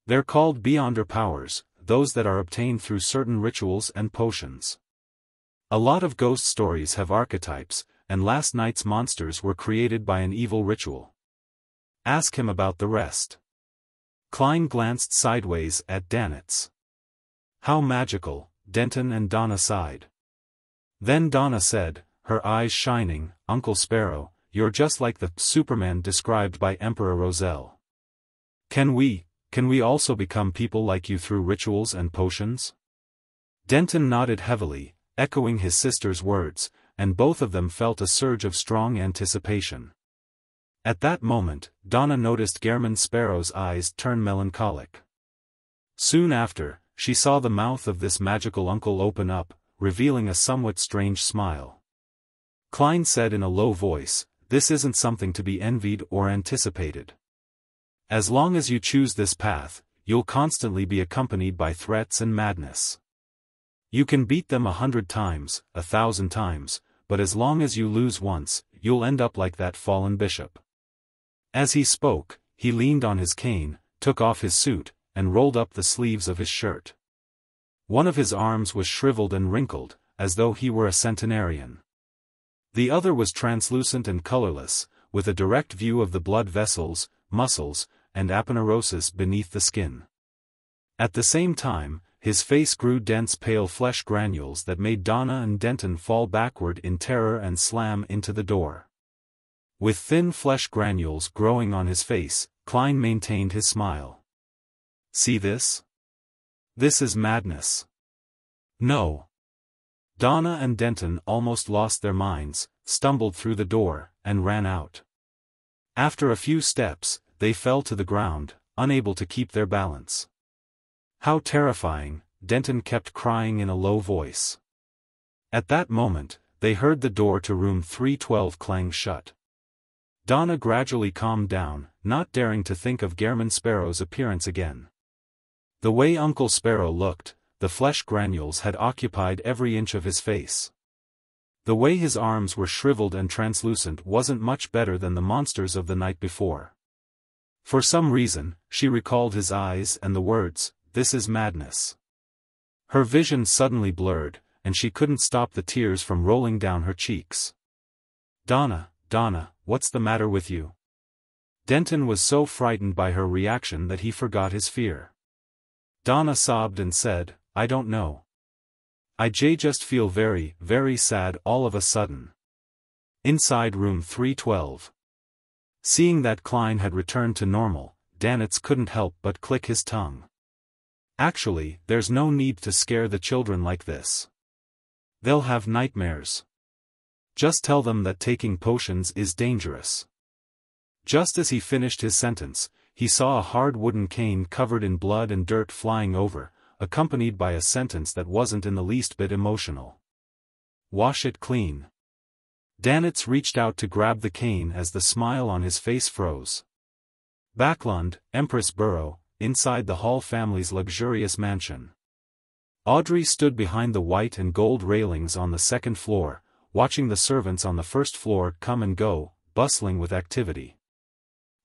They're called Beyonder powers, those that are obtained through certain rituals and potions. A lot of ghost stories have archetypes, and last night's monsters were created by an evil ritual. Ask him about the rest. Klein glanced sideways at Danitz. How magical, Denton and Donna sighed. Then Donna said, her eyes shining, Uncle Sparrow, you're just like the Superman described by Emperor Roselle. Can we also become people like you through rituals and potions? Denton nodded heavily, echoing his sister's words, and both of them felt a surge of strong anticipation. At that moment, Donna noticed Gehrman Sparrow's eyes turn melancholic. Soon after, she saw the mouth of this magical uncle open up, revealing a somewhat strange smile. Klein said in a low voice, this isn't something to be envied or anticipated. As long as you choose this path, you'll constantly be accompanied by threats and madness. You can beat them 100 times, 1,000 times, but as long as you lose once, you'll end up like that fallen bishop. As he spoke, he leaned on his cane, took off his suit, and rolled up the sleeves of his shirt. One of his arms was shriveled and wrinkled, as though he were a centenarian. The other was translucent and colorless, with a direct view of the blood vessels, muscles, and aponeurosis beneath the skin. At the same time, his face grew dense pale flesh granules that made Donna and Denton fall backward in terror and slam into the door. With thin flesh granules growing on his face, Klein maintained his smile. See this? This is madness. No. Donna and Denton almost lost their minds, stumbled through the door, and ran out. After a few steps, they fell to the ground, unable to keep their balance. How terrifying, Denton kept crying in a low voice. At that moment, they heard the door to room 312 clang shut. Donna gradually calmed down, not daring to think of Gehrman Sparrow's appearance again. The way Uncle Sparrow looked, the flesh granules had occupied every inch of his face. The way his arms were shriveled and translucent wasn't much better than the monsters of the night before. For some reason, she recalled his eyes and the words, "This is madness." Her vision suddenly blurred, and she couldn't stop the tears from rolling down her cheeks. Donna, what's the matter with you?" Denton was so frightened by her reaction that he forgot his fear. Donna sobbed and said, "I don't know. I just feel very, very sad all of a sudden." Inside room 312. Seeing that Klein had returned to normal, Danitz couldn't help but click his tongue. Actually, there's no need to scare the children like this. They'll have nightmares. Just tell them that taking potions is dangerous. Just as he finished his sentence, he saw a hard wooden cane covered in blood and dirt flying over, accompanied by a sentence that wasn't in the least bit emotional. Wash it clean. Danitz reached out to grab the cane as the smile on his face froze. Backlund, Empress Borough, inside the Hall family's luxurious mansion. Audrey stood behind the white and gold railings on the second floor, watching the servants on the first floor come and go, bustling with activity.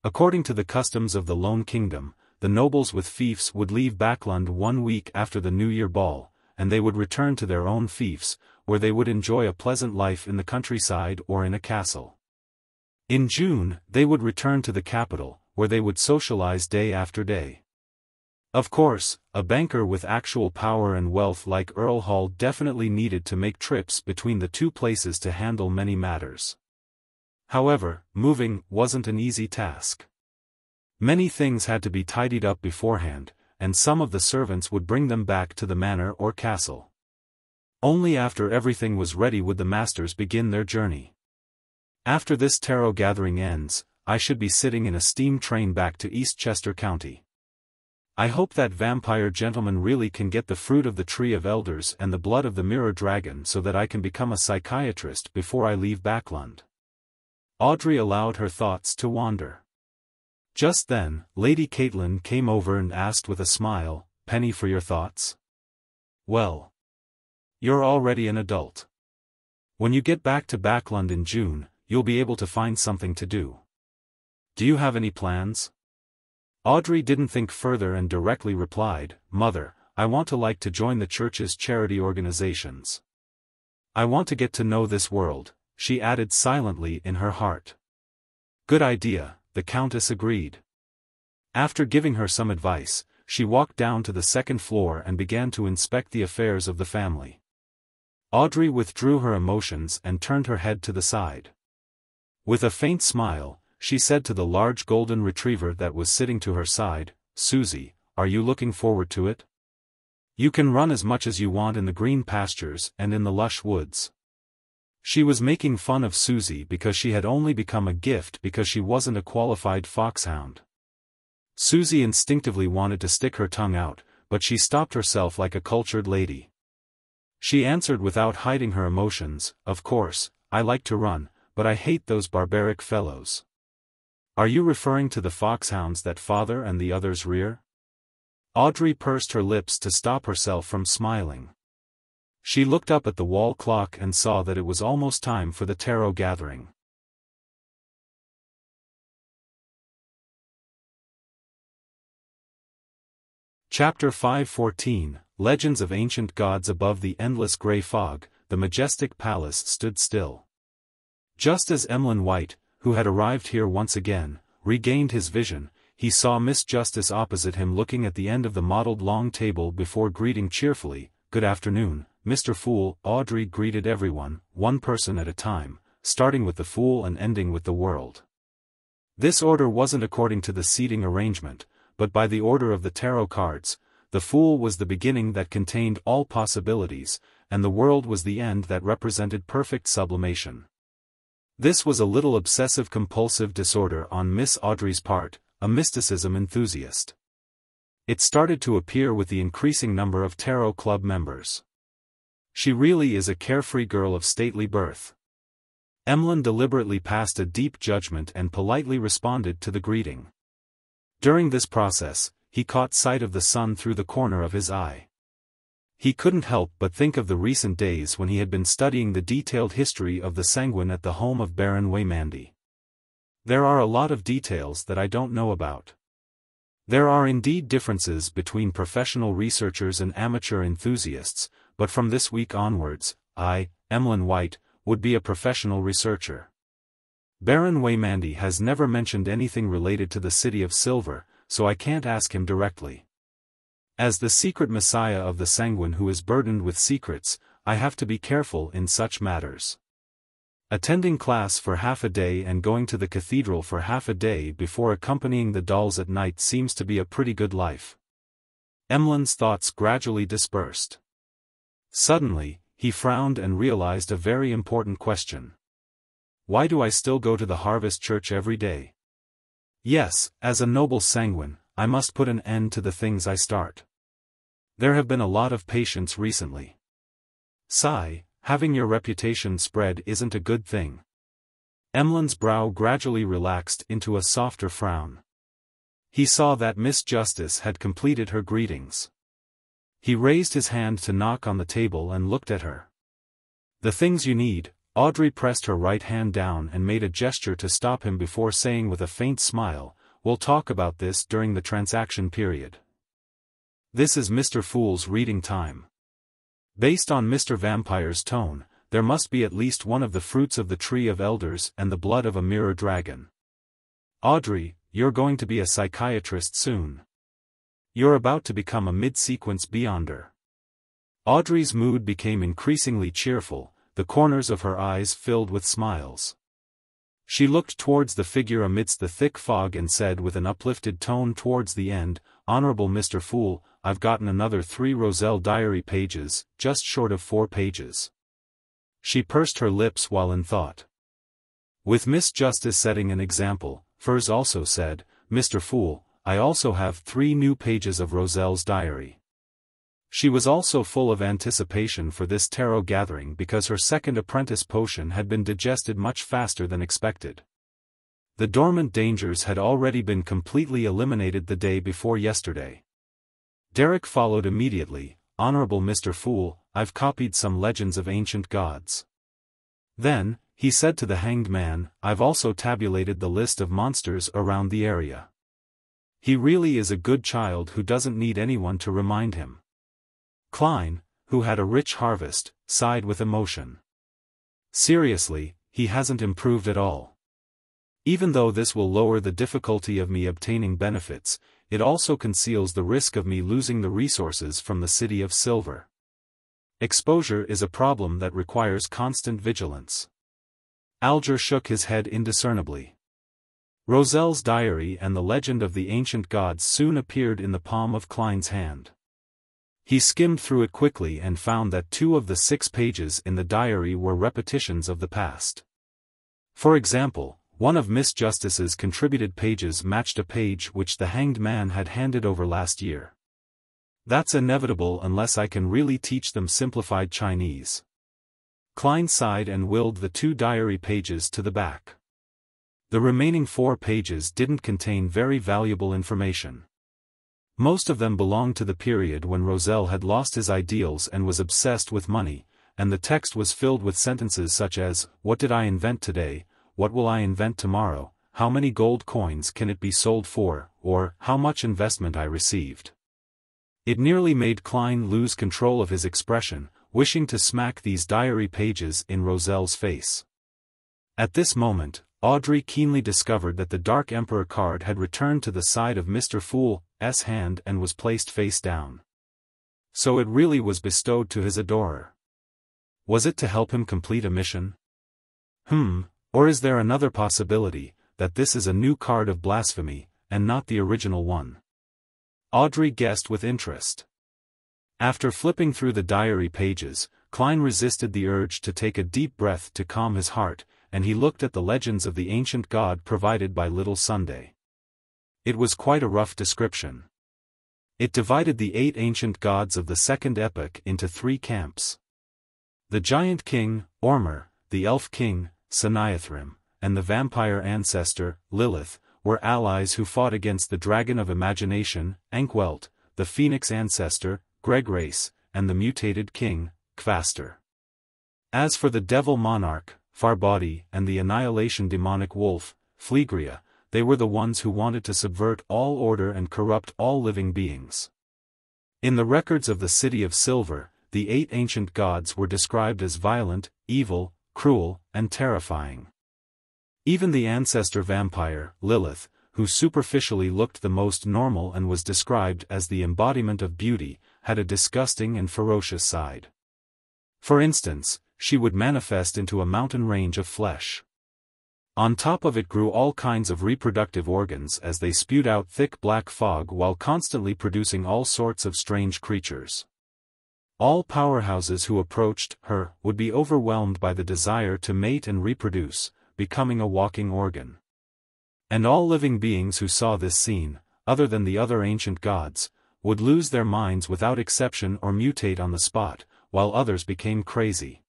According to the customs of the Lone Kingdom, the nobles with fiefs would leave Backlund 1 week after the New Year ball, and they would return to their own fiefs, where they would enjoy a pleasant life in the countryside or in a castle. In June, they would return to the capital, where they would socialize day after day. Of course, a banker with actual power and wealth like Earl Hall definitely needed to make trips between the two places to handle many matters. However, moving wasn't an easy task. Many things had to be tidied up beforehand, and some of the servants would bring them back to the manor or castle. Only after everything was ready would the masters begin their journey. After this tarot gathering ends, I should be sitting in a steam train back to Eastchester County. I hope that vampire gentleman really can get the fruit of the Tree of Elders and the blood of the Mirror Dragon so that I can become a psychiatrist before I leave Backlund. Audrey allowed her thoughts to wander. Just then, Lady Caitlin came over and asked with a smile, "Penny for your thoughts?" "Well, you're already an adult. When you get back to Backlund in June, you'll be able to find something to do. Do you have any plans?" Audrey didn't think further and directly replied, "Mother, I want to join the church's charity organizations. I want to get to know this world," she added silently in her heart. "Good idea," the Countess agreed. After giving her some advice, she walked down to the second floor and began to inspect the affairs of the family. Audrey withdrew her emotions and turned her head to the side. With a faint smile, she said to the large golden retriever that was sitting to her side, "Susie, are you looking forward to it? You can run as much as you want in the green pastures and in the lush woods." She was making fun of Susie because she had only become a gift because she wasn't a qualified foxhound. Susie instinctively wanted to stick her tongue out, but she stopped herself like a cultured lady. She answered without hiding her emotions, "Of course, I like to run, but I hate those barbaric fellows." "Are you referring to the foxhounds that father and the others rear?" Audrey pursed her lips to stop herself from smiling. She looked up at the wall clock and saw that it was almost time for the tarot gathering. Chapter 514, Legends of Ancient Gods. Above the endless grey fog, the majestic palace stood still. Just as Emlyn White, who had arrived here once again, regained his vision, he saw Miss Justice opposite him looking at the end of the mottled long table before greeting cheerfully, "Good afternoon, Mr. Fool." Audrey greeted everyone, one person at a time, starting with the Fool and ending with the world. This order wasn't according to the seating arrangement, but by the order of the tarot cards. The Fool was the beginning that contained all possibilities, and the world was the end that represented perfect sublimation. This was a little obsessive-compulsive disorder on Miss Audrey's part, a mysticism enthusiast. It started to appear with the increasing number of tarot club members. She really is a carefree girl of stately birth. Emlyn deliberately passed a deep judgment and politely responded to the greeting. During this process, he caught sight of the sun through the corner of his eye. He couldn't help but think of the recent days when he had been studying the detailed history of the Sanguine at the home of Baron Waymandy. There are a lot of details that I don't know about. There are indeed differences between professional researchers and amateur enthusiasts, but from this week onwards, I, Emlyn White, would be a professional researcher. Baron Waymandy has never mentioned anything related to the City of Silver, so I can't ask him directly. As the secret messiah of the Sanguine who is burdened with secrets, I have to be careful in such matters. Attending class for half a day and going to the cathedral for half a day before accompanying the dolls at night seems to be a pretty good life. Emlyn's thoughts gradually dispersed. Suddenly, he frowned and realized a very important question. Why do I still go to the Harvest Church every day? Yes, as a noble sanguine, I must put an end to the things I start. There have been a lot of patients recently. Sigh, having your reputation spread isn't a good thing. Emlyn's brow gradually relaxed into a softer frown. He saw that Miss Justice had completed her greetings. He raised his hand to knock on the table and looked at her. The things you need. Audrey pressed her right hand down and made a gesture to stop him before saying with a faint smile, we'll talk about this during the transaction period. This is Mr. Fool's reading time. Based on Mr. Vampire's tone, there must be at least one of the fruits of the Tree of Elders and the blood of a mirror dragon. Audrey, you're going to be a psychiatrist soon. You're about to become a mid-sequence beyonder. Audrey's mood became increasingly cheerful, the corners of her eyes filled with smiles. She looked towards the figure amidst the thick fog and said with an uplifted tone towards the end, Honorable Mr. Fool, I've gotten another 3 Roselle diary pages, just short of 4 pages. She pursed her lips while in thought. With Miss Justice setting an example, Furs also said, Mr. Fool, I also have 3 new pages of Roselle's diary. She was also full of anticipation for this tarot gathering because her second apprentice potion had been digested much faster than expected. The dormant dangers had already been completely eliminated the day before yesterday. Derek followed immediately, Honorable Mr. Fool, I've copied some legends of ancient gods. Then, he said to the hanged man, I've also tabulated the list of monsters around the area. He really is a good child who doesn't need anyone to remind him. Klein, who had a rich harvest, sighed with emotion. Seriously, he hasn't improved at all. Even though this will lower the difficulty of me obtaining benefits, it also conceals the risk of me losing the resources from the City of Silver. Exposure is a problem that requires constant vigilance. Alger shook his head indiscernibly. Roselle's diary and the legend of the ancient gods soon appeared in the palm of Klein's hand. He skimmed through it quickly and found that 2 of the 6 pages in the diary were repetitions of the past. For example, one of Miss Justice's contributed pages matched a page which the hanged man had handed over last year. That's inevitable unless I can really teach them simplified Chinese. Klein sighed and willed the 2 diary pages to the back. The remaining 4 pages didn't contain very valuable information. Most of them belonged to the period when Roselle had lost his ideals and was obsessed with money, and the text was filled with sentences such as, what did I invent today, what will I invent tomorrow, how many gold coins can it be sold for, or, how much investment I received. It nearly made Klein lose control of his expression, wishing to smack these diary pages in Roselle's face. At this moment, Audrey keenly discovered that the Dark Emperor card had returned to the side of Mr. Fool's hand and was placed face down. So it really was bestowed to his adorer. Was it to help him complete a mission? Or is there another possibility, that this is a new card of blasphemy, and not the original one? Audrey guessed with interest. After flipping through the diary pages, Klein resisted the urge to take a deep breath to calm his heart, and he looked at the legends of the ancient god provided by Little Sunday. It was quite a rough description. It divided the 8 ancient gods of the Second Epoch into 3 camps. The Giant King, Ormur, the Elf King, Sanaithrim, and the Vampire Ancestor, Lilith, were allies who fought against the Dragon of Imagination, Ankwelt, the Phoenix Ancestor, Gregrace, and the Mutated King, Kvaster. As for the Devil Monarch, Farbody, and the Annihilation Demonic Wolf, Flegria, they were the ones who wanted to subvert all order and corrupt all living beings. In the records of the City of Silver, the 8 ancient gods were described as violent, evil, cruel, and terrifying. Even the ancestor vampire, Lilith, who superficially looked the most normal and was described as the embodiment of beauty, had a disgusting and ferocious side. For instance, she would manifest into a mountain range of flesh. On top of it grew all kinds of reproductive organs as they spewed out thick black fog while constantly producing all sorts of strange creatures. All powerhouses who approached her would be overwhelmed by the desire to mate and reproduce, becoming a walking organ. And all living beings who saw this scene, other than the other ancient gods, would lose their minds without exception or mutate on the spot, while others became crazy.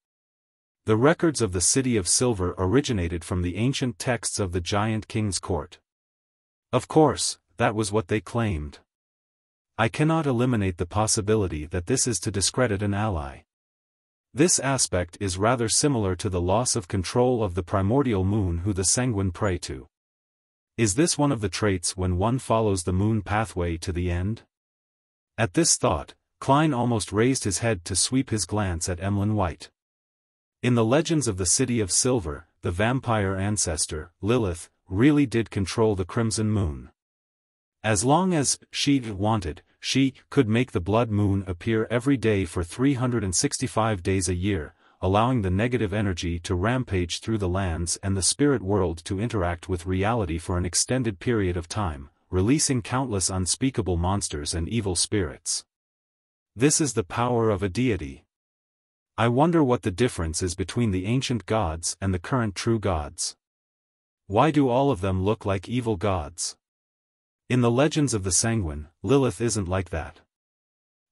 The records of the City of Silver originated from the ancient texts of the giant king's court. Of course, that was what they claimed. I cannot eliminate the possibility that this is to discredit an ally. This aspect is rather similar to the loss of control of the primordial moon who the sanguine pray to. Is this one of the traits when one follows the moon pathway to the end? At this thought, Klein almost raised his head to sweep his glance at Emlyn White. In the legends of the City of Silver, the vampire ancestor, Lilith, really did control the crimson moon. As long as she wanted, she could make the blood moon appear every day for 365 days a year, allowing the negative energy to rampage through the lands and the spirit world to interact with reality for an extended period of time, releasing countless unspeakable monsters and evil spirits. This is the power of a deity. I wonder what the difference is between the ancient gods and the current true gods. Why do all of them look like evil gods? In the legends of the Sanguine, Lilith isn't like that.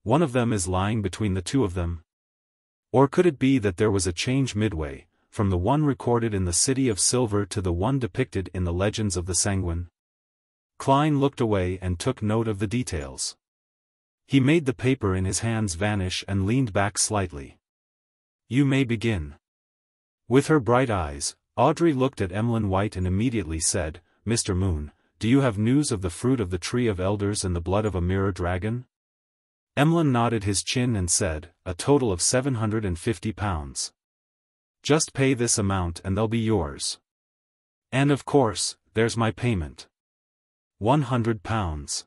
One of them is lying between the two of them. Or could it be that there was a change midway, from the one recorded in the City of Silver to the one depicted in the legends of the Sanguine? Klein looked away and took note of the details. He made the paper in his hands vanish and leaned back slightly. You may begin. With her bright eyes, Audrey looked at Emlyn White and immediately said, Mr. Moon, do you have news of the fruit of the Tree of Elders and the blood of a mirror dragon? Emlyn nodded his chin and said, a total of 750 pounds. Just pay this amount and they'll be yours. And of course, there's my payment. 100 pounds.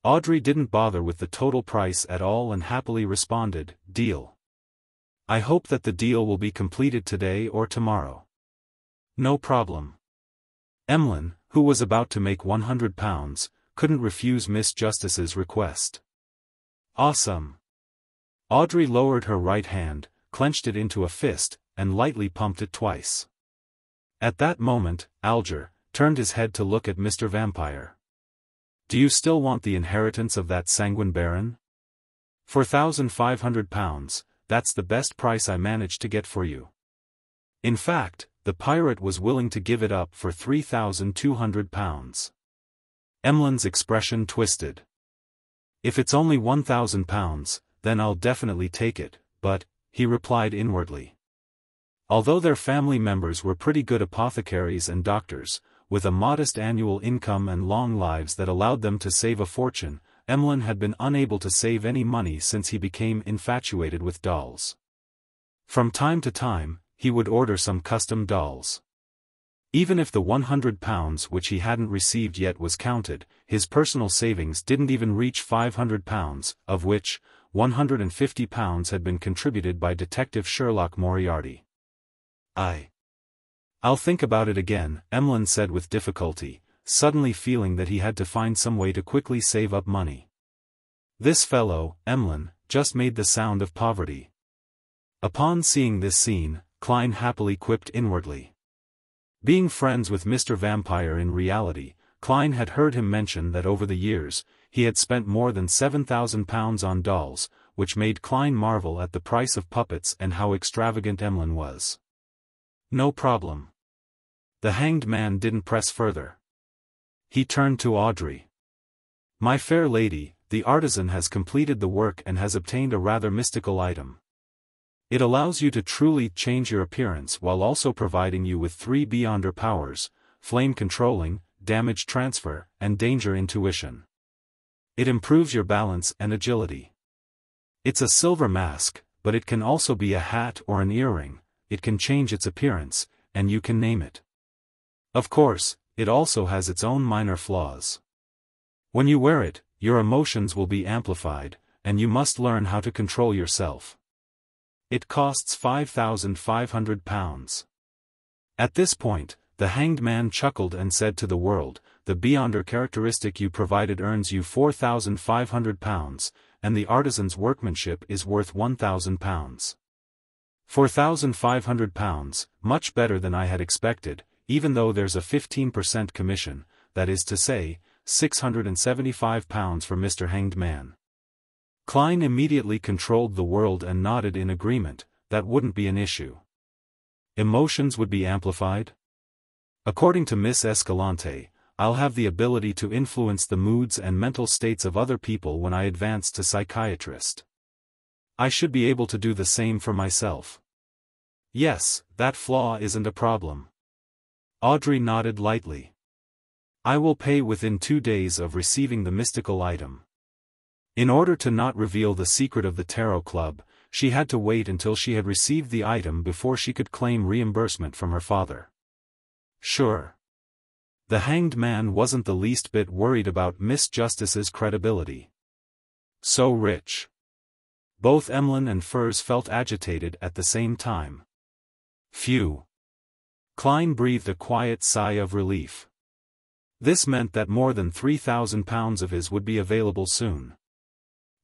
Audrey didn't bother with the total price at all and happily responded, deal. I hope that the deal will be completed today or tomorrow. No problem. Emlyn, who was about to make 100 pounds, couldn't refuse Miss Justice's request. Awesome. Audrey lowered her right hand, clenched it into a fist, and lightly pumped it twice. At that moment, Alger turned his head to look at Mr. Vampire. Do you still want the inheritance of that sanguine baron? For 1,500 pounds, that's the best price I managed to get for you. In fact, the pirate was willing to give it up for 3,200 pounds. Emlyn's expression twisted. If it's only 1,000 pounds, then I'll definitely take it, but, he replied inwardly. Although their family members were pretty good apothecaries and doctors, with a modest annual income and long lives that allowed them to save a fortune, Emlyn had been unable to save any money since he became infatuated with dolls. From time to time, he would order some custom dolls. Even if the 100 pounds which he hadn't received yet was counted, his personal savings didn't even reach 500 pounds, of which, 150 pounds had been contributed by Detective Sherlock Moriarty. I'll think about it again, Emlyn said with difficulty, suddenly feeling that he had to find some way to quickly save up money. This fellow, Emlyn, just made the sound of poverty. Upon seeing this scene, Klein happily quipped inwardly. Being friends with Mr. Vampire in reality, Klein had heard him mention that over the years, he had spent more than 7,000 pounds on dolls, which made Klein marvel at the price of puppets and how extravagant Emlyn was. No problem. The hanged man didn't press further. He turned to Audrey. My fair lady, the artisan has completed the work and has obtained a rather mystical item. It allows you to truly change your appearance while also providing you with 3 Beyonder powers, flame controlling, damage transfer, and danger intuition. It improves your balance and agility. It's a silver mask, but it can also be a hat or an earring, it can change its appearance, and you can name it. Of course, it also has its own minor flaws. When you wear it, your emotions will be amplified, and you must learn how to control yourself. It costs 5,500 pounds. At this point, The Hanged Man chuckled and said to the world, "The Beyonder characteristic you provided earns you £4,500, and the artisan's workmanship is worth £1,000. £4,500, much better than I had expected, even though there's a 15% commission, that is to say, £675 for Mr. Hanged Man." Klein immediately controlled the world and nodded in agreement. That wouldn't be an issue. Emotions would be amplified? According to Miss Escalante, I'll have the ability to influence the moods and mental states of other people when I advance to psychiatrist. I should be able to do the same for myself. Yes, that flaw isn't a problem. Audrey nodded lightly. I will pay within 2 days of receiving the mystical item. In order to not reveal the secret of the Tarot Club, she had to wait until she had received the item before she could claim reimbursement from her father. Sure. The Hanged Man wasn't the least bit worried about Miss Justice's credibility. So rich. Both Emlyn and Furs felt agitated at the same time. Phew. Klein breathed a quiet sigh of relief. This meant that more than £3,000 of his would be available soon.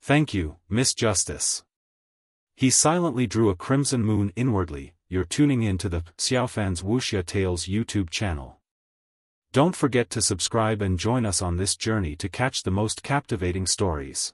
Thank you, Miss Justice. He silently drew a crimson moon inwardly. You're tuning in to the Xiaofan's Wuxia Tales YouTube channel. Don't forget to subscribe and join us on this journey to catch the most captivating stories.